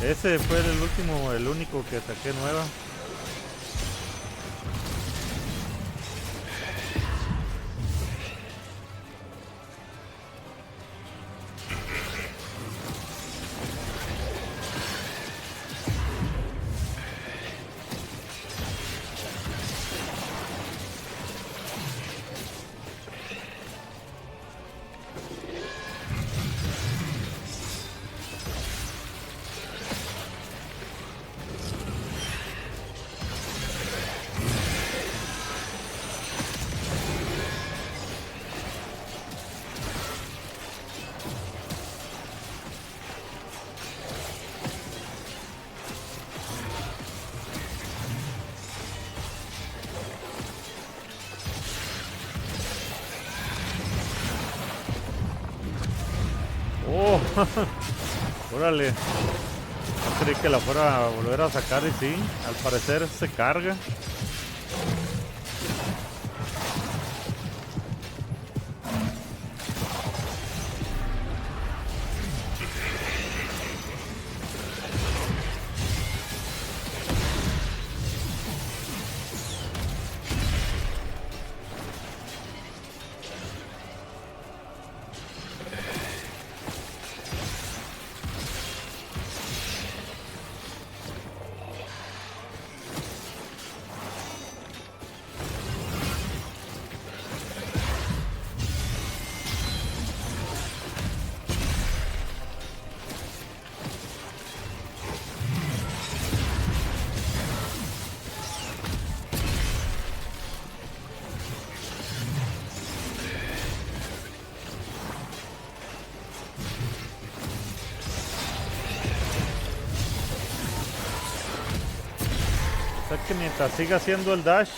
Ese fue el único que saqué nueva. Oh, órale. No creí que la fuera a volver a sacar y sí, al parecer se carga. O sea que mientras siga haciendo el dash,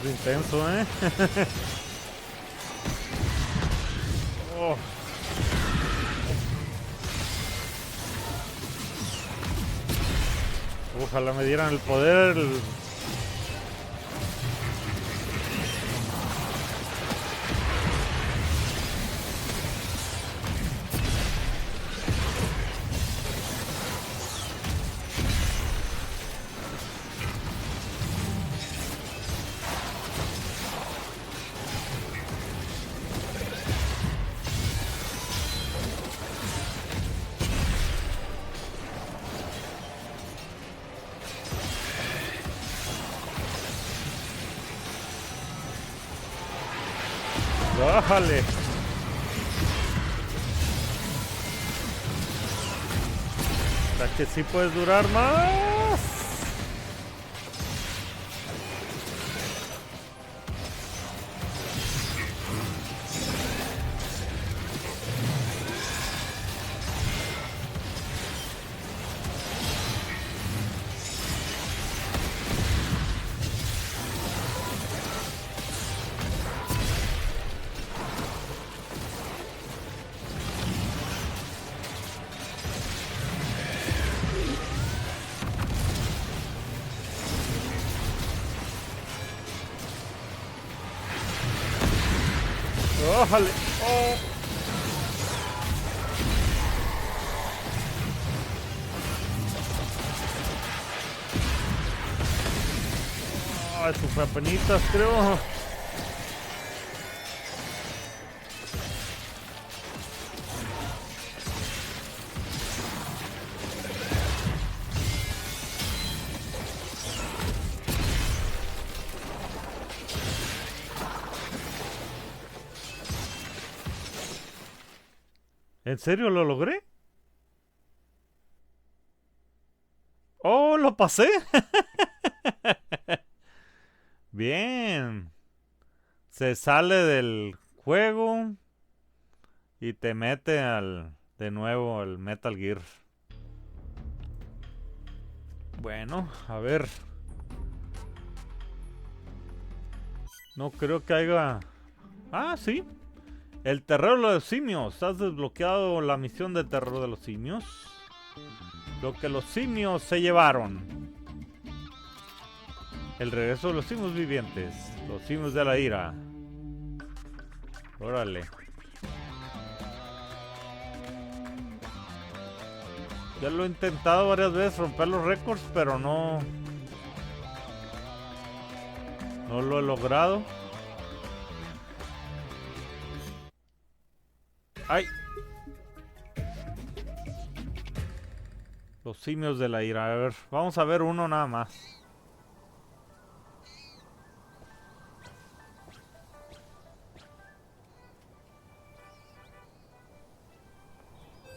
puso intenso, ¿eh? Oh. Ojalá me dieran el poder. Bájale. O sea que sí puedes durar más. Bájale. Oh. Ah, eso fue apenitas, creo. ¿En serio lo logré? ¡Oh, lo pasé! Bien. Se sale del juego y te mete de nuevo al Metal Gear. Bueno, a ver. No creo que haya... Ah, sí. El terror de los simios. Has desbloqueado la misión de terror de los simios. Lo que los simios se llevaron. El regreso de los simios vivientes. Los simios de la ira. Órale. Ya lo he intentado varias veces romper los récords, pero no lo he logrado. ¡Ay! Los simios de la ira. A ver, vamos a ver uno nada más.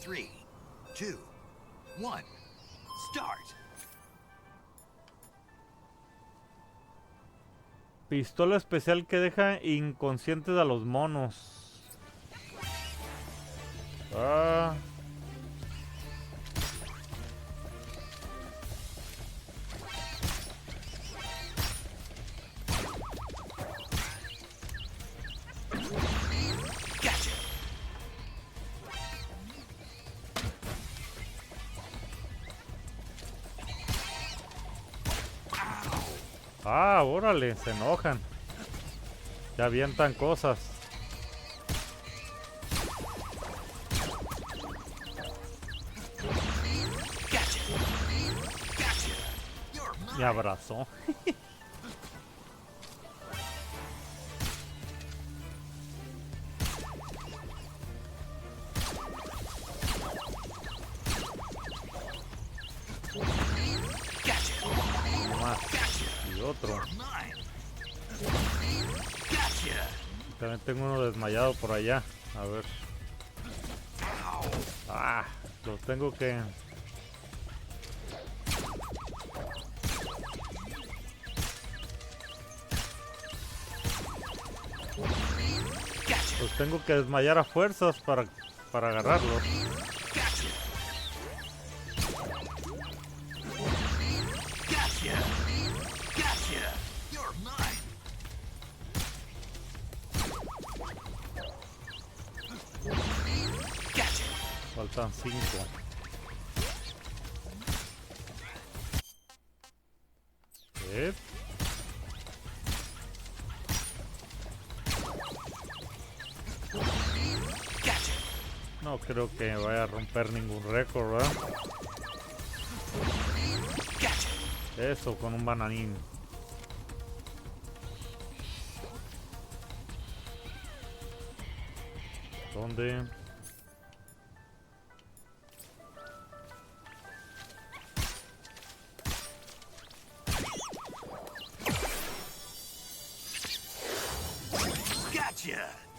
Three, two, one, start. Pistola especial que deja inconscientes a los monos. Ah. Gotcha. Ah, órale, se enojan. Ya avientan cosas. Me abrazó. Más. Y otro. También tengo uno desmayado por allá. A ver. Ah, lo tengo que... Los tengo que desmayar a fuerzas para agarrarlos. faltan 5. No creo que vaya a romper ningún récord, ¿verdad? Eso, con un bananín. ¿Dónde?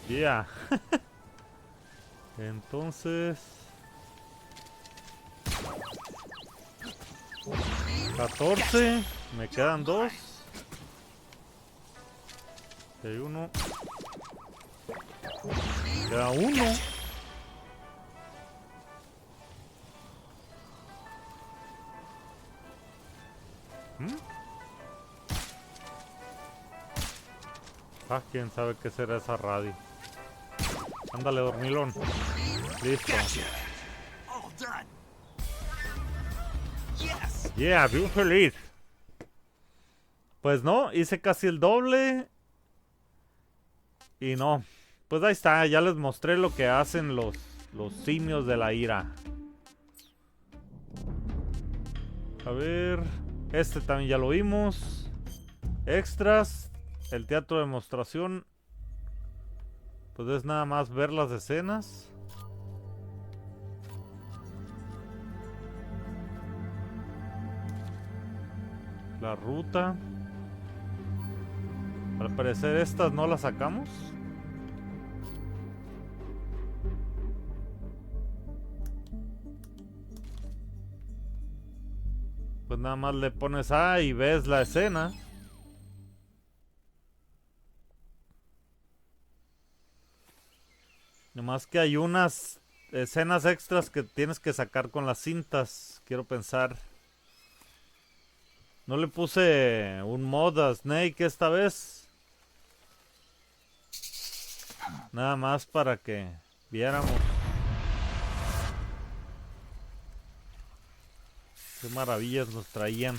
Ya. Entonces 14. Me quedan 2. Hay uno. Queda 1. Ah, quién sabe qué será esa radio. Ándale, dormilón. Listo. Yeah, bien feliz. Pues no, hice casi el doble. Y no. Pues ahí está, ya les mostré lo que hacen los simios de la ira. A ver. Este también ya lo vimos. Extras. El teatro de demostración. Pues es nada más ver las escenas. La ruta. Al parecer estas no las sacamos. Pues nada más le pones A y ves la escena. Nomás que hay unas escenas extras que tienes que sacar con las cintas. Quiero pensar. No le puse un mod a Snake esta vez. Nada más para que viéramos. Qué maravillas nos traían.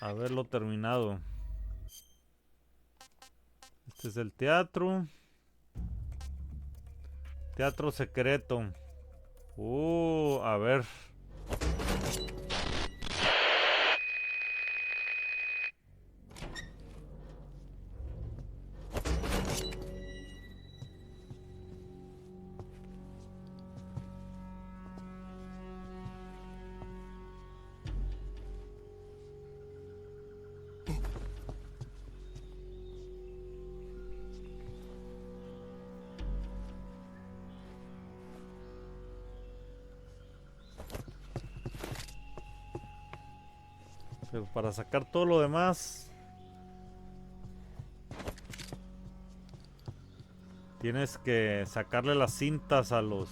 Haberlo terminado. Este es el teatro. Teatro secreto. A ver. Pero para sacar todo lo demás tienes que sacarle las cintas a los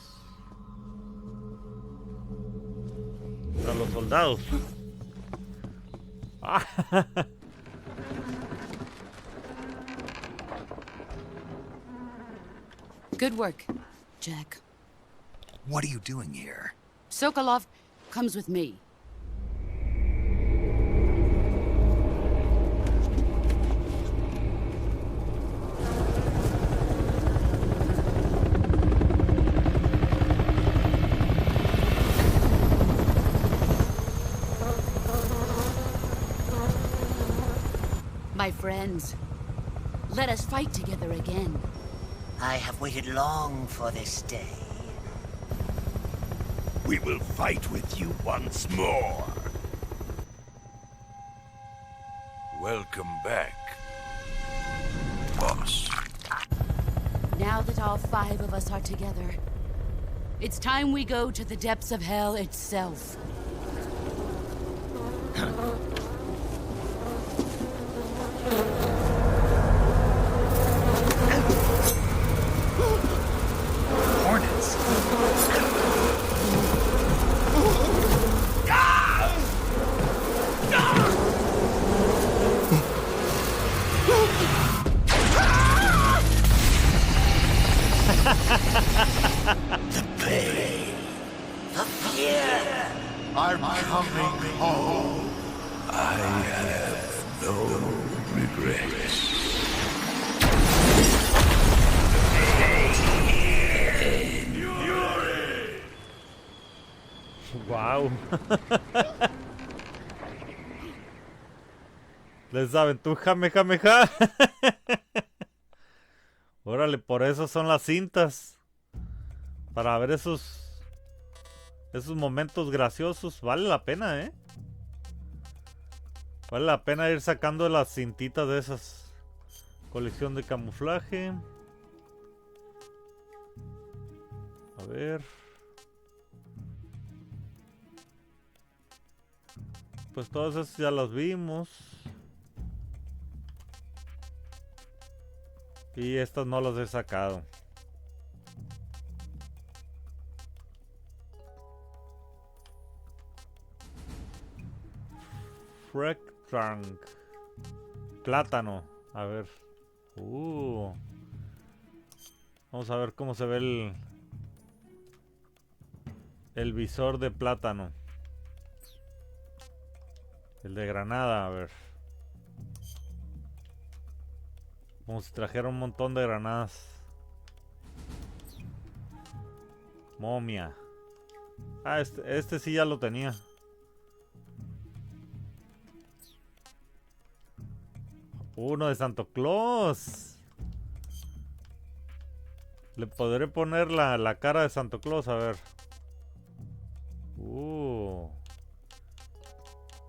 soldados. Good work, Jack. What are you doing here? Sokolov comes with me. My friends, let us fight together again. I have waited long for this day. We will fight with you once more. Welcome back, boss. Now that all 5 of us are together, it's time we go to the depths of hell itself. Hornets. coming home. I have no regrets. Wow. Les aventó un jamejameja. Órale, por eso son las cintas. Para ver esos momentos graciosos. Vale la pena, ¿eh? Vale la pena ir sacando las cintitas de esas. Colección de camuflaje. A ver. Pues todas esas ya las vimos. Y estas no las he sacado. Freck Trunk. Plátano. A ver. Vamos a ver cómo se ve el visor de plátano. El de granada, a ver. Como si trajera un montón de granadas. Momia. Ah, este sí ya lo tenía. Uno de Santo Claus. Le podré poner la cara de Santo Claus, a ver.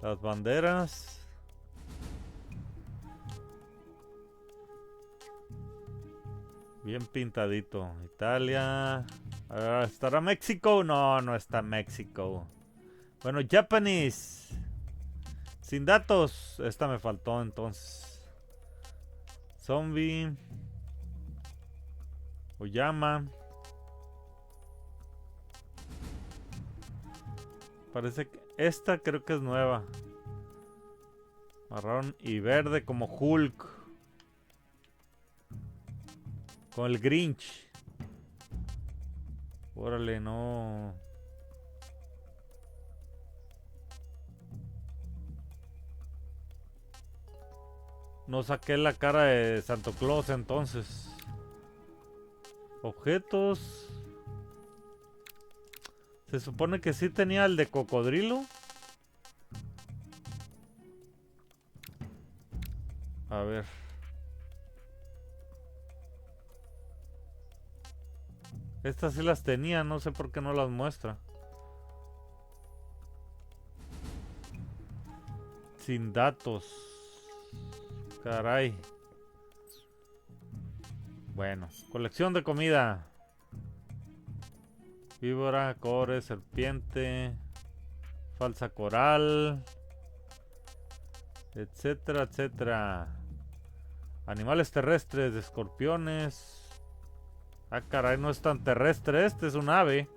Las banderas. Bien pintadito. Italia. A ver, ¿estará México? No, no está México. Bueno, Japanese. Sin datos. Esta me faltó entonces. Zombie. Oyama. Parece que esta creo que es nueva. Marrón y verde como Hulk. Con el Grinch. Órale, no. No saqué la cara de Santo Claus entonces. Objetos. Se supone que sí tenía el de cocodrilo. A ver. Estas sí las tenía, no sé por qué no las muestra. Sin datos. Caray. Bueno, colección de comida. Víbora, cobre, serpiente, falsa coral, etcétera, etcétera. Animales terrestres, escorpiones. Ah, caray, no es tan terrestre, este es un ave.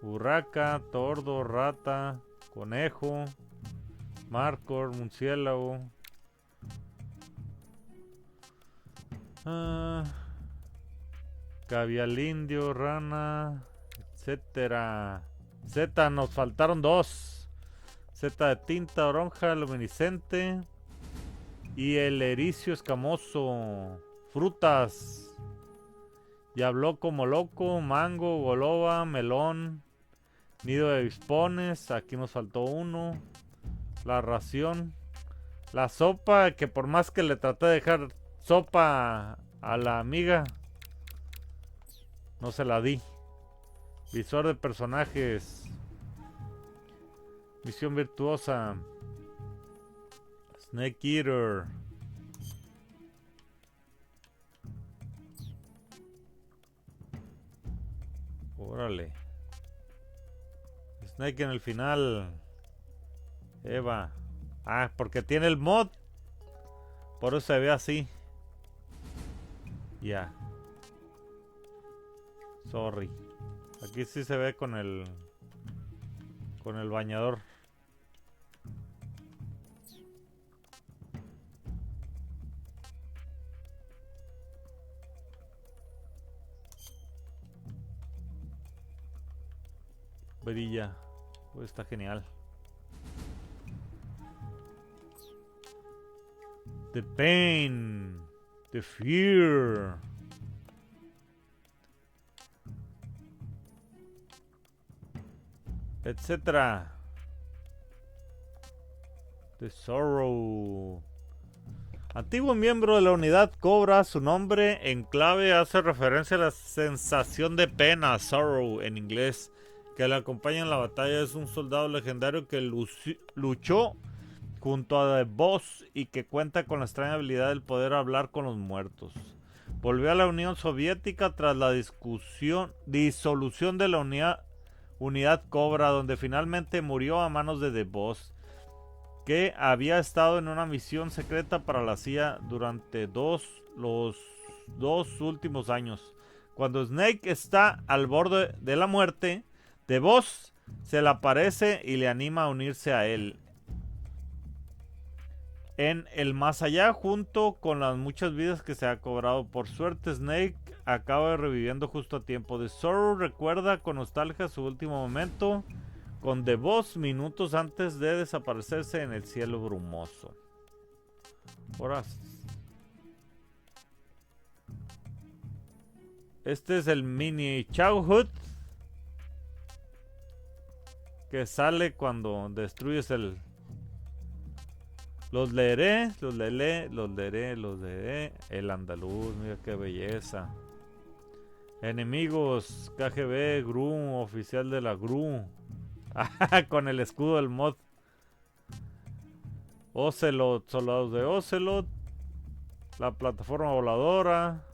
Urraca, tordo, rata, conejo, marcor, murciélago. Cavial indio, rana, etcétera. Z, nos faltaron dos. Z de tinta, oronja, luminiscente. Y el ericio escamoso. Frutas. Y habló como loco, mango, goloba, melón, nido de avispones, aquí nos faltó uno, la ración, la sopa, que por más que le traté de dejar sopa a la amiga, no se la di. Visor de personajes, misión virtuosa, Snake Eater. Órale. Snake en el final. Eva. Ah, porque tiene el mod. Por eso se ve así. Ya. Sorry. Aquí sí se ve con el bañador. Brilla. Pues está genial. the pain, the fear. Etcétera. The sorrow. Antiguo miembro de la unidad Cobra, su nombre en clave hace referencia a la sensación de pena, sorrow en inglés, que le acompaña en la batalla. Es un soldado legendario que luchó junto a The Boss y que cuenta con la extraña habilidad del poder hablar con los muertos. Volvió a la Unión Soviética tras la disolución de la unidad Cobra, donde finalmente murió a manos de The Boss, que había estado en una misión secreta para la CIA durante los 2 últimos años. Cuando Snake está al borde de la muerte, The Boss se le aparece y le anima a unirse a él en el más allá, junto con las muchas vidas que se ha cobrado. Por suerte, Snake acaba reviviendo justo a tiempo. The Sorrow recuerda con nostalgia su último momento con The Boss minutos antes de desaparecerse en el cielo brumoso. Ahora, este es el mini Childhood que sale cuando destruyes el... Los leeré. El andaluz, mira qué belleza. Enemigos, KGB, GRU, oficial de la GRU. Con el escudo del mod. Ocelot, soldados de Ocelot. La plataforma voladora.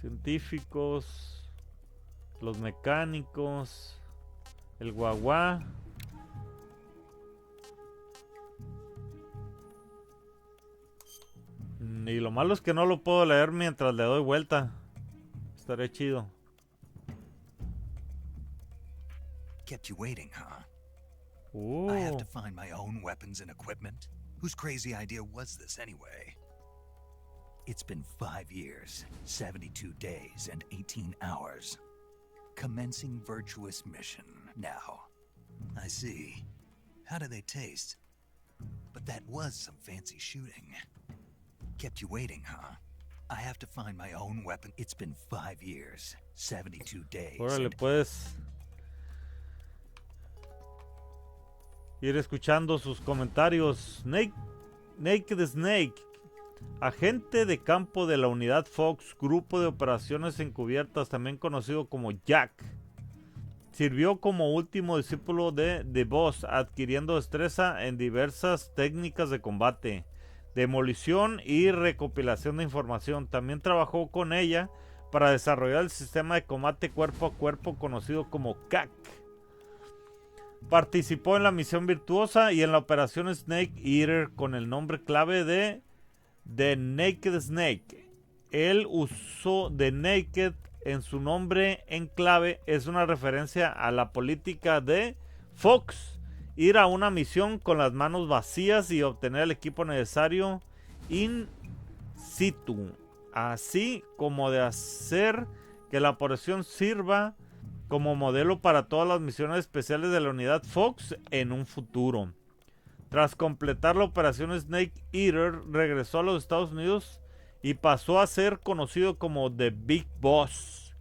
Científicos. Los mecánicos. El guaguá. Y lo malo es que no lo puedo leer mientras le doy vuelta. Estaré chido. Kept you waiting, huh? Ooh. I have to find my own weapons and equipment? Whose crazy idea was this anyway? It's been 5 years, 72 days, and 18 hours. Commencing virtuous mission now. I see. How do they taste? But that was some fancy shooting. Kept you waiting, huh? I have to find my own weapon. It's been 5 years, 72 days. Órale, puedes ir escuchando sus comentarios. Naked Snake, agente de campo de la unidad Fox, grupo de operaciones encubiertas, también conocido como Jack. Sirvió como último discípulo de The Boss, adquiriendo destreza en diversas técnicas de combate, demolición y recopilación de información. También trabajó con ella para desarrollar el sistema de combate cuerpo a cuerpo conocido como CAC. Participó en la misión Virtuosa y en la operación Snake Eater con el nombre clave de The Naked Snake. El uso de Naked en su nombre en clave es una referencia a la política de Fox: ir a una misión con las manos vacías y obtener el equipo necesario in situ, así como de hacer que la operación sirva como modelo para todas las misiones especiales de la unidad Fox en un futuro. Tras completar la operación Snake Eater, regresó a los Estados Unidos y pasó a ser conocido como The Big Boss,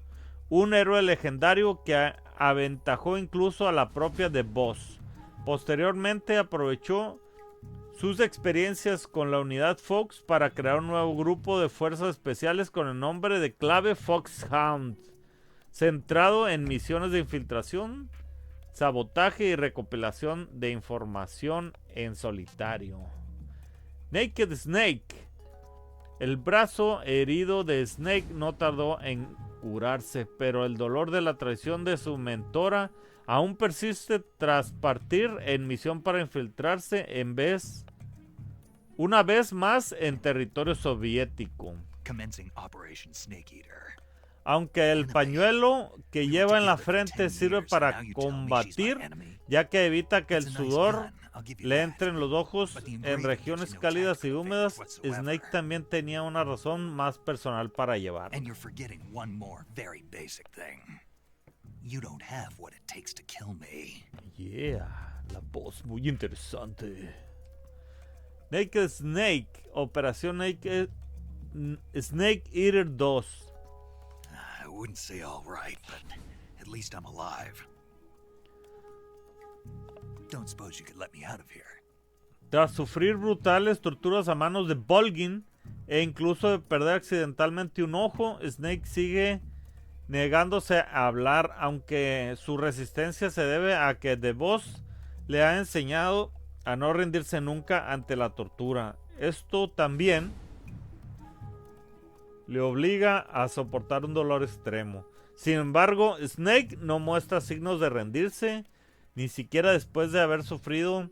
un héroe legendario que aventajó incluso a la propia The Boss. Posteriormente aprovechó sus experiencias con la unidad Fox para crear un nuevo grupo de fuerzas especiales con el nombre de clave Foxhound, centrado en misiones de infiltración, sabotaje y recopilación de información en solitario. Naked Snake. El brazo herido de Snake no tardó en curarse, pero el dolor de la traición de su mentora aún persiste tras partir en misión para infiltrarse una vez más en territorio soviético. Commencing Operation Snake Eater. Aunque el pañuelo que lleva en la frente sirve para combatir, ya que evita que el sudor le entre en los ojos en regiones cálidas y húmedas, Snake también tenía una razón más personal para llevar. And you're forgetting one more very basic thing. You don't have what it takes to kill me. Yeah, la voz muy interesante. Naked Snake, Operación Snake Eater 2. I wouldn't say all right, but at least I'm alive. Don't suppose you could let me out of here. Tras sufrir brutales torturas a manos de Volgin e incluso de perder accidentalmente un ojo, Snake sigue negándose a hablar, aunque su resistencia se debe a que The Boss le ha enseñado a no rendirse nunca ante la tortura. Esto también le obliga a soportar un dolor extremo. Sin embargo, Snake no muestra signos de rendirse, ni siquiera después de haber sufrido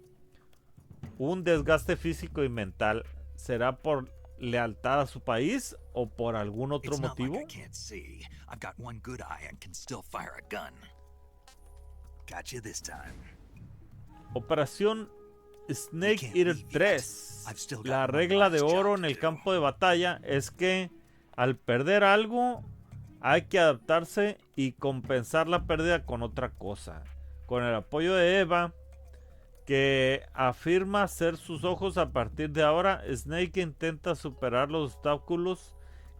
un desgaste físico y mental. ¿Será por lealtad a su país o por algún otro motivo? I've got one good eye and can still fire a gun. Gotcha this time. Operación Snake Eater 3. La regla de oro en el campo de batalla es que al perder algo hay que adaptarse y compensar la pérdida con otra cosa. Con el apoyo de Eva, que afirma ser sus ojos a partir de ahora, Snake intenta superar los obstáculos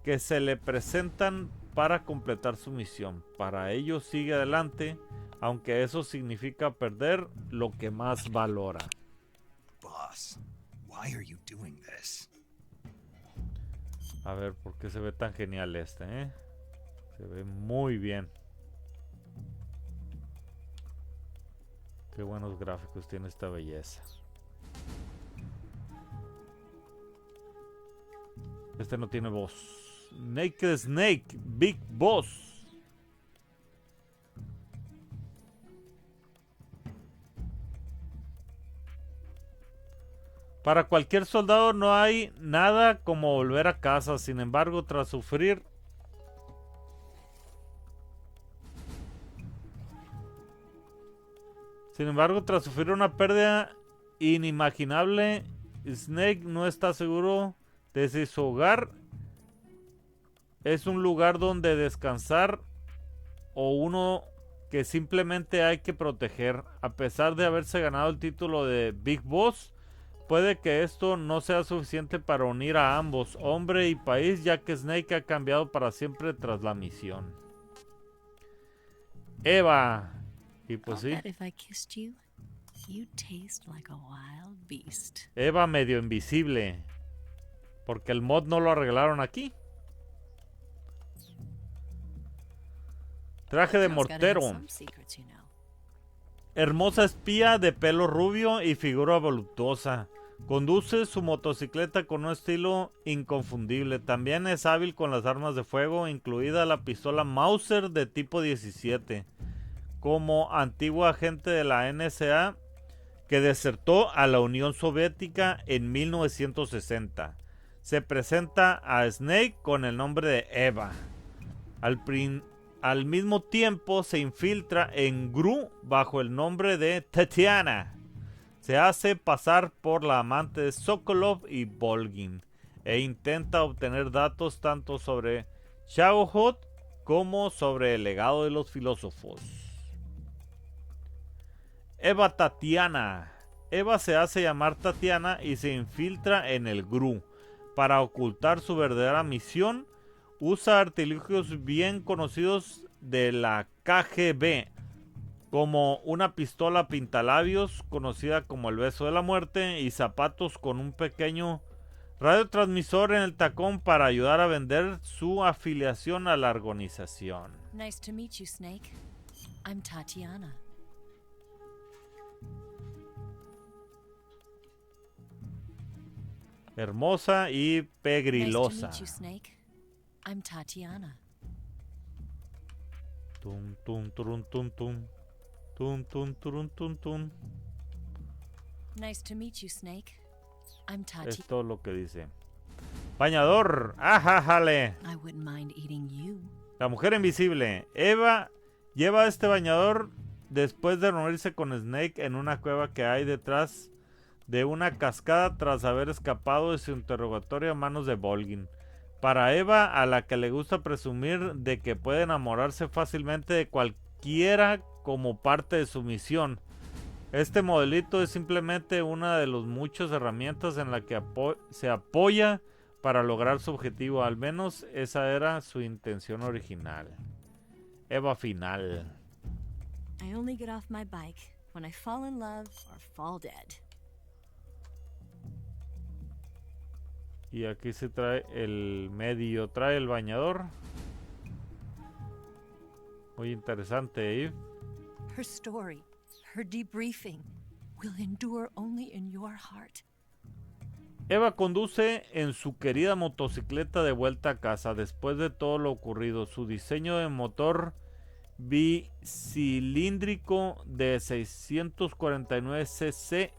que se le presentan para completar su misión. Para ello sigue adelante, aunque eso significa perder lo que más valora. Boss, why are you doing this? A ver, ¿por qué se ve tan genial este, Se ve muy bien. Qué buenos gráficos tiene esta belleza. Este no tiene voz. Naked Snake, Big Boss. Para cualquier soldado no hay nada como volver a casa. Sin embargo, tras sufrir una pérdida inimaginable, Snake no está seguro de si su hogar es un lugar donde descansar o uno que simplemente hay que proteger. A pesar de haberse ganado el título de Big Boss, puede que esto no sea suficiente para unir a ambos, hombre y país, ya que Snake ha cambiado para siempre tras la misión. Eva. Y pues sí. Eva medio invisible. Porque el mod no lo arreglaron aquí. Traje de mortero. Hermosa espía de pelo rubio y figura voluptuosa. Conduce su motocicleta con un estilo inconfundible. También es hábil con las armas de fuego, incluida la pistola Mauser de tipo 17. Como antiguo agente de la NSA que desertó a la Unión Soviética en 1960. Se presenta a Snake con el nombre de Eva. Al mismo tiempo se infiltra en GRU bajo el nombre de Tatiana. Se hace pasar por la amante de Sokolov y Volgin e intenta obtener datos tanto sobre Shagohod como sobre el legado de los filósofos. Eva Tatiana. Eva se hace llamar Tatiana y se infiltra en el GRU. Para ocultar su verdadera misión, usa artilugios bien conocidos de la KGB, como una pistola pintalabios conocida como el beso de la muerte y zapatos con un pequeño radiotransmisor en el tacón para ayudar a vender su afiliación a la organización. Nice to meet you, Snake. I'm Tatiana. Hermosa y pegrilosa. Nice to meet you, Snake. I'm Tatiana. Tum tum turun tum tum. Tum tum turun tum tum. Nice to meet you, Snake. I'm Tatiana. Es todo lo que dice. Bañador. Ajájale. I wouldn't mind eating you. La mujer invisible. Eva lleva este bañador después de reunirse con Snake en una cueva que hay detrás de una cascada tras haber escapado de su interrogatorio a manos de Volgin. Para Eva, a la que le gusta presumir de que puede enamorarse fácilmente de cualquiera como parte de su misión, Este modelito es simplemente una de las muchas herramientas en la que se apoya para lograr su objetivo. Al menos esa era su intención original. Eva final. I only get off my bike when I fall in love or fall dead. Y aquí se trae el medio, trae el bañador. Muy interesante, Eve. Her story, her debriefing, will endure only in your heart. Eva conduce en su querida motocicleta de vuelta a casa después de todo lo ocurrido. Su diseño de motor bicilíndrico de 649 cc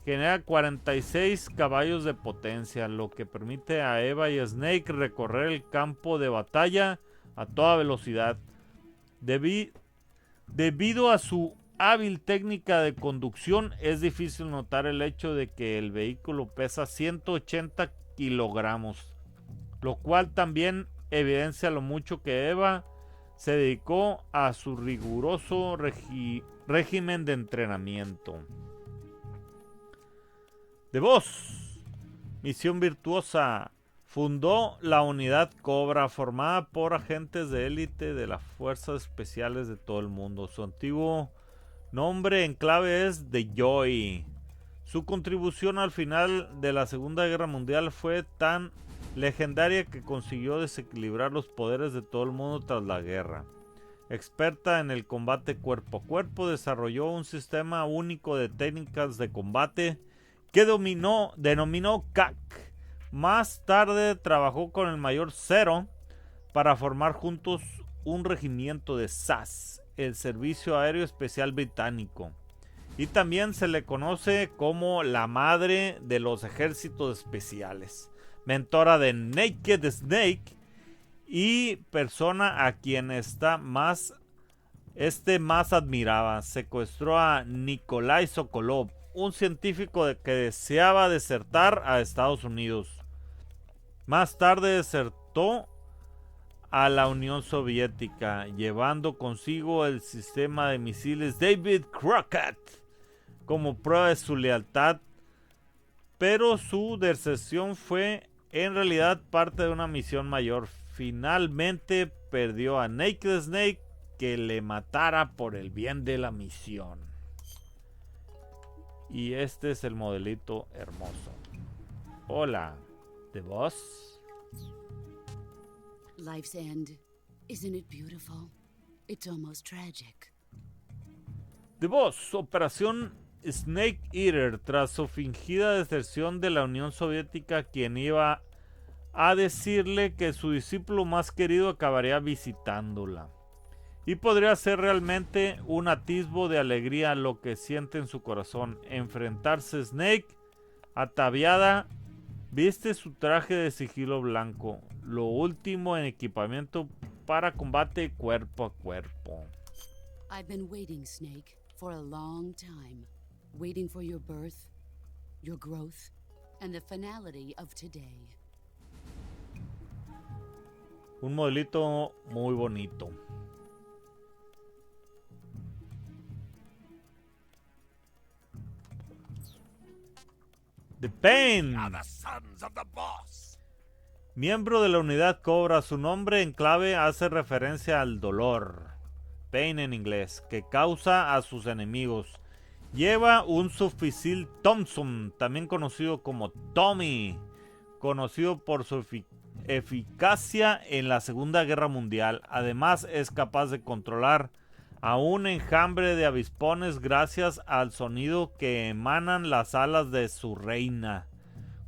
genera 46 caballos de potencia, lo que permite a Eva y Snake recorrer el campo de batalla a toda velocidad. Debido a su hábil técnica de conducción, es difícil notar el hecho de que el vehículo pesa 180 kilogramos, lo cual también evidencia lo mucho que Eva se dedicó a su riguroso régimen de entrenamiento. DeVos, misión virtuosa. Fundó la unidad Cobra, formada por agentes de élite de las fuerzas especiales de todo el mundo. Su antiguo nombre en clave es The Joy. Su contribución al final de la Segunda Guerra Mundial fue tan legendaria que consiguió desequilibrar los poderes de todo el mundo tras la guerra. Experta en el combate cuerpo a cuerpo, desarrolló un sistema único de técnicas de combate que denominó CAC. Más tarde trabajó con el mayor Zero para formar juntos un regimiento de SAS, el Servicio Aéreo Especial Británico, y también se le conoce como la madre de los ejércitos especiales, mentora de Naked Snake y persona a quien más admiraba. Secuestró a Nikolai Sokolov, un científico que deseaba desertar a Estados Unidos. Más tarde desertó a la Unión Soviética, llevando consigo el sistema de misiles David Crockett como prueba de su lealtad, pero su deserción fue en realidad parte de una misión mayor. Finalmente perdió a Naked Snake, que le matara por el bien de la misión. Y este es el modelito hermoso. Hola, DeVos. Life's end. Isn't it beautiful? It's almost tragic. DeVos, Operación Snake Eater. Tras su fingida deserción de la Unión Soviética, quien iba a decirle que su discípulo más querido acabaría visitándola. Y podría ser realmente un atisbo de alegría lo que siente en su corazón. Enfrentarse Snake, ataviada, viste su traje de sigilo blanco, lo último en equipamiento para combate cuerpo a cuerpo. I've been waiting, Snake, for a long time. Waiting for your birth, your growth, and the finality of today. Un modelito muy bonito. The Pain. Miembro de la unidad Cobra, su nombre en clave hace referencia al dolor, pain en inglés, que causa a sus enemigos. Lleva un subfusil Thompson, también conocido como Tommy, conocido por su eficacia en la Segunda Guerra Mundial. Además es capaz de controlar a un enjambre de avispones gracias al sonido que emanan las alas de su reina.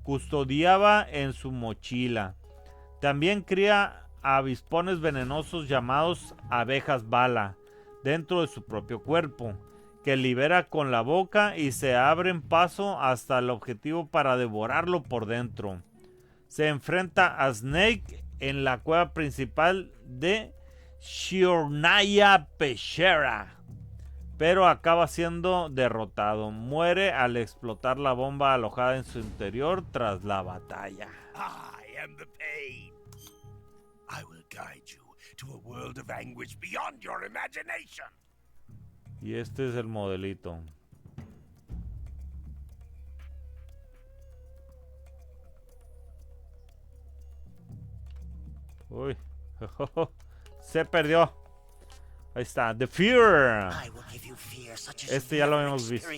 Custodiaba en su mochila. También cría avispones venenosos llamados abejas bala dentro de su propio cuerpo, que libera con la boca y se abren paso hasta el objetivo para devorarlo por dentro. Se enfrenta a Snake en la cueva principal de Shiornaya Pechera, pero acaba siendo derrotado. Muere al explotar la bomba alojada en su interior tras la batalla. I am the pain. I will guide you to a world of anguish beyond your imagination. Y este es el modelito. Uy. Se perdió. Ahí está. The Fear. Este ya lo habíamos visto.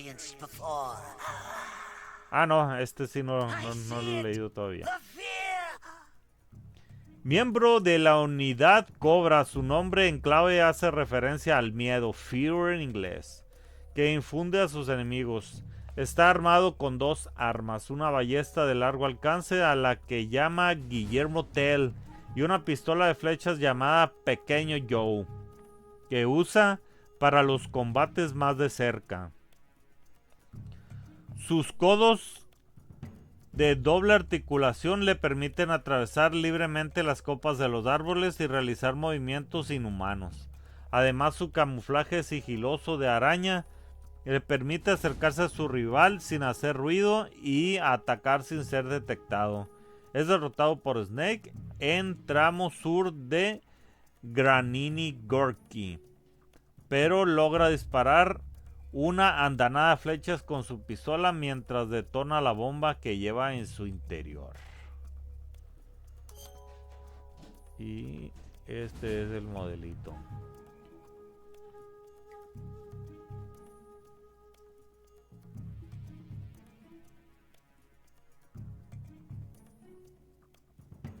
Ah, no. Este sí no lo he leído todavía. Miembro de la unidad Cobra. Su nombre en clave hace referencia al miedo. Fear en inglés. Que infunde a sus enemigos. Está armado con 2 armas. Una ballesta de largo alcance a la que llama Guillermo Tell. Y una pistola de flechas llamada Pequeño Joe, que usa para los combates más de cerca. Sus codos de doble articulación le permiten atravesar libremente las copas de los árboles y realizar movimientos inhumanos. Además, su camuflaje sigiloso de araña le permite acercarse a su rival sin hacer ruido y atacar sin ser detectado. Es derrotado por Snake en tramo sur de Granini Gorky, pero logra disparar una andanada de flechas con su pistola mientras detona la bomba que lleva en su interior. Y este es el modelito.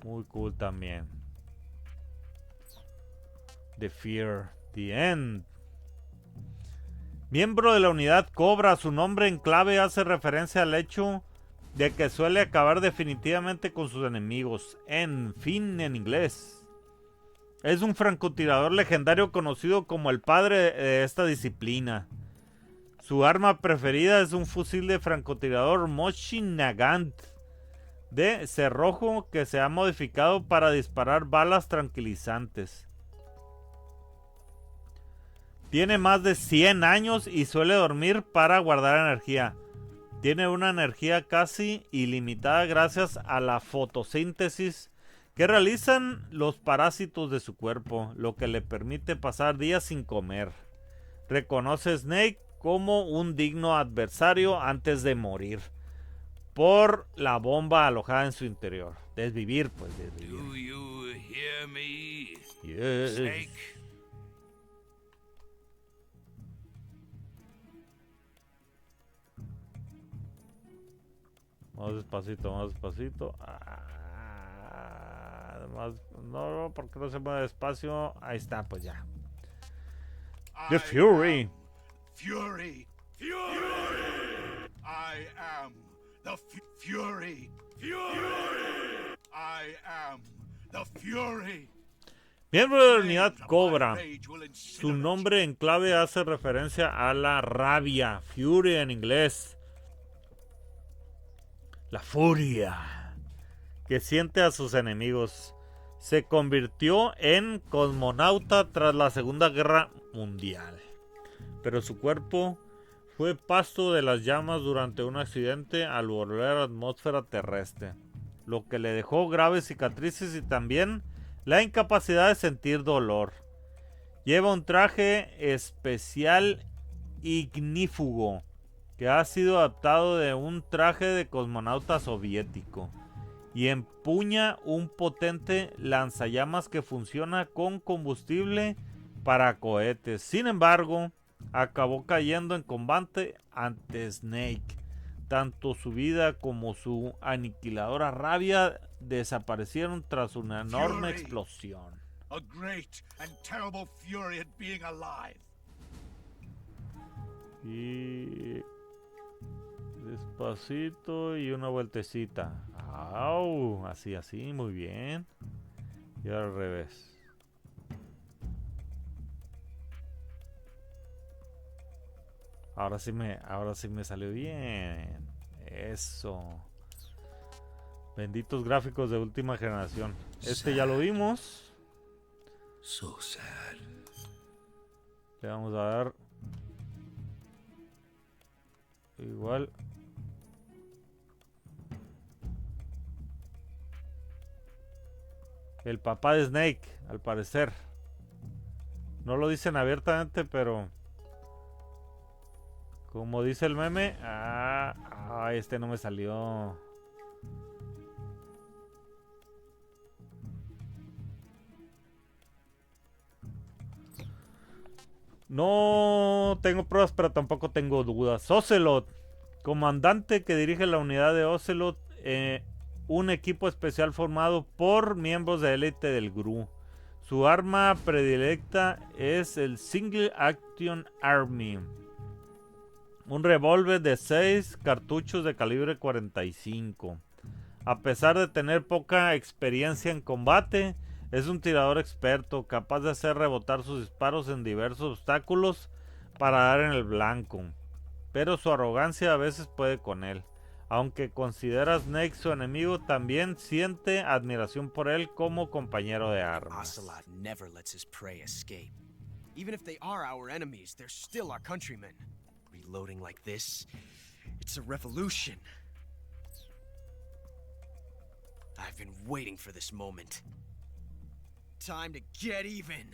Muy cool también. The Fear, The End. Miembro de la unidad Cobra, su nombre en clave hace referencia al hecho de que suele acabar definitivamente con sus enemigos. En fin, en inglés. Es un francotirador legendario conocido como el padre de esta disciplina. Su arma preferida es un fusil de francotirador Mosin Nagant de cerrojo que se ha modificado para disparar balas tranquilizantes. Tiene más de 100 años y suele dormir para guardar energía. Tiene una energía casi ilimitada gracias a la fotosíntesis que realizan los parásitos de su cuerpo, lo que le permite pasar días sin comer. Reconoce a Snake como un digno adversario antes de morir por la bomba alojada en su interior. Desvivir, pues, desvivir. Do you hear me? Yes. Snake. Más despacito, más despacito. No, porque no se mueve despacio. Ahí está, pues ya. The Fury. Fury. Fury. I am the Fury. Fury. I am the Fury. Miembro de la unidad Cobra. Su nombre en clave hace referencia a la rabia. Fury en inglés. La furia que siente a sus enemigos. Se convirtió en cosmonauta tras la Segunda Guerra Mundial, pero su cuerpo fue pasto de las llamas durante un accidente al volver a la atmósfera terrestre, lo que le dejó graves cicatrices y también la incapacidad de sentir dolor. Lleva un traje especial ignífugo que ha sido adaptado de un traje de cosmonauta soviético y empuña un potente lanzallamas que funciona con combustible para cohetes. Sin embargo, acabó cayendo en combate ante Snake. Tanto su vida como su aniquiladora rabia desaparecieron tras una enorme explosión. A great and terrible fury at being alive. Y despacito y una vueltecita. ¡Au! Así, muy bien. Y al revés. Ahora sí me salió bien. Eso. Benditos gráficos de última generación. Este ya lo vimos. So sad. Le vamos a dar igual. El papá de Snake, al parecer. No lo dicen abiertamente, pero como dice el meme, este no me salió. No tengo pruebas, pero tampoco tengo dudas. Ocelot, comandante que dirige la unidad de Ocelot, un equipo especial formado por miembros de élite del GRU. Su arma predilecta es el Single Action Army, un revólver de 6 cartuchos de calibre 45. A pesar de tener poca experiencia en combate, es un tirador experto, capaz de hacer rebotar sus disparos en diversos obstáculos para dar en el blanco. Pero su arrogancia a veces puede con él. Aunque considera a Snake su enemigo, también siente admiración por él como compañero de armas. Ocelot never lets his prey escape. Even if they are our enemies, they're still our countrymen. Reloading like this, it's a revolution. I've been waiting for this moment. Time to get even.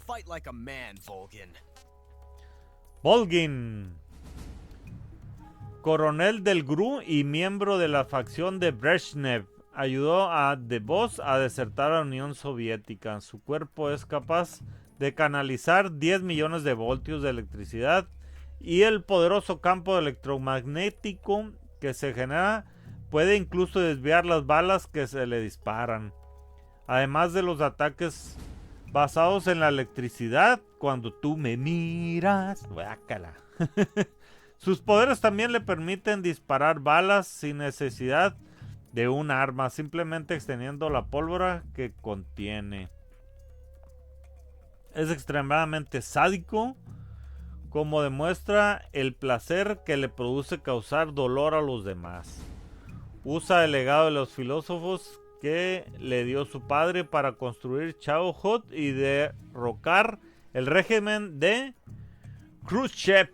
Fight like a man, Volgin. Volgin, coronel del GRU y miembro de la facción de Brezhnev, ayudó a The Boss a desertar a la Unión Soviética. Su cuerpo es capaz de canalizar 10 millones de voltios de electricidad y el poderoso campo electromagnético que se genera puede incluso desviar las balas que se le disparan. Además de los ataques basados en la electricidad, cuando tú me miras, guácala. Sus poderes también le permiten disparar balas sin necesidad de un arma, simplemente extendiendo la pólvora que contiene. Es extremadamente sádico, como demuestra el placer que le produce causar dolor a los demás. Usa el legado de los filósofos que le dio su padre para construir Chauhot y derrocar el régimen de Khrushchev.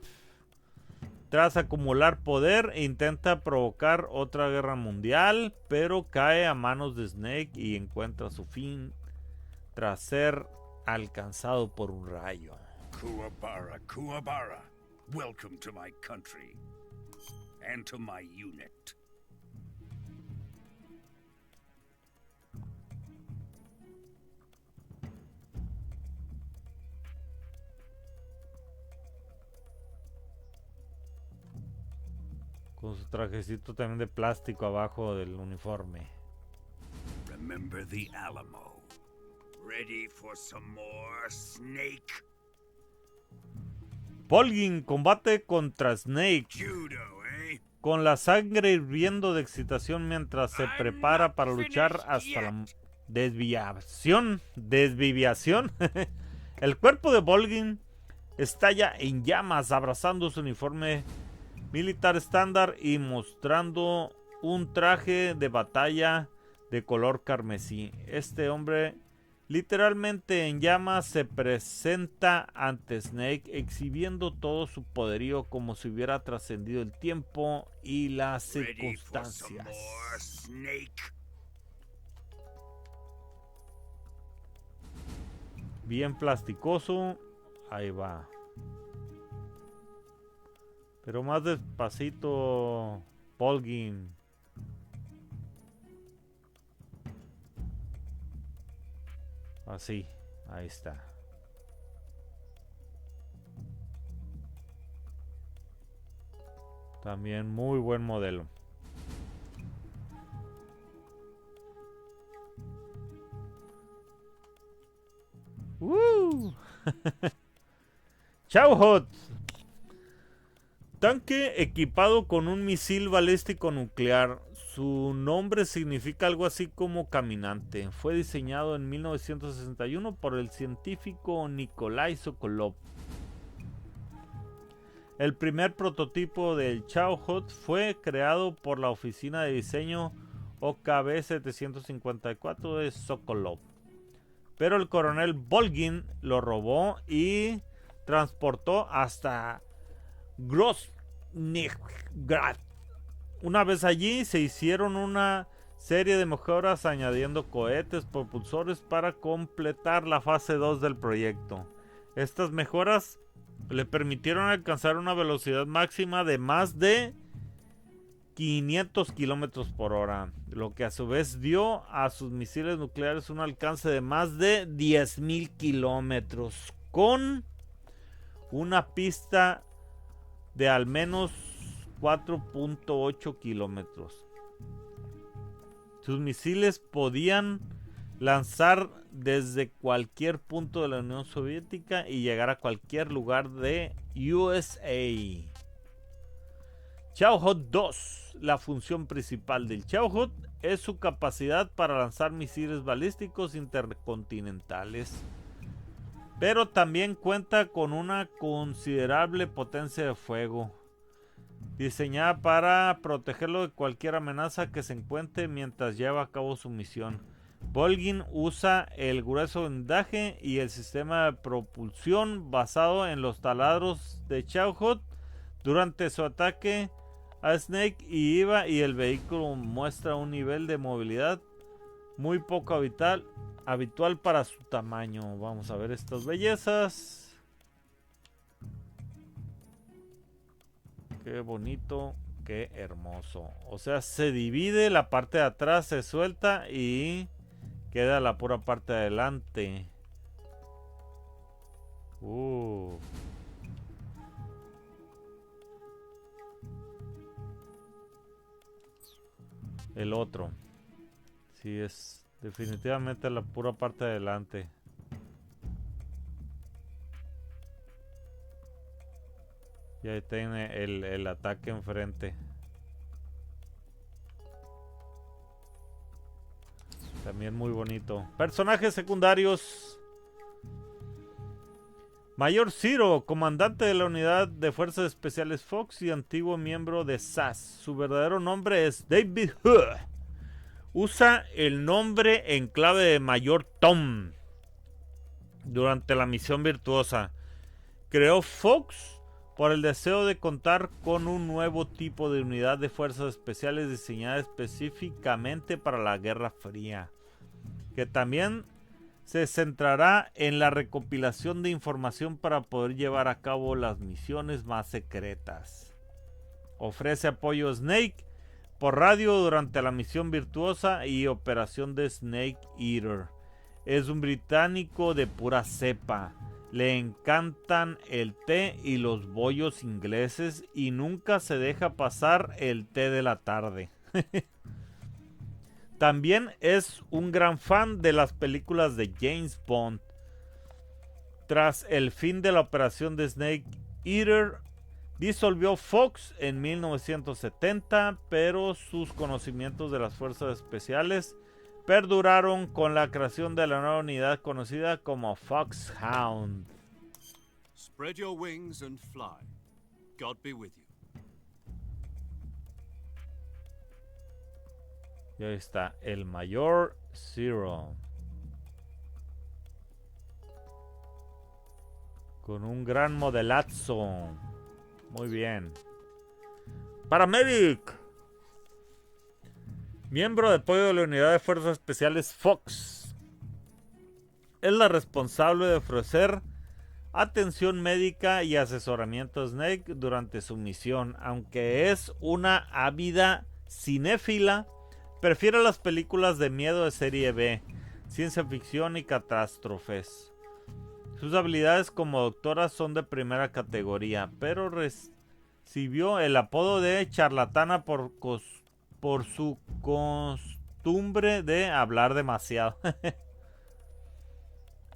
Tras acumular poder, intenta provocar otra guerra mundial, pero cae a manos de Snake y encuentra su fin tras ser alcanzado por un rayo. Kuwabara, Kuwabara, welcome to my country and to my unit. Con su trajecito también de plástico abajo del uniforme. Remember the Alamo. Ready for some more, Snake? Volgin combate contra Snake con la sangre hirviendo de excitación mientras se prepara para luchar hasta la desviación. El cuerpo de Volgin estalla en llamas, abrazando su uniforme militar estándar y mostrando un traje de batalla de color carmesí. Este hombre, literalmente en llamas, se presenta ante Snake, exhibiendo todo su poderío como si hubiera trascendido el tiempo y las circunstancias. Bien plasticoso. Ahí va. Pero más despacito, Volgin. Así, ahí está. También muy buen modelo. Chauhot. Tanque equipado con un misil balístico nuclear. Su nombre significa algo así como caminante. Fue diseñado en 1961 por el científico Nikolai Sokolov. El primer prototipo del Chauhot fue creado por la oficina de diseño OKB 754 de Sokolov. Pero el coronel Volgin lo robó y transportó hasta Groznygrad. Una vez allí se hicieron una serie de mejoras añadiendo cohetes propulsores para completar la fase 2 del proyecto. Estas mejoras le permitieron alcanzar una velocidad máxima de más de 500 kilómetros por hora, lo que a su vez dio a sus misiles nucleares un alcance de más de 10.000 kilómetros, con una pista de al menos 4.8 kilómetros. Sus misiles podían lanzar desde cualquier punto de la Unión Soviética y llegar a cualquier lugar de USA. Chahod 2. La función principal del Chahod es su capacidad para lanzar misiles balísticos intercontinentales, pero también cuenta con una considerable potencia de fuego, diseñada para protegerlo de cualquier amenaza que se encuentre mientras lleva a cabo su misión. Volgin usa el grueso blindaje y el sistema de propulsión basado en los taladros de Chahod durante su ataque a Snake y Eva, y el vehículo muestra un nivel de movilidad muy poco habitual para su tamaño. Vamos a ver estas bellezas. Qué bonito, qué hermoso. O sea, se divide, la parte de atrás se suelta y queda la pura parte de adelante. El otro. Sí, es definitivamente la pura parte de adelante. Y ahí tiene el ataque enfrente. También muy bonito. Personajes secundarios. Mayor Zero, comandante de la unidad de fuerzas especiales Fox y antiguo miembro de SAS. Su verdadero nombre es David Hood. Usa el nombre en clave de Mayor Tom durante la misión Virtuosa. Creó Fox por el deseo de contar con un nuevo tipo de unidad de fuerzas especiales diseñada específicamente para la Guerra Fría, que también se centrará en la recopilación de información para poder llevar a cabo las misiones más secretas. Ofrece apoyo a Snake por radio durante la misión Virtuosa y operación de Snake Eater. Es un británico de pura cepa. Le encantan el té y los bollos ingleses y nunca se deja pasar el té de la tarde. También es un gran fan de las películas de James Bond. Tras el fin de la operación de Snake Eater, disolvió Fox en 1970, pero sus conocimientos de las fuerzas especiales perduraron con la creación de la nueva unidad conocida como Foxhound. Spread your wings and fly. God be with you. Y ahí está, el Mayor Zero. Con un gran modelazo. Muy bien. Paramedic. Miembro de apoyo de la unidad de fuerzas especiales Fox. Es la responsable de ofrecer atención médica y asesoramiento a Snake durante su misión. Aunque es una ávida cinéfila, prefiere las películas de miedo de serie B, ciencia ficción y catástrofes. Sus habilidades como doctora son de primera categoría, pero recibió el apodo de charlatana por su costumbre de hablar demasiado.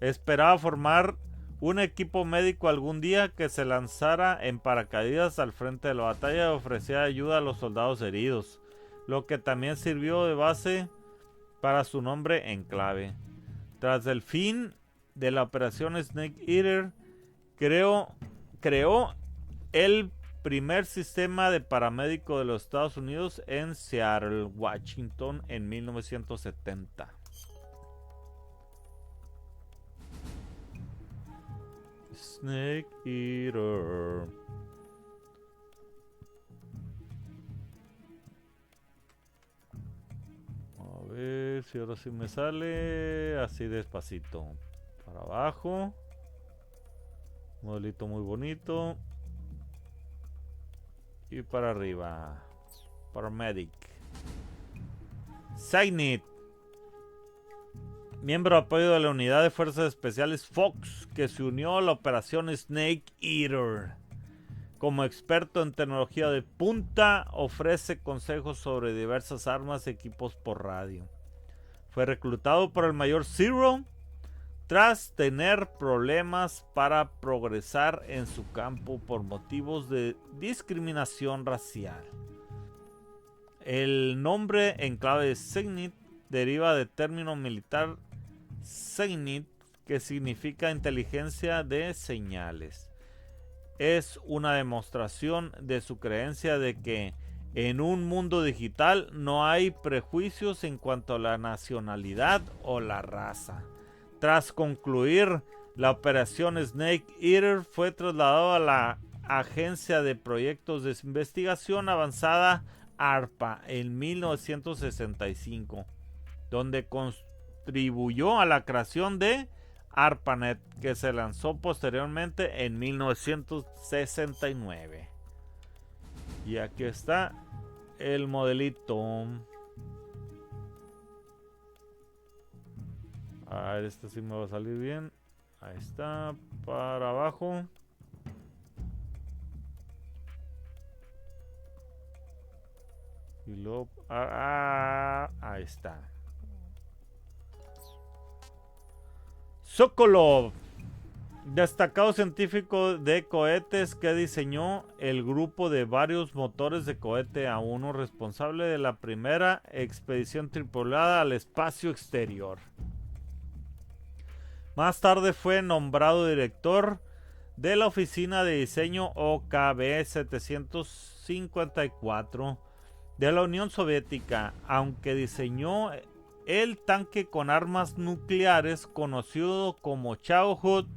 Esperaba formar un equipo médico algún día que se lanzara en paracaídas al frente de la batalla y ofrecía ayuda a los soldados heridos, lo que también sirvió de base para su nombre en clave. Tras el fin de la operación Snake Eater, creó el primer sistema de paramédico de los Estados Unidos en Seattle, Washington, en 1970. Snake Eater. si ahora sí me sale así despacito. Para abajo. Modelito muy bonito. Y para arriba. Paramedic. Signit. Miembro de apoyo de la unidad de fuerzas especiales Fox, que se unió a la operación Snake Eater. Como experto en tecnología de punta, ofrece consejos sobre diversas armas y equipos por radio. Fue reclutado por el Mayor Zero tras tener problemas para progresar en su campo por motivos de discriminación racial. El nombre en clave de Signit deriva del término militar Signit, que significa inteligencia de señales. Es una demostración de su creencia de que en un mundo digital no hay prejuicios en cuanto a la nacionalidad o la raza. Tras concluir la operación Snake Eater, fue trasladado a la Agencia de Proyectos de Investigación Avanzada ARPA en 1965, donde contribuyó a la creación de ARPANET, que se lanzó posteriormente en 1969. Y aquí está el modelito. A ver, este sí me va a salir bien. Ahí está, para abajo. Y luego... ahí está. Sokolov, destacado científico de cohetes que diseñó el grupo de varios motores de cohete A1, responsable de la primera expedición tripulada al espacio exterior. Más tarde fue nombrado director de la oficina de diseño OKB 754 de la Unión Soviética, aunque diseñó el tanque con armas nucleares conocido como Chauhut.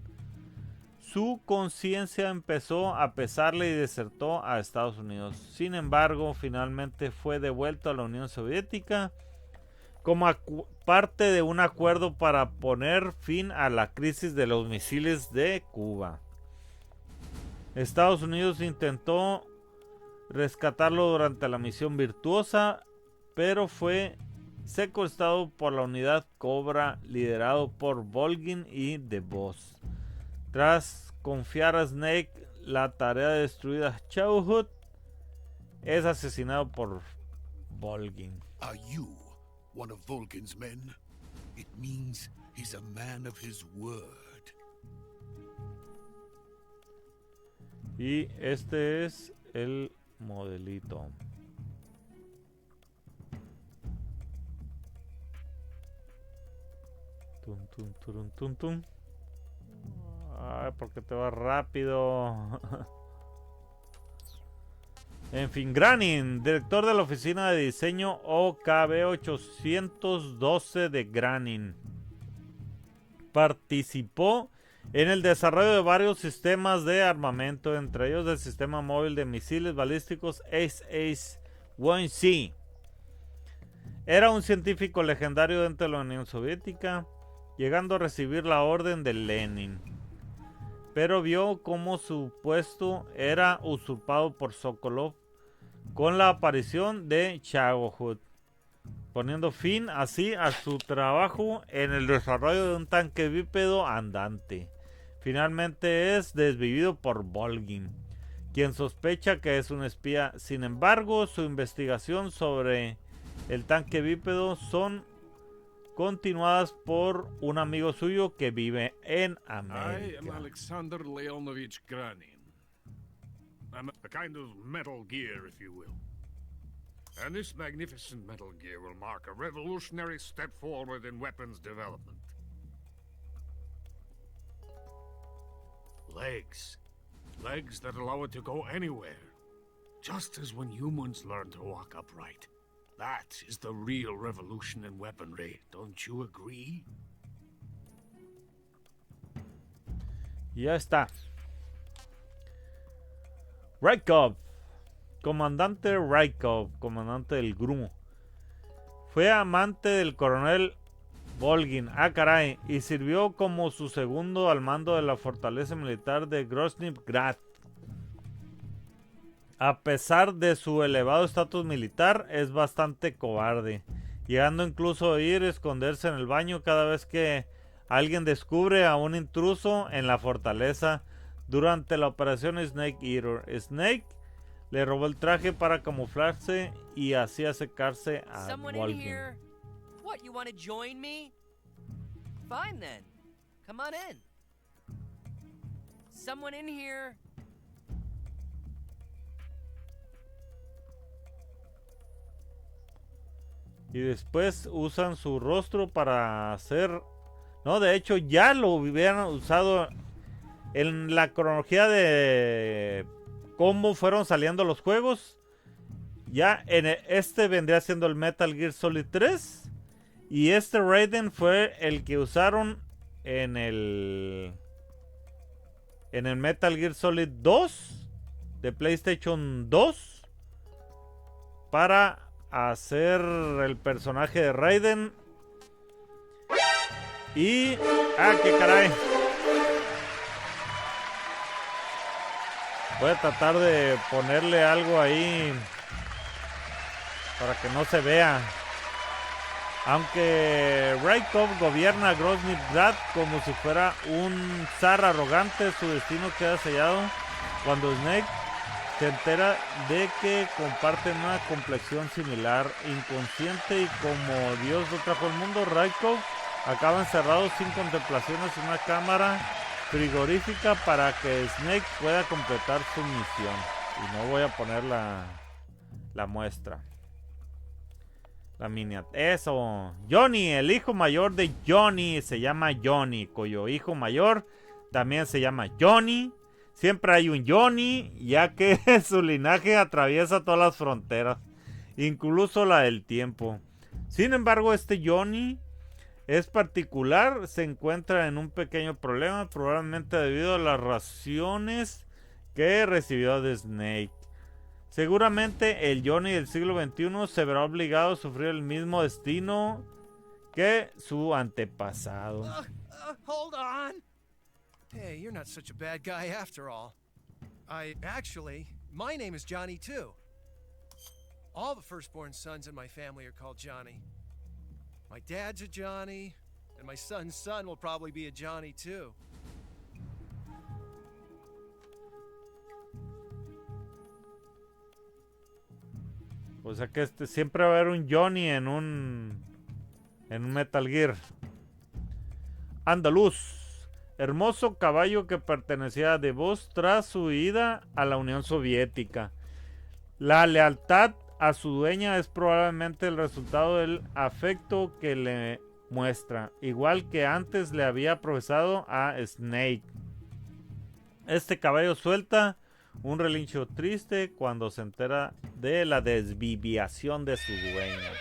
Su conciencia empezó a pesarle y desertó a Estados Unidos. Sin embargo, finalmente fue devuelto a la Unión Soviética como parte de un acuerdo para poner fin a la crisis de los misiles de Cuba. Estados Unidos intentó rescatarlo durante la misión Virtuosa, pero fue secuestrado por la unidad Cobra liderado por Volgin y DeVos. Tras confiar a Snake la tarea de destruir a Chauhut, es asesinado por Volgin. Are you one of Volgin's men? It means he's a man of his word. Y este es el modelito. Tum, tum, turum, tum, tum. Ay, porque te va rápido. En fin, Granin, director de la oficina de diseño OKB 812 de Granin. Participó en el desarrollo de varios sistemas de armamento, entre ellos el sistema móvil de misiles balísticos Ace-1C. Era un científico legendario dentro de la Unión Soviética, llegando a recibir la orden de Lenin, pero vio cómo su puesto era usurpado por Sokolov con la aparición de Chauhut, poniendo fin así a su trabajo en el desarrollo de un tanque bípedo andante. Finalmente es desvivido por Volgin, quien sospecha que es un espía. Sin embargo, su investigación sobre el tanque bípedo son continuadas por un amigo suyo que vive en América. I am Alexander Leonovich Granin. I'm a kind of Metal Gear, if you will. And this magnificent Metal Gear will mark a revolutionary step forward in weapons development. Legs. Legs that allow it to go anywhere. Just as when humans learn to walk upright. That is the real revolution in weaponry, don't you agree? Ya está. Rykov. Comandante Rykov, comandante del GRU. Fue amante del coronel Volgin, caray, y sirvió como su segundo al mando de la fortaleza militar de Grozny Grad. A pesar de su elevado estatus militar, es bastante cobarde, llegando incluso a ir a esconderse en el baño cada vez que alguien descubre a un intruso en la fortaleza durante la operación Snake Eater. Snake le robó el traje para camuflarse y así acercarse a Someone in Volgin. here? What, you want to join me? Fine then. Come on in. Someone in here? Y después usan su rostro para hacer... No, de hecho ya lo hubieran usado en la cronología de cómo fueron saliendo los juegos. Ya en este vendría siendo el Metal Gear Solid 3. Y este Raiden fue el que usaron en el Metal Gear Solid 2 de PlayStation 2 para hacer el personaje de Raiden. Y... ¡qué caray! Voy a tratar de ponerle algo ahí para que no se vea. Aunque Raikov gobierna Grozny Grad como si fuera un zar arrogante, su destino queda sellado cuando Snake se entera de que comparten una complexión similar. Inconsciente y como Dios lo trajo al mundo, Raikov acaba encerrado sin contemplaciones en una cámara frigorífica para que Snake pueda completar su misión. Y no voy a poner la muestra. La miniatura. Eso. Johnny, el hijo mayor de Johnny, se llama Johnny, cuyo hijo mayor también se llama Johnny. Siempre hay un Johnny, ya que su linaje atraviesa todas las fronteras, incluso la del tiempo. Sin embargo, este Johnny es particular, se encuentra en un pequeño problema, probablemente debido a las raciones que recibió de Snake. Seguramente el Johnny del siglo XXI se verá obligado a sufrir el mismo destino que su antepasado. Hold on. Hey, you're not such a bad guy after all. Actually, my name is Johnny too. All the firstborn sons in my family are called Johnny. My dad's a Johnny, and my son's son will probably be a Johnny too. O sea que siempre va a haber un Johnny en un Metal Gear. Andaluz, hermoso caballo que pertenecía a DeVos tras su ida a la Unión Soviética. La lealtad a su dueña es probablemente el resultado del afecto que le muestra, igual que antes le había profesado a Snake. Este caballo suelta un relincho triste cuando se entera de la desviviación de su dueña.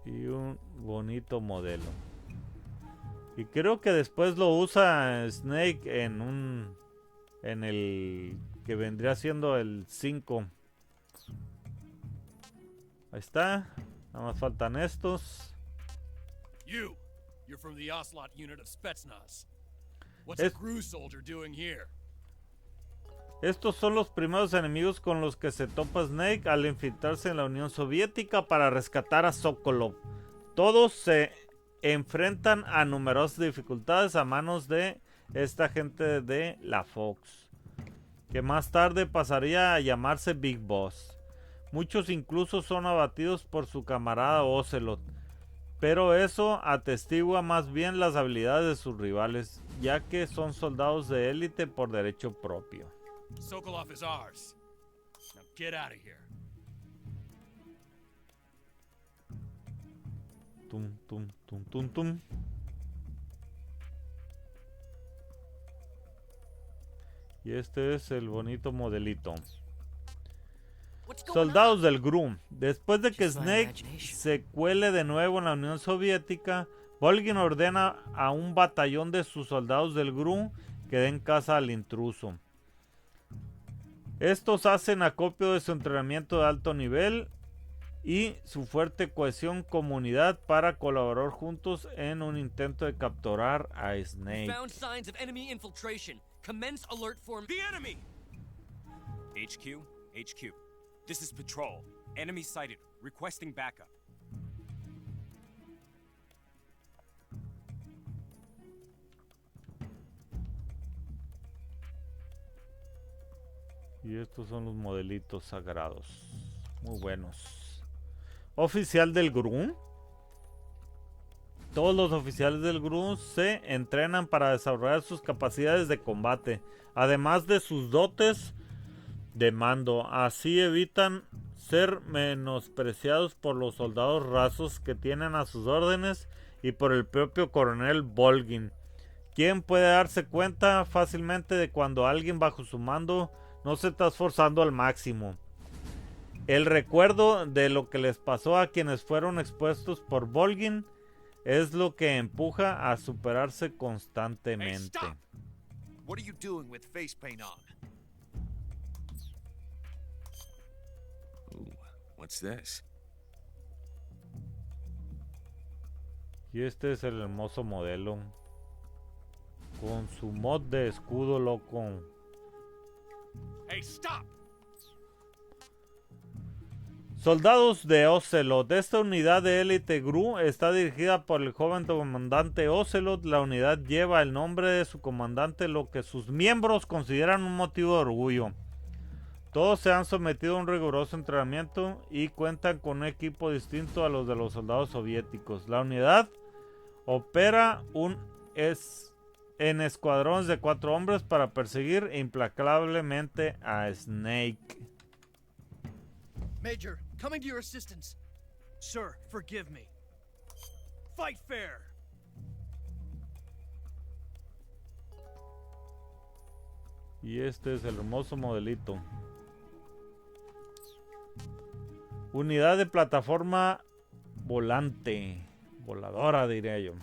Y un bonito modelo. Y creo que después lo usa Snake en el que vendría siendo el 5. Ahí está. Nada más faltan estos. You're from the Ocelot unit of Spetsnaz. What's a Gru soldier doing here? Estos son los primeros enemigos con los que se topa Snake al infiltrarse en la Unión Soviética para rescatar a Sokolov. Todos se enfrentan a numerosas dificultades a manos de esta gente de la Fox, que más tarde pasaría a llamarse Big Boss. Muchos incluso son abatidos por su camarada Ocelot, pero eso atestigua más bien las habilidades de sus rivales, ya que son soldados de élite por derecho propio. Sokolov is ours. Now get out of here. Tum, tum, tum, tum, tum. Y este es el bonito modelito. Soldados del GRU. Después de que Snake se cuele de nuevo en la Unión Soviética, Volgin ordena a un batallón de sus soldados del GRU que den caza al intruso. Estos hacen acopio de su entrenamiento de alto nivel y su fuerte cohesión comunidad para colaborar juntos en un intento de capturar a Snake. Found signs of enemy infiltration. Commence alert form. The enemy! HQ, HQ. This is Patrol. Enemy sighted. Requesting backup. Y estos son los modelitos sagrados. Muy buenos. Oficial del GRU. Todos los oficiales del GRU se entrenan para desarrollar sus capacidades de combate, además de sus dotes de mando. Así evitan ser menospreciados por los soldados rasos que tienen a sus órdenes y por el propio coronel Volgin, quien puede darse cuenta fácilmente de cuando alguien bajo su mando no se está esforzando al máximo. El recuerdo de lo que les pasó a quienes fueron expuestos por Volgin es lo que empuja a superarse constantemente. Hey, stop! What are you doing with face paint on? Ooh, what's this? Y este es el hermoso modelo con su mod de escudo loco. Hey, stop! Soldados de Ocelot. Esta unidad de élite GRU está dirigida por el joven comandante Ocelot. La unidad lleva el nombre de su comandante, lo que sus miembros consideran un motivo de orgullo. Todos se han sometido a un riguroso entrenamiento y cuentan con un equipo distinto a los de los soldados soviéticos. La unidad opera en escuadrones de 4 hombres para perseguir implacablemente a Snake. Major, coming to your assistance. Sir, forgive me. Fight fair. Y este es el hermoso modelito. Unidad de plataforma volante. Voladora, diría yo.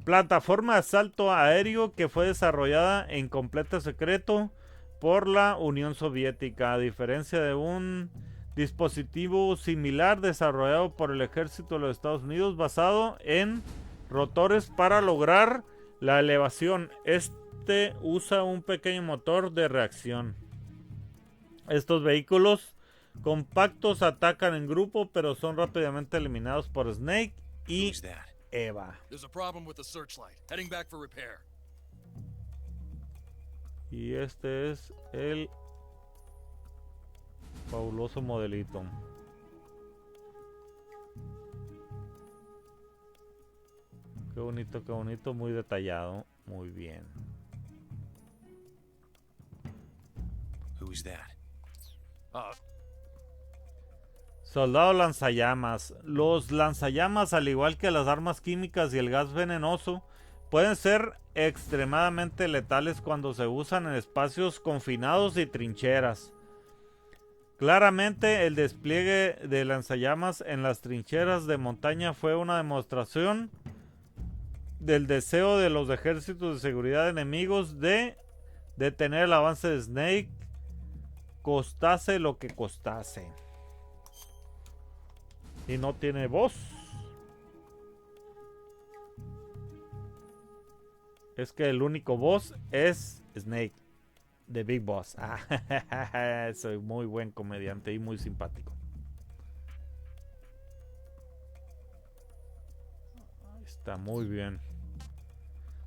Plataforma de asalto aéreo que fue desarrollada en completo secreto por la Unión Soviética, a diferencia de un dispositivo similar desarrollado por el ejército de los Estados Unidos basado en rotores para lograr la elevación. Este usa un pequeño motor de reacción. Estos vehículos compactos atacan en grupo, pero son rápidamente eliminados por Snake y Eva. There's a problem with the searchlight. Heading back for repair. Y este es el fabuloso modelito. Qué bonito, muy detallado, muy bien. Who's that? Soldado lanzallamas. Los lanzallamas, al igual que las armas químicas y el gas venenoso, pueden ser extremadamente letales cuando se usan en espacios confinados y trincheras. Claramente el despliegue de lanzallamas en las trincheras de montaña fue una demostración del deseo de los ejércitos de seguridad enemigos de detener el avance de Snake, costase lo que costase. Y no tiene voz. Es que el único boss es Snake, The Big Boss. Soy muy buen comediante y muy simpático. Ahí está, muy bien.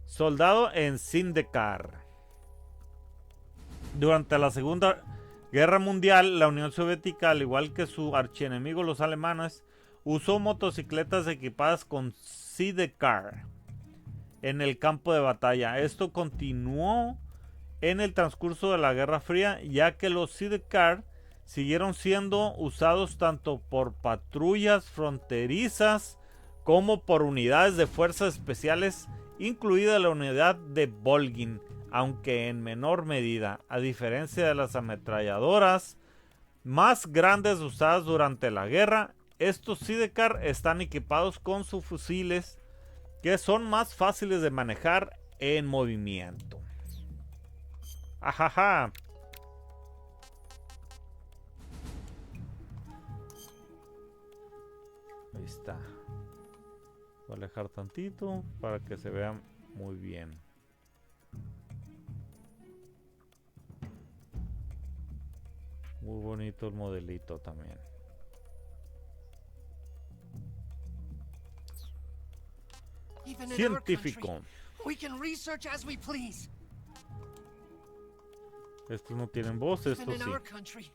Soldado en Sindecar. Durante la Segunda Guerra Mundial, la Unión Soviética, al igual que su archienemigo los alemanes, usó motocicletas equipadas con Sidecar en el campo de batalla. Esto continuó en el transcurso de la Guerra Fría, ya que los Sidecar siguieron siendo usados tanto por patrullas fronterizas como por unidades de fuerzas especiales, incluida la unidad de Volgin, aunque en menor medida, a diferencia de las ametralladoras más grandes usadas durante la guerra. Estos Sidecar están equipados con sus fusiles, que son más fáciles de manejar en movimiento. Ajaja. Ahí está. Voy a alejar tantito para que se vea muy bien. Muy bonito el modelito también. Even in our Científico. country, we can research as we please. Estos no tienen voz, estos Even in sí. our country,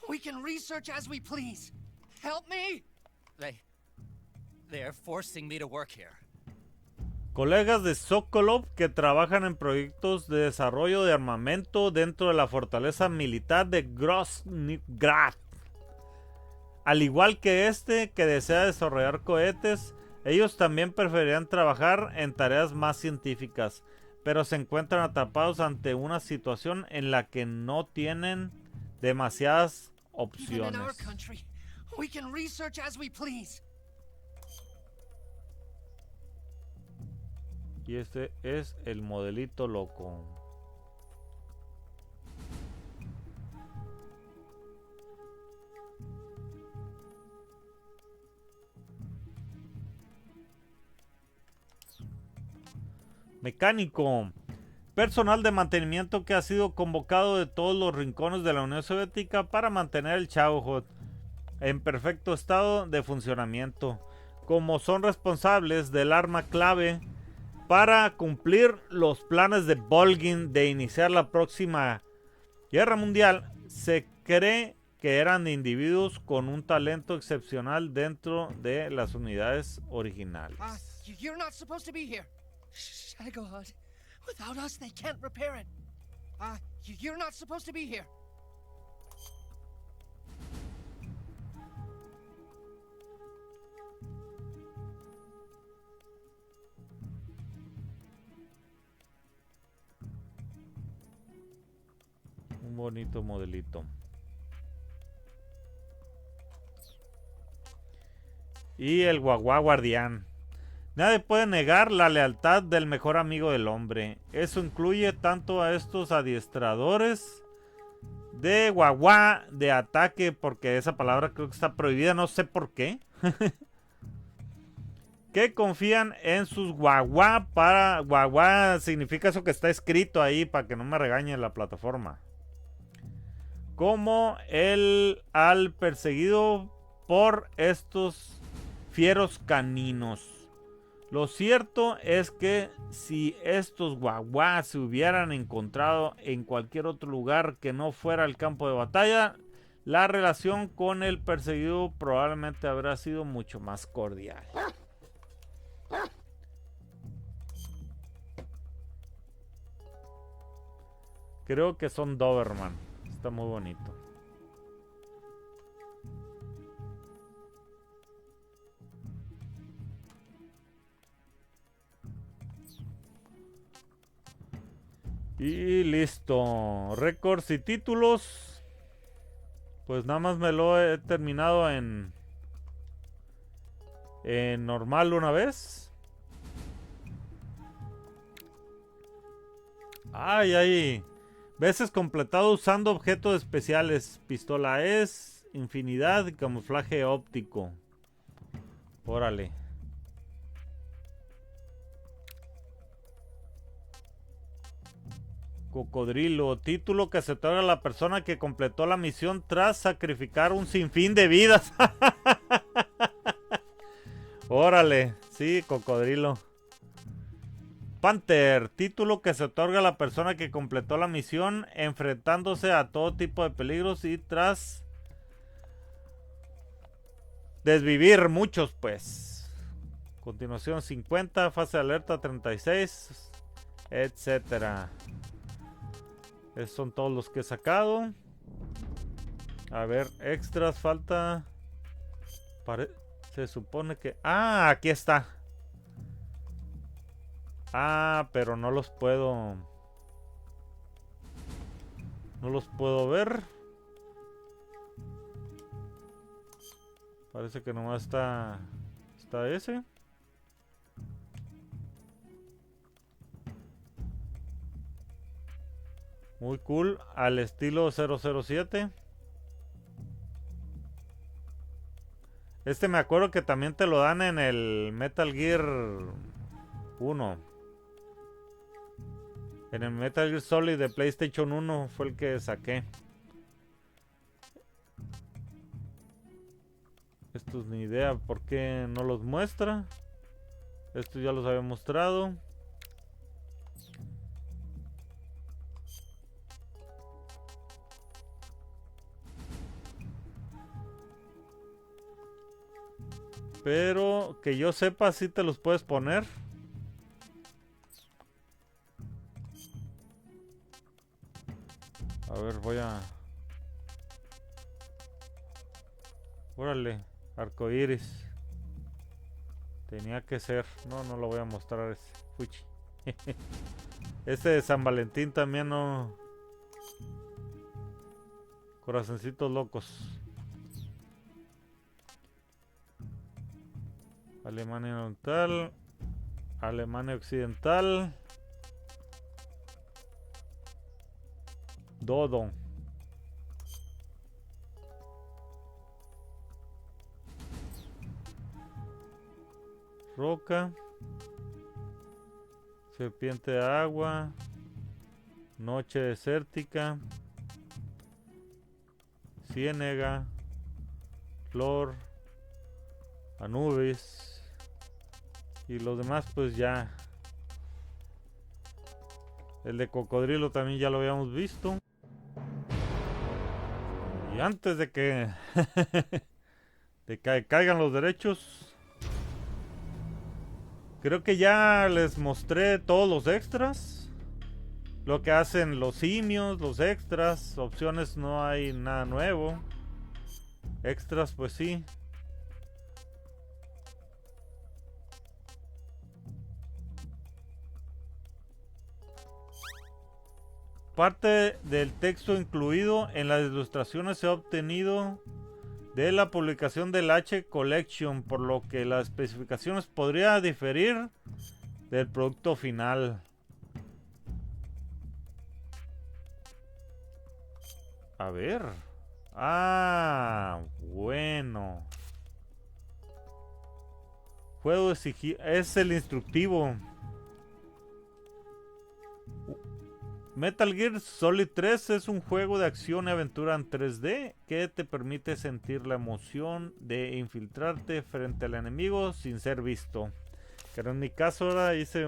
we can research as we please. Help me! They're forcing me to work here. Colegas de Sokolov que trabajan en proyectos de desarrollo de armamento dentro de la fortaleza militar de Groznygrad. Al igual que este que desea desarrollar cohetes, ellos también preferirían trabajar en tareas más científicas, pero se encuentran atrapados ante una situación en la que no tienen demasiadas Even in our opciones. country, we can research as we please. Y este es el modelito loco. Mecánico. Personal de mantenimiento que ha sido convocado de todos los rincones de la Unión Soviética para mantener el Chauhot en perfecto estado de funcionamiento, como son responsables del arma clave para cumplir los planes de Volgin de iniciar la próxima guerra mundial. Se cree que eran individuos con un talento excepcional dentro de las unidades originales. You're not supposed to be here. Shagohod. Without us, they can't repair it. You're not supposed to be here. Un bonito modelito. Y el guaguá guardián. Nadie puede negar la lealtad del mejor amigo del hombre. Eso incluye tanto a estos adiestradores de guaguá de ataque, porque esa palabra creo que está prohibida, no sé por qué. Que confían en sus guaguá para... Guaguá significa eso que está escrito ahí para que no me regañe la plataforma. Como el al perseguido por estos fieros caninos. Lo cierto es que si estos guaguás se hubieran encontrado en cualquier otro lugar que no fuera el campo de batalla, la relación con el perseguido probablemente habrá sido mucho más cordial. Creo que son Doberman. Está muy bonito. Y listo. Récords y títulos. Pues nada más me lo he terminado en normal una vez. Ay, ay. Veces completado usando objetos especiales. Pistola es, infinidad y camuflaje óptico. Órale. Cocodrilo. Título que se otorga a la persona que completó la misión tras sacrificar un sinfín de vidas. Órale. Sí, cocodrilo. Panther. Título que se otorga a la persona que completó la misión enfrentándose a todo tipo de peligros y tras desvivir muchos, pues. Continuación 50, fase de alerta 36, etcétera. Esos son todos los que he sacado. A ver, extras, falta. Se supone que... Ah, aquí está. Ah, pero no los puedo... No los puedo ver. Parece que nomás está... Está ese. Muy cool, al estilo 007. Este me acuerdo que también te lo dan en el Metal Gear 1. En el Metal Gear Solid de PlayStation 1 fue el que saqué. Estos ni idea por qué no los muestra. Estos ya los había mostrado. Pero que yo sepa, si te los puedes poner. A ver, voy a... Órale, arcoíris. Tenía que ser. No, no lo voy a mostrar ese. Fuchi. Este de San Valentín también no... Corazoncitos locos. Alemania Oriental, Alemania Occidental, Dodo. Roca, Serpiente de Agua, Noche Desértica, Ciénega, Flor, Anubis. Y los demás pues ya. El de cocodrilo también ya lo habíamos visto. Y antes de que de que caigan los derechos, creo que ya les mostré todos los extras. Lo que hacen los simios, los extras. Opciones no hay nada nuevo. Extras pues sí. Parte del texto incluido en las ilustraciones se ha obtenido de la publicación del H Collection, por lo que las especificaciones podrían diferir del producto final. A ver. Ah, bueno. Juego de sigilo. Es el instructivo. Metal Gear Solid 3 es un juego de acción y aventura en 3D que te permite sentir la emoción de infiltrarte frente al enemigo sin ser visto. Pero en mi caso ahora hice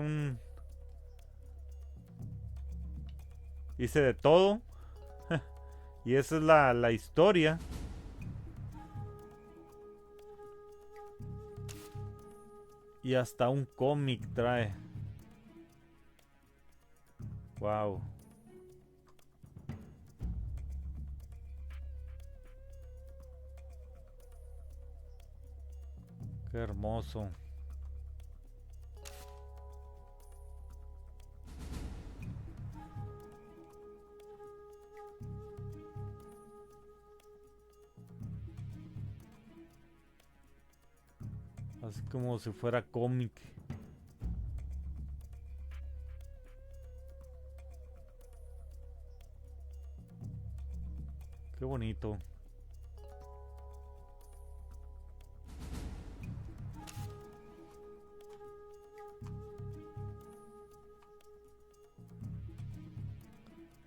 de todo. Y esa es la historia. Y hasta un cómic trae. Wow. Qué hermoso. Así como si fuera cómic. Qué bonito.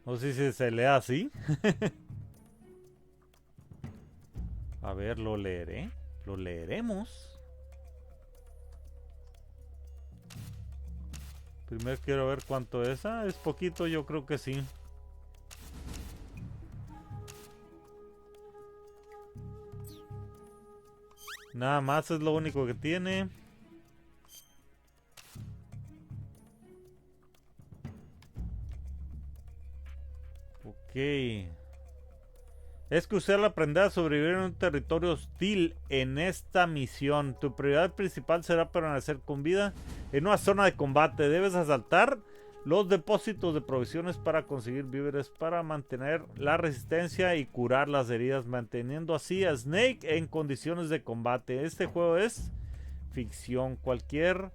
No sé si se lee así. A ver, lo leeré. Lo leeremos. Primero quiero ver cuánto es. Ah, es poquito, yo creo que sí. Nada más es lo único que tiene. Ok. Es que usar la aprender a sobrevivir en un territorio hostil en esta misión. Tu prioridad principal será permanecer con vida en una zona de combate. Debes asaltar los depósitos de provisiones para conseguir víveres para mantener la resistencia y curar las heridas, manteniendo así a Snake en condiciones de combate. Este juego es ficción. Cualquier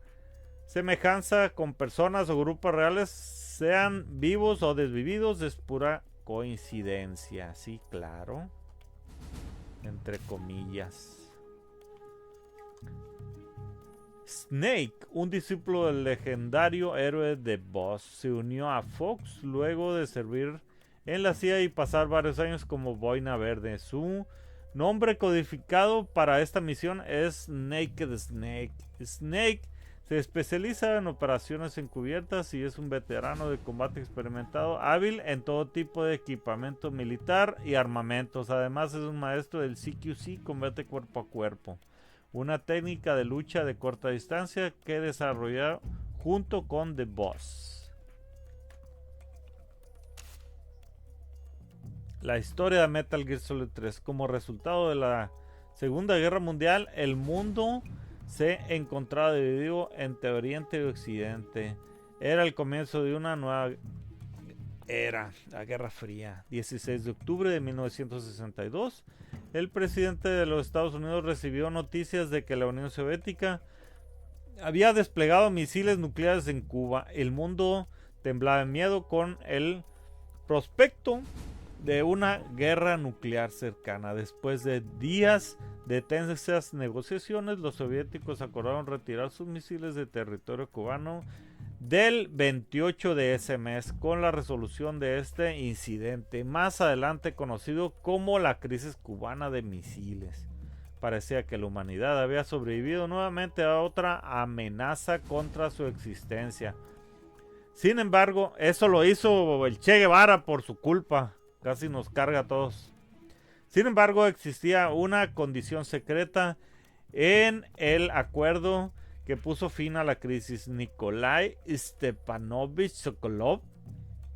semejanza con personas o grupos reales, sean vivos o desvividos, es pura coincidencia. Sí, claro. Entre comillas. Snake, un discípulo del legendario héroe The Boss, se unió a Fox luego de servir en la CIA y pasar varios años como boina verde. Su nombre codificado para esta misión es Naked Snake. Snake se especializa en operaciones encubiertas y es un veterano de combate experimentado, hábil en todo tipo de equipamiento militar y armamentos. Además es un maestro del CQC, combate cuerpo a cuerpo, una técnica de lucha de corta distancia que desarrolló junto con The Boss. La historia de Metal Gear Solid 3. Como resultado de la Segunda Guerra Mundial, el mundo se encontraba dividido entre Oriente y Occidente. Era el comienzo de una nueva era, la Guerra Fría. 16 de octubre de 1962, el presidente de los Estados Unidos recibió noticias de que la Unión Soviética había desplegado misiles nucleares en Cuba. El mundo temblaba de miedo con el prospecto de una guerra nuclear cercana. Después de días de tensas negociaciones, los soviéticos acordaron retirar sus misiles de territorio cubano del 28 de ese mes, con la resolución de este incidente, más adelante conocido como la crisis cubana de misiles. Parecía que la humanidad había sobrevivido nuevamente a otra amenaza contra su existencia. Sin embargo, eso lo hizo el Che Guevara por su culpa. Casi nos carga a todos. Sin embargo, existía una condición secreta en el acuerdo que puso fin a la crisis. Nikolai Stepanovich Sokolov,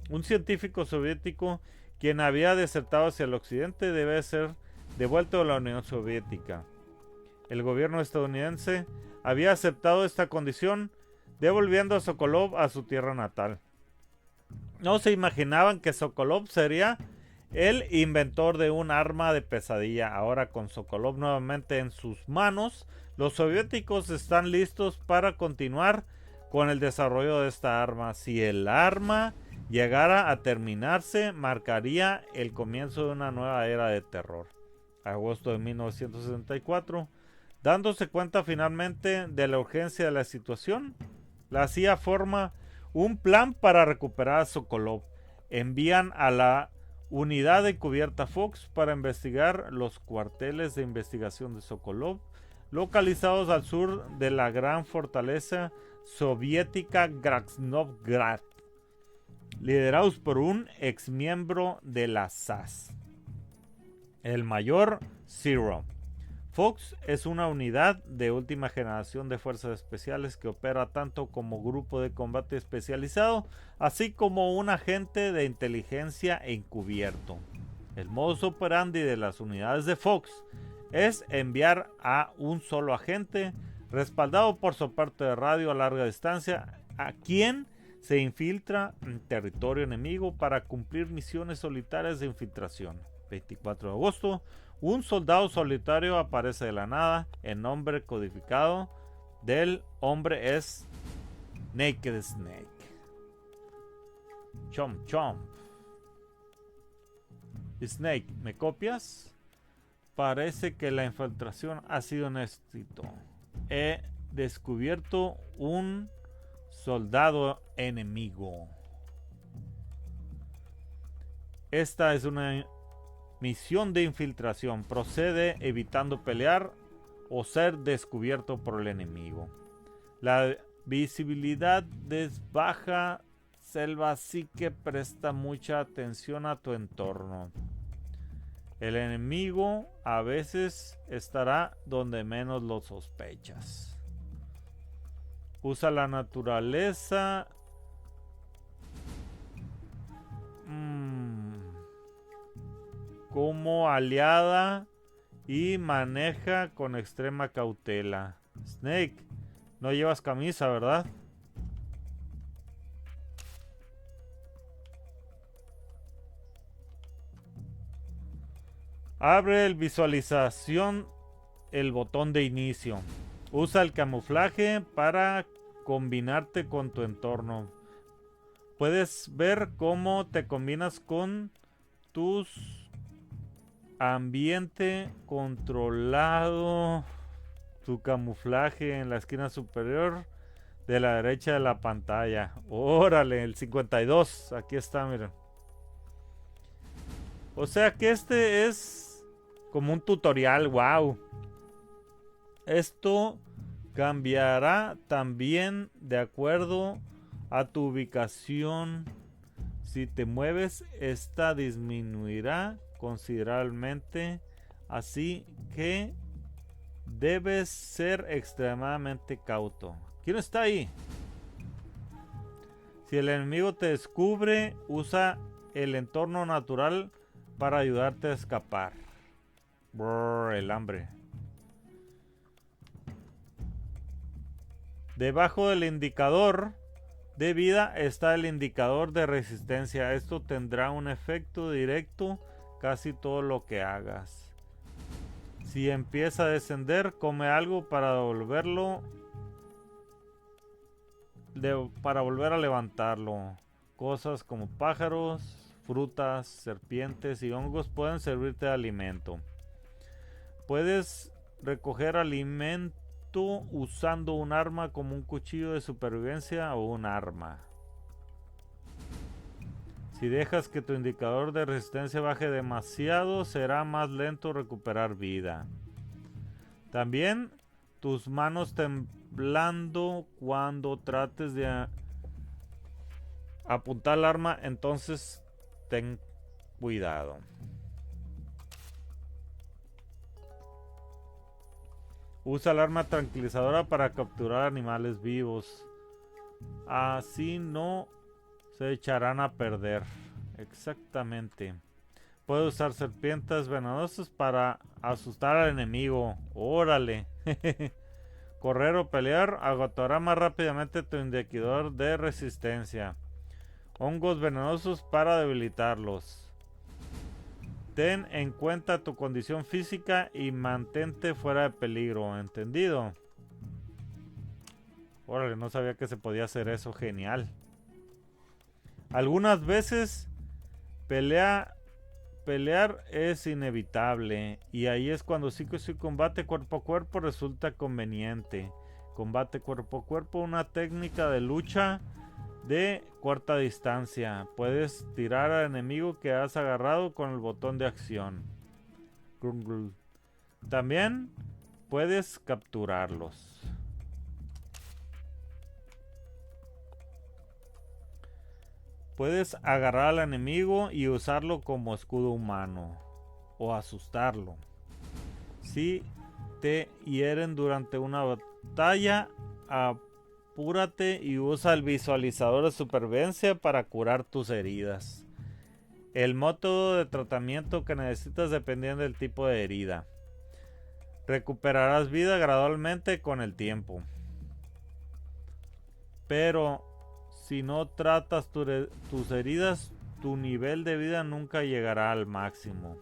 un científico soviético quien había desertado hacia el occidente, debe ser devuelto a la Unión Soviética. El gobierno estadounidense había aceptado esta condición, devolviendo a Sokolov a su tierra natal. No se imaginaban que Sokolov sería el inventor de un arma de pesadilla. Ahora, con Sokolov nuevamente en sus manos, los soviéticos están listos para continuar con el desarrollo de esta arma. Si el arma llegara a terminarse, marcaría el comienzo de una nueva era de terror. Agosto de 1964, dándose cuenta finalmente de la urgencia de la situación, la CIA forma un plan para recuperar a Sokolov. Envían a la unidad encubierta Fox para investigar los cuarteles de investigación de Sokolov, localizados al sur de la gran fortaleza soviética Krasnovgrad, liderados por un exmiembro de la SAS, el mayor Zero. Fox es una unidad de última generación de fuerzas especiales que opera tanto como grupo de combate especializado, así como un agente de inteligencia encubierto. El modus operandi de las unidades de Fox es enviar a un solo agente, respaldado por soporte de radio a larga distancia, a quien se infiltra en territorio enemigo para cumplir misiones solitarias de infiltración. 24 de agosto, un soldado solitario aparece de la nada. El nombre codificado del hombre es Naked Snake. Chomp chomp. Snake, ¿me copias? Parece que la infiltración ha sido un éxito. He descubierto un soldado enemigo. Esta es una misión de infiltración. Procede evitando pelear o ser descubierto por el enemigo. La visibilidad es baja, selva, así que presta mucha atención a tu entorno. El enemigo a veces estará donde menos lo sospechas. Usa la naturaleza como aliada y maneja con extrema cautela. Snake, no llevas camisa, ¿verdad? Abre el visualización, el botón de inicio. Usa el camuflaje para combinarte con tu entorno. Puedes ver cómo te combinas con tus ambiente controlado. Su camuflaje en la esquina superior de la derecha de la pantalla. Órale, el 52. Aquí está, miren. O sea que este es como un tutorial. Wow. Esto cambiará también de acuerdo a tu ubicación. Si te mueves, esta disminuirá considerablemente. Así que debes ser extremadamente cauto. ¿Quién está ahí? Si el enemigo te descubre, usa el entorno natural para ayudarte a escapar. Brr, el hambre. Debajo del indicador de vida está el indicador de resistencia. Esto tendrá un efecto directo casi todo lo que hagas. Si empieza a descender, come algo para devolverlo. Para volver a levantarlo. Cosas como pájaros, frutas, serpientes y hongos pueden servirte de alimento. Puedes recoger alimento usando un arma como un cuchillo de supervivencia o un arma. Si dejas que tu indicador de resistencia baje demasiado, será más lento recuperar vida. También tus manos temblando cuando trates de apuntar el arma, entonces ten cuidado. Usa el arma tranquilizadora para capturar animales vivos. Así no se echarán a perder. Exactamente. Puede usar serpientes venenosas para asustar al enemigo. Órale. Correr o pelear agotará más rápidamente tu indicador de resistencia. Hongos venenosos para debilitarlos. Ten en cuenta tu condición física y mantente fuera de peligro. ¿Entendido? Órale, no sabía que se podía hacer eso. Genial. Algunas veces pelear es inevitable. Y ahí es cuando sí combate cuerpo a cuerpo resulta conveniente. Combate cuerpo a cuerpo, una técnica de lucha de corta distancia. Puedes tirar al enemigo que has agarrado con el botón de acción. También puedes capturarlos. Puedes agarrar al enemigo y usarlo como escudo humano o asustarlo. Si te hieren durante una batalla, apúrate y usa el visualizador de supervivencia para curar tus heridas. El método de tratamiento que necesitas dependiendo del tipo de herida. Recuperarás vida gradualmente con el tiempo. Pero si no tratas tus heridas, tu nivel de vida nunca llegará al máximo.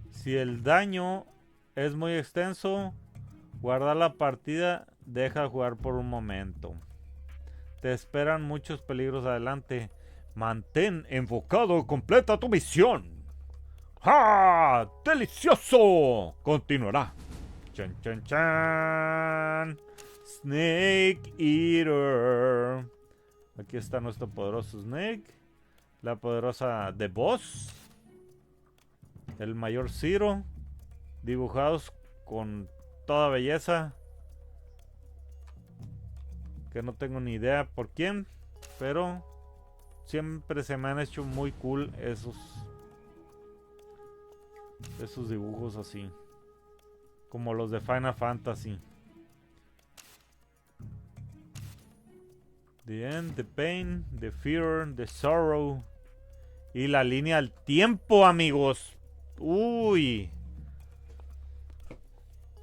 Si el daño es muy extenso, guarda la partida, deja jugar por un momento. Te esperan muchos peligros adelante. Mantén enfocado, completa tu misión. ¡Ja! ¡Delicioso! Continuará. Chan, chan, chan. Snake Eater. Aquí está nuestro poderoso Snake. La poderosa The Boss. El mayor Zero. Dibujados con toda belleza. Que no tengo ni idea por quién. Pero siempre se me han hecho muy cool esos dibujos así. Como los de Final Fantasy. The End, The Pain, The Fear, The Sorrow. Y la línea del tiempo, amigos. Uy.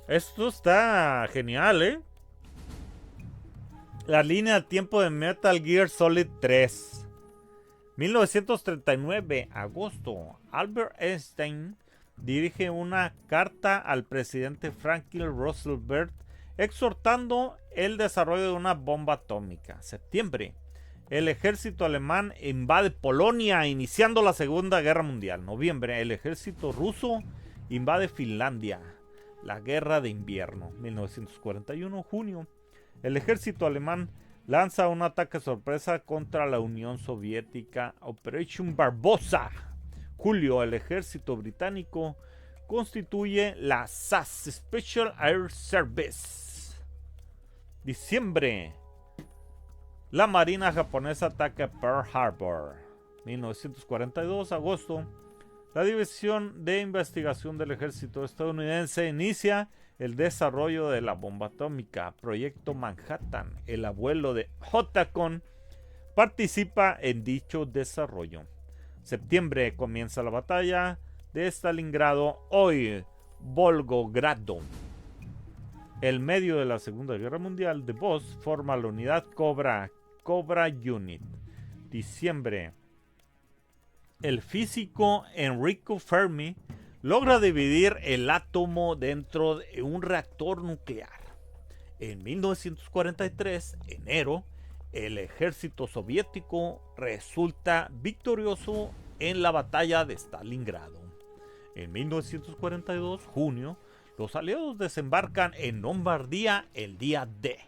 Esto está genial, ¿eh? La línea del tiempo de Metal Gear Solid 3. 1939, agosto. Albert Einstein dirige una carta al presidente Franklin Roosevelt exhortando el desarrollo de una bomba atómica. Septiembre. El ejército alemán invade Polonia, iniciando la Segunda Guerra Mundial. Noviembre. El ejército ruso invade Finlandia. la Guerra de Invierno, 1941, junio. El ejército alemán lanza un ataque sorpresa contra la Unión Soviética, Operation Barbossa. Julio, el ejército británico constituye la SAS, Special Air Service. Diciembre, la Marina japonesa ataca Pearl Harbor. 1942, agosto, la División de Investigación del Ejército estadounidense inicia el desarrollo de la bomba atómica. Proyecto Manhattan. El abuelo de Otacon participa en dicho desarrollo. Septiembre, comienza la batalla de Stalingrado, hoy Volgogrado. El medio de la Segunda Guerra Mundial, The Boss forma la unidad Cobra Unit. Diciembre, el físico Enrico Fermi logra dividir el átomo dentro de un reactor nuclear. En 1943, enero, el ejército soviético resulta victorioso en la batalla de Stalingrado. En 1942, junio, los aliados desembarcan en Lombardía el día D.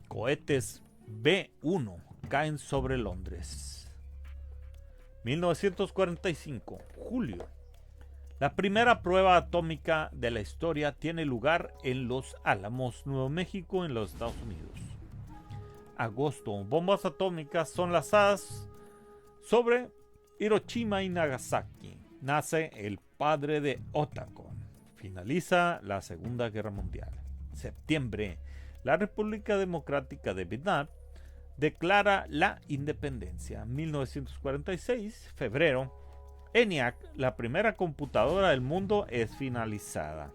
Cohetes B-1 caen sobre Londres. 1945, julio. La primera prueba atómica de la historia tiene lugar en Los Álamos, Nuevo México, en los Estados Unidos. Agosto, bombas atómicas son lanzadas sobre Hiroshima y Nagasaki. Nace el padre de Otacon. Finaliza la Segunda Guerra Mundial. Septiembre, la República Democrática de Vietnam declara la independencia. 1946, febrero, ENIAC, la primera computadora del mundo, es finalizada.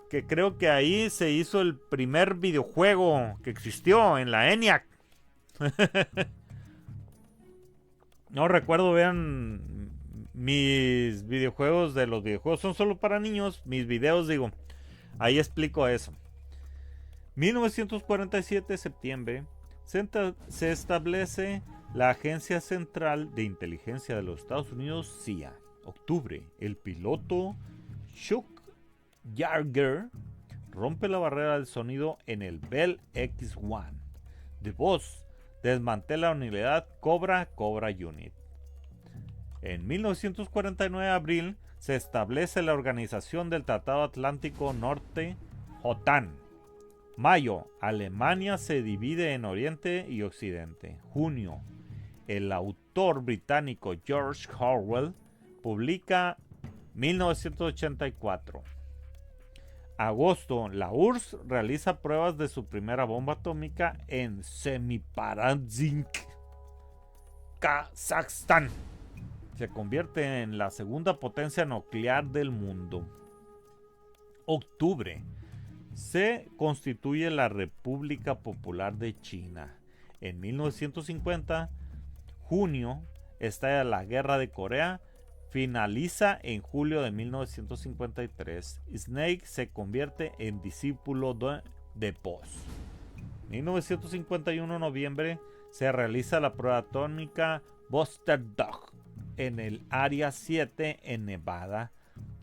Que creo que ahí se hizo el primer videojuego que existió en la ENIAC. No recuerdo, vean mis videojuegos de los videojuegos son solo para niños. Mis videos, digo, ahí explico eso. 1947, septiembre, se establece la Agencia Central de Inteligencia de los Estados Unidos, CIA. Octubre, el piloto Chuck Yeager rompe la barrera del sonido en el Bell X-1. The Boss desmantela la unidad Cobra Unit. En 1949, abril, se establece la Organización del Tratado Atlántico Norte, OTAN. Mayo, Alemania se divide en Oriente y Occidente. Junio, el autor británico George Orwell publica 1984. Agosto, la URSS realiza pruebas de su primera bomba atómica en Semipalatinsk, Kazajstán. Se convierte en la segunda potencia nuclear del mundo. Octubre, se constituye la República Popular de China. En 1950, junio, estalla la Guerra de Corea. Finaliza en julio de 1953. Snake se convierte en discípulo de Boss. 1951, noviembre, se realiza la prueba atómica Buster Dog en el Área 7 en Nevada,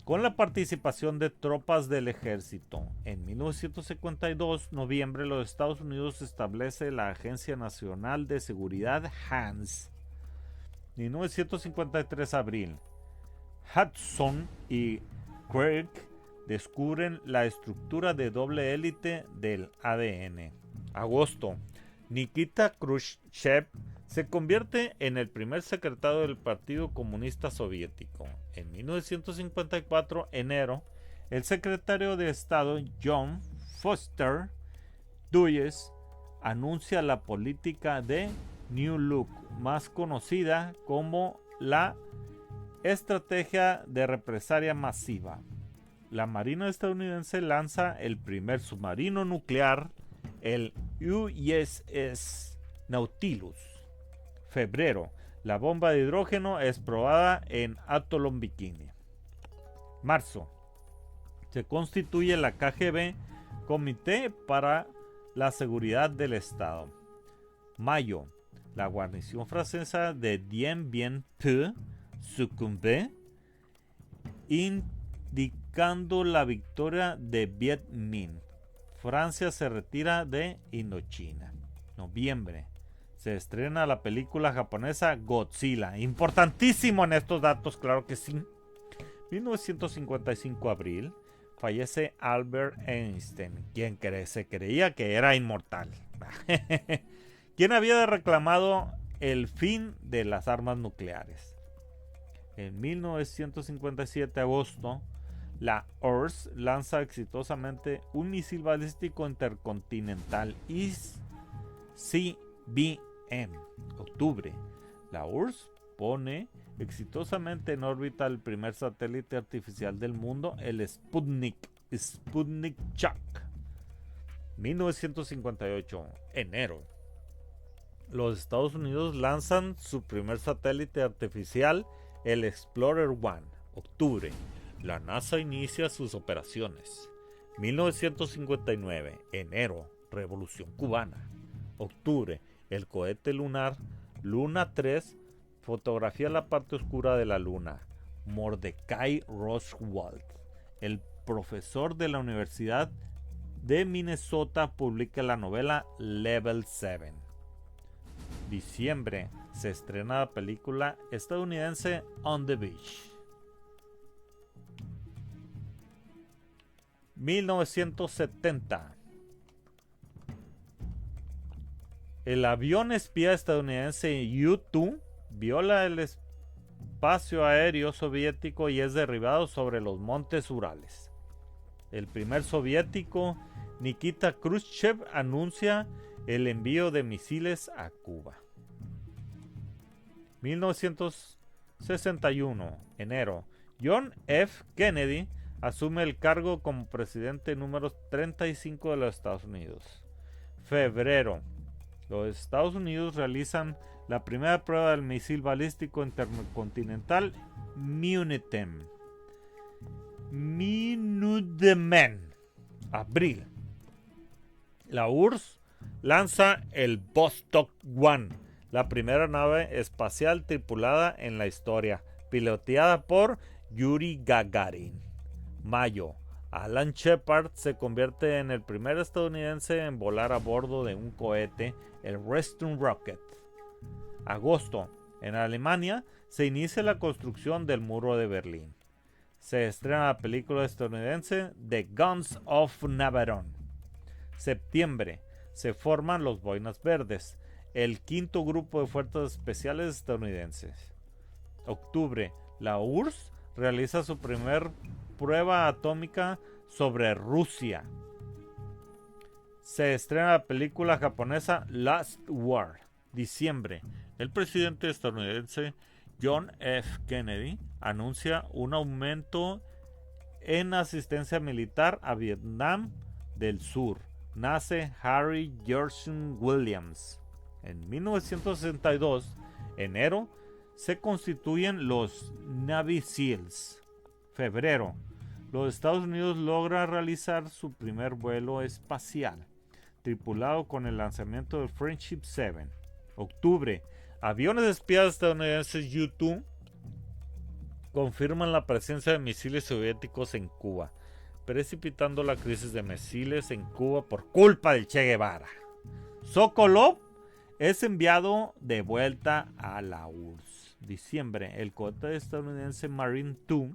con la participación de tropas del ejército. En 1952, noviembre, los Estados Unidos establece la Agencia Nacional de Seguridad HANS. 1953, abril, Hudson y Crick descubren la estructura de doble élite del ADN. Agosto, Nikita Khrushchev se convierte en el primer secretario del Partido Comunista Soviético. En 1954, enero, el secretario de Estado John Foster Dulles anuncia la política de New Look, más conocida como la estrategia de represalia masiva. La Marina estadounidense lanza el primer submarino nuclear, el USS Nautilus. Febrero, la bomba de hidrógeno es probada en Atolón Bikini. Marzo, se constituye la KGB, Comité para la Seguridad del Estado. Mayo, la guarnición francesa de Dien Bien Phu sucumbe, significando la victoria de Viet Minh. Francia se retira de Indochina. Noviembre. Se estrena la película japonesa Godzilla. Importantísimo en estos datos, claro que sí. 1955 abril. Fallece Albert Einstein, quien se creía que era inmortal. Quien había reclamado el fin de las armas nucleares. En 1957, agosto, la URSS lanza exitosamente un misil balístico intercontinental ICBM. Octubre, la URSS pone exitosamente en órbita el primer satélite artificial del mundo, el Sputnik Chak. 1958, enero. Los Estados Unidos lanzan su primer satélite artificial, el Explorer 1. Octubre, la NASA inicia sus operaciones. 1959, enero, Revolución Cubana. Octubre, el cohete lunar Luna 3 fotografía la parte oscura de la luna. Mordecai Roswald, el profesor de la Universidad de Minnesota, publica la novela Level 7. Diciembre, se estrena la película estadounidense On the Beach. 1970. El avión espía estadounidense U-2 viola el espacio aéreo soviético y es derribado sobre los montes Urales. El primer soviético, Nikita Khrushchev, anuncia el envío de misiles a Cuba. 1961, enero. John F. Kennedy asume el cargo como presidente número 35 de los Estados Unidos. Febrero. Los Estados Unidos realizan la primera prueba del misil balístico intercontinental Minuteman. Abril. La URSS lanza el Vostok 1, la primera nave espacial tripulada en la historia, piloteada por Yuri Gagarin. Mayo. Alan Shepard se convierte en el primer estadounidense en volar a bordo de un cohete, el Western Rocket. Agosto. En Alemania se inicia la construcción del muro de Berlín. Se estrena la película estadounidense The Guns of Navarone. Septiembre. Se forman los Boinas Verdes, el quinto grupo de fuerzas especiales estadounidenses. Octubre. La URSS realiza su primer prueba atómica sobre Rusia. Se estrena la película japonesa Last War. Diciembre. El presidente estadounidense John F. Kennedy anuncia un aumento en asistencia militar a Vietnam del Sur. Nace Harry Gerson Williams. En 1962, enero, se constituyen los Navy SEALs. Febrero. Los Estados Unidos logra realizar su primer vuelo espacial, tripulado con el lanzamiento del Friendship 7. Octubre. Aviones espías estadounidenses U-2 confirman la presencia de misiles soviéticos en Cuba, precipitando la crisis de misiles en Cuba por culpa del Che Guevara. Sokolov es enviado de vuelta a la URSS. Diciembre. El cohete estadounidense Marine 2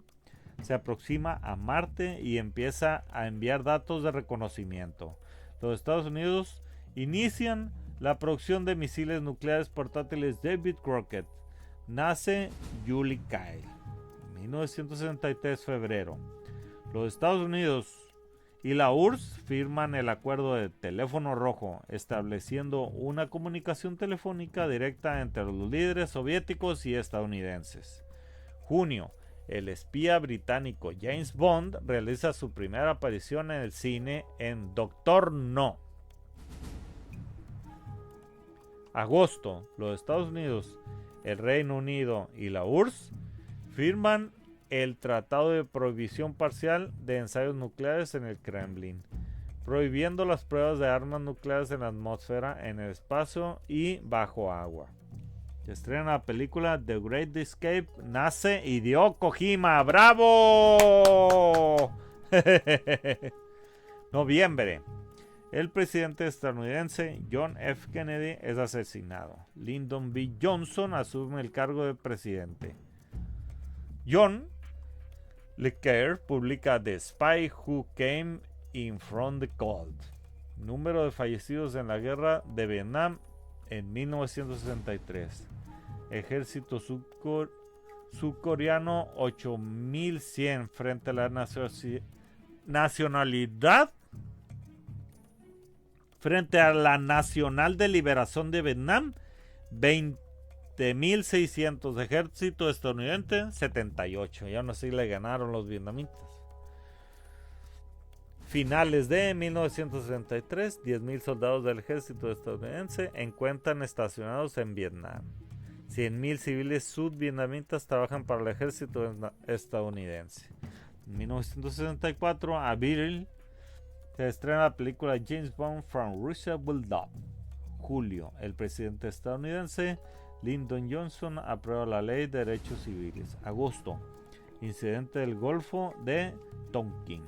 se aproxima a Marte y empieza a enviar datos de reconocimiento. Los Estados Unidos inician la producción de misiles nucleares portátiles David Crockett. Nace Julie Kyle. 1963, febrero. Los Estados Unidos y la URSS firman el acuerdo de teléfono rojo, estableciendo una comunicación telefónica directa entre los líderes soviéticos y estadounidenses. Junio. El espía británico James Bond realiza su primera aparición en el cine en Doctor No. Agosto. Los Estados Unidos, el Reino Unido y la URSS firman el Tratado de Prohibición Parcial de Ensayos Nucleares en el Kremlin, prohibiendo las pruebas de armas nucleares en la atmósfera, en el espacio y bajo agua. Se estrena la película The Great Escape. Nace Hideo Kojima. ¡Bravo! Noviembre. El presidente estadounidense John F. Kennedy es asesinado. Lyndon B. Johnson asume el cargo de presidente. John Le Carre publica The Spy Who Came in From the Cold. Número de fallecidos en la guerra de Vietnam en 1963. Ejército surcoreano 8100 frente a la nacionalidad. Frente a la Nacional de Liberación de Vietnam, 20.600. Ejército estadounidense, 78. Y aún así le ganaron los vietnamitas. Finales de 1963, 10.000 soldados del ejército estadounidense encuentran estacionados en Vietnam. 100.000 civiles sudvietnamitas trabajan para el ejército estadounidense. En 1964, abril, se estrena la película James Bond From Russia With Love. Julio, el presidente estadounidense Lyndon Johnson aprueba la ley de derechos civiles. Agosto, incidente del Golfo de Tonkin.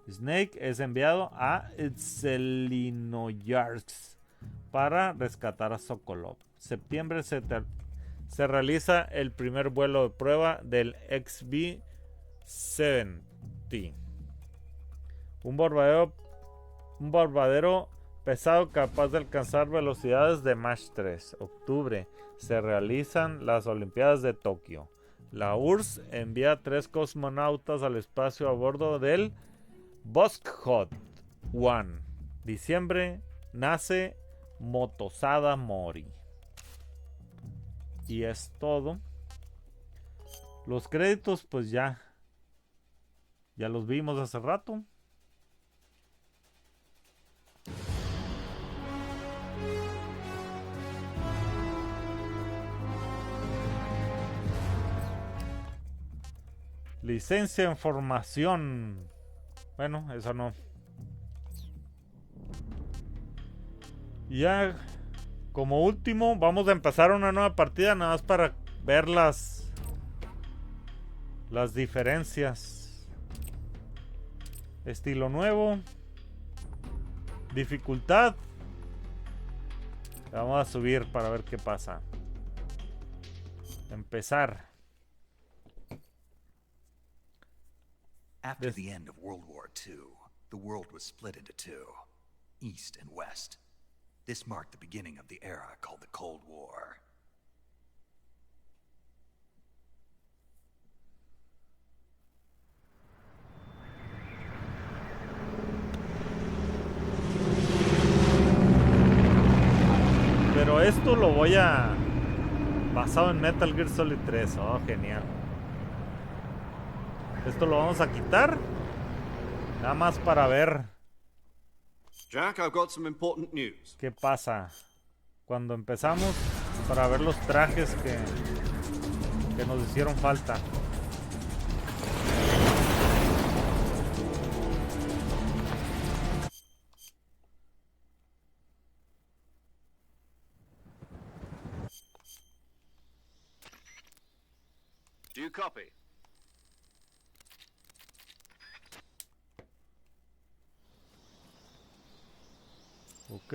Snake es enviado a Tselinoyarsk para rescatar a Sokolov. Septiembre se realiza el primer vuelo de prueba del XB-70. Un bombardero pesado capaz de alcanzar velocidades de Mach 3. Octubre se realizan las Olimpiadas de Tokio. La URSS envía 3 cosmonautas al espacio a bordo del Voskhod 1. Diciembre nace Motosada Mori. Y es todo. Los créditos pues ya los vimos hace rato. Licencia en formación. Bueno, eso no. Ya como último vamos a empezar una nueva partida nada más para ver las diferencias. Estilo nuevo. Dificultad. Vamos a subir para ver qué pasa. Empezar. After the end of World War II, the world was split into two, East and West. This marked the beginning of the era called the Cold War. Pero esto lo voy a... basado en Metal Gear Solid 3. Oh, genial. Esto lo vamos a quitar. Nada más para ver. Jack, I've got some important news. ¿Qué pasa? Cuando empezamos, para ver los trajes que nos hicieron falta. Do you copy? Ok.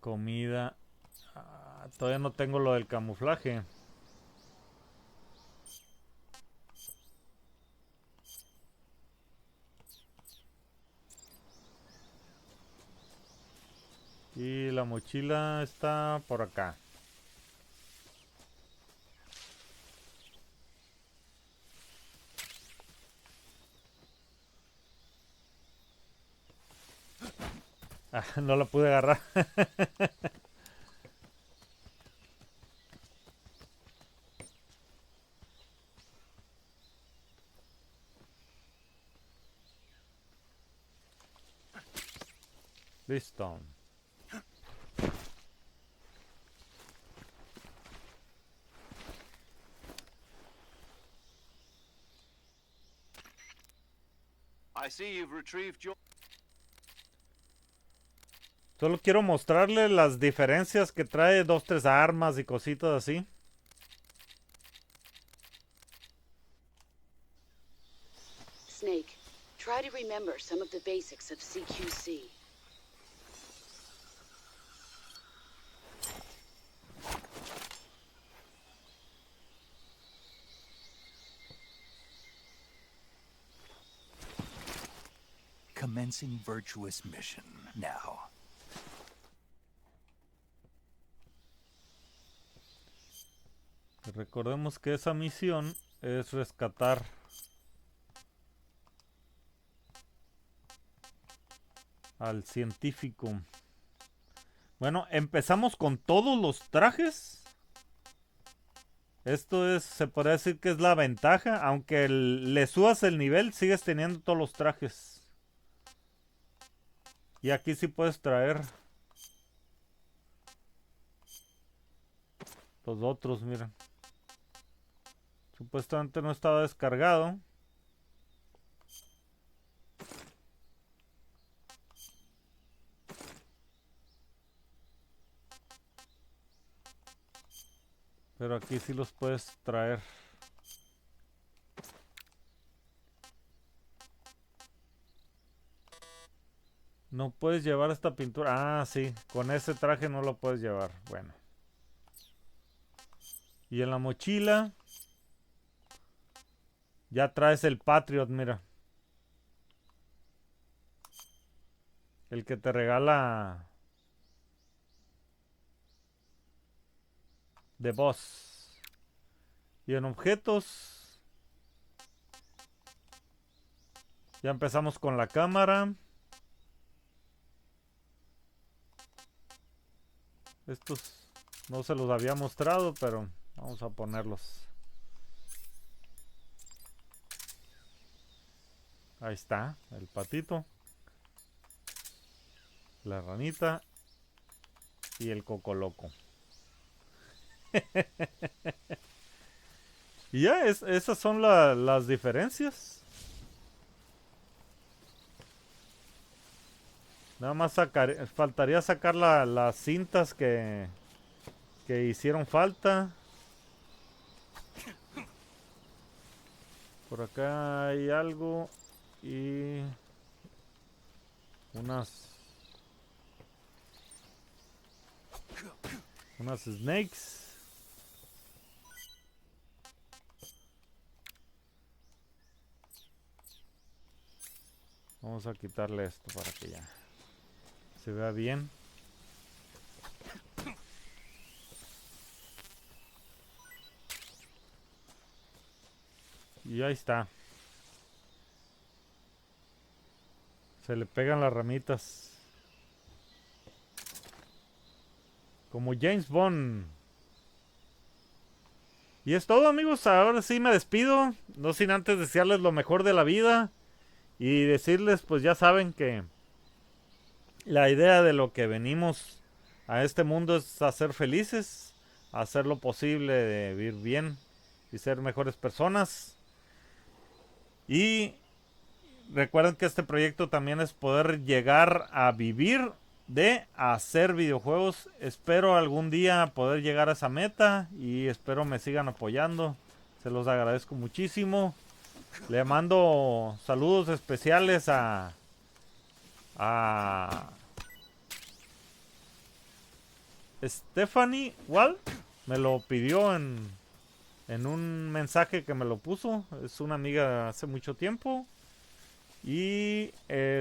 Comida. Todavía no tengo lo del camuflaje. Y la mochila está por acá. No la pude agarrar. Listo. I see you've retrieved your... Solo quiero mostrarle las diferencias que trae 2-3 armas y cositas así. Snake, try to remember some of the basics of CQC. Commencing virtuous mission now. Recordemos que esa misión es rescatar al científico. Bueno, empezamos con todos los trajes. Esto es, se podría decir que es la ventaja. Aunque le subas el nivel, sigues teniendo todos los trajes. Y aquí sí puedes traer los otros, mira. Supuestamente no estaba descargado. Pero aquí sí los puedes traer. No puedes llevar esta pintura. Ah, sí. Con ese traje no lo puedes llevar. Bueno. Y en la mochila ya traes el Patriot, mira. El que te regala The Boss. Y en objetos ya empezamos con la cámara. Estos no se los había mostrado, pero vamos a ponerlos. Ahí está, el patito, la ranita y el cocoloco. Y ya, esas son las diferencias. Nada más faltaría sacar las cintas que hicieron falta. Por acá hay algo. Y unas snakes. Vamos a quitarle esto para que ya se vea bien. Y ahí está. Se le pegan las ramitas. Como James Bond. Y es todo, amigos. Ahora sí me despido. No sin antes desearles lo mejor de la vida. Y decirles, pues ya saben que la idea de lo que venimos a este mundo es hacer felices. Hacer lo posible de vivir bien y ser mejores personas. Y recuerden que este proyecto también es poder llegar a vivir de hacer videojuegos. Espero algún día poder llegar a esa meta y espero me sigan apoyando. Se los agradezco muchísimo. Le mando saludos especiales a Stephanie Wall. Me lo pidió en un mensaje que me lo puso. Es una amiga hace mucho tiempo. Y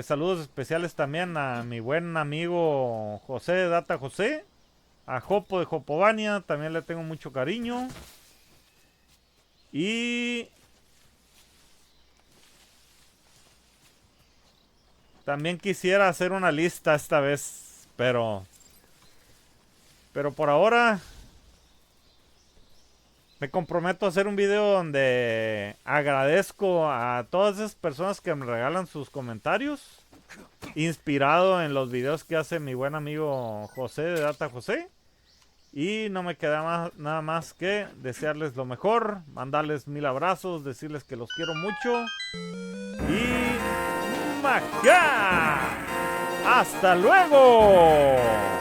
saludos especiales también a mi buen amigo José de Data José. A Jopo de Jopovania, también le tengo mucho cariño. Y también quisiera hacer una lista esta vez, pero por ahora me comprometo a hacer un video donde agradezco a todas esas personas que me regalan sus comentarios, inspirado en los videos que hace mi buen amigo José de Data José. Y no me queda nada más que desearles lo mejor, mandarles 1000 abrazos, decirles que los quiero mucho. Y ¡Macá! ¡Hasta luego!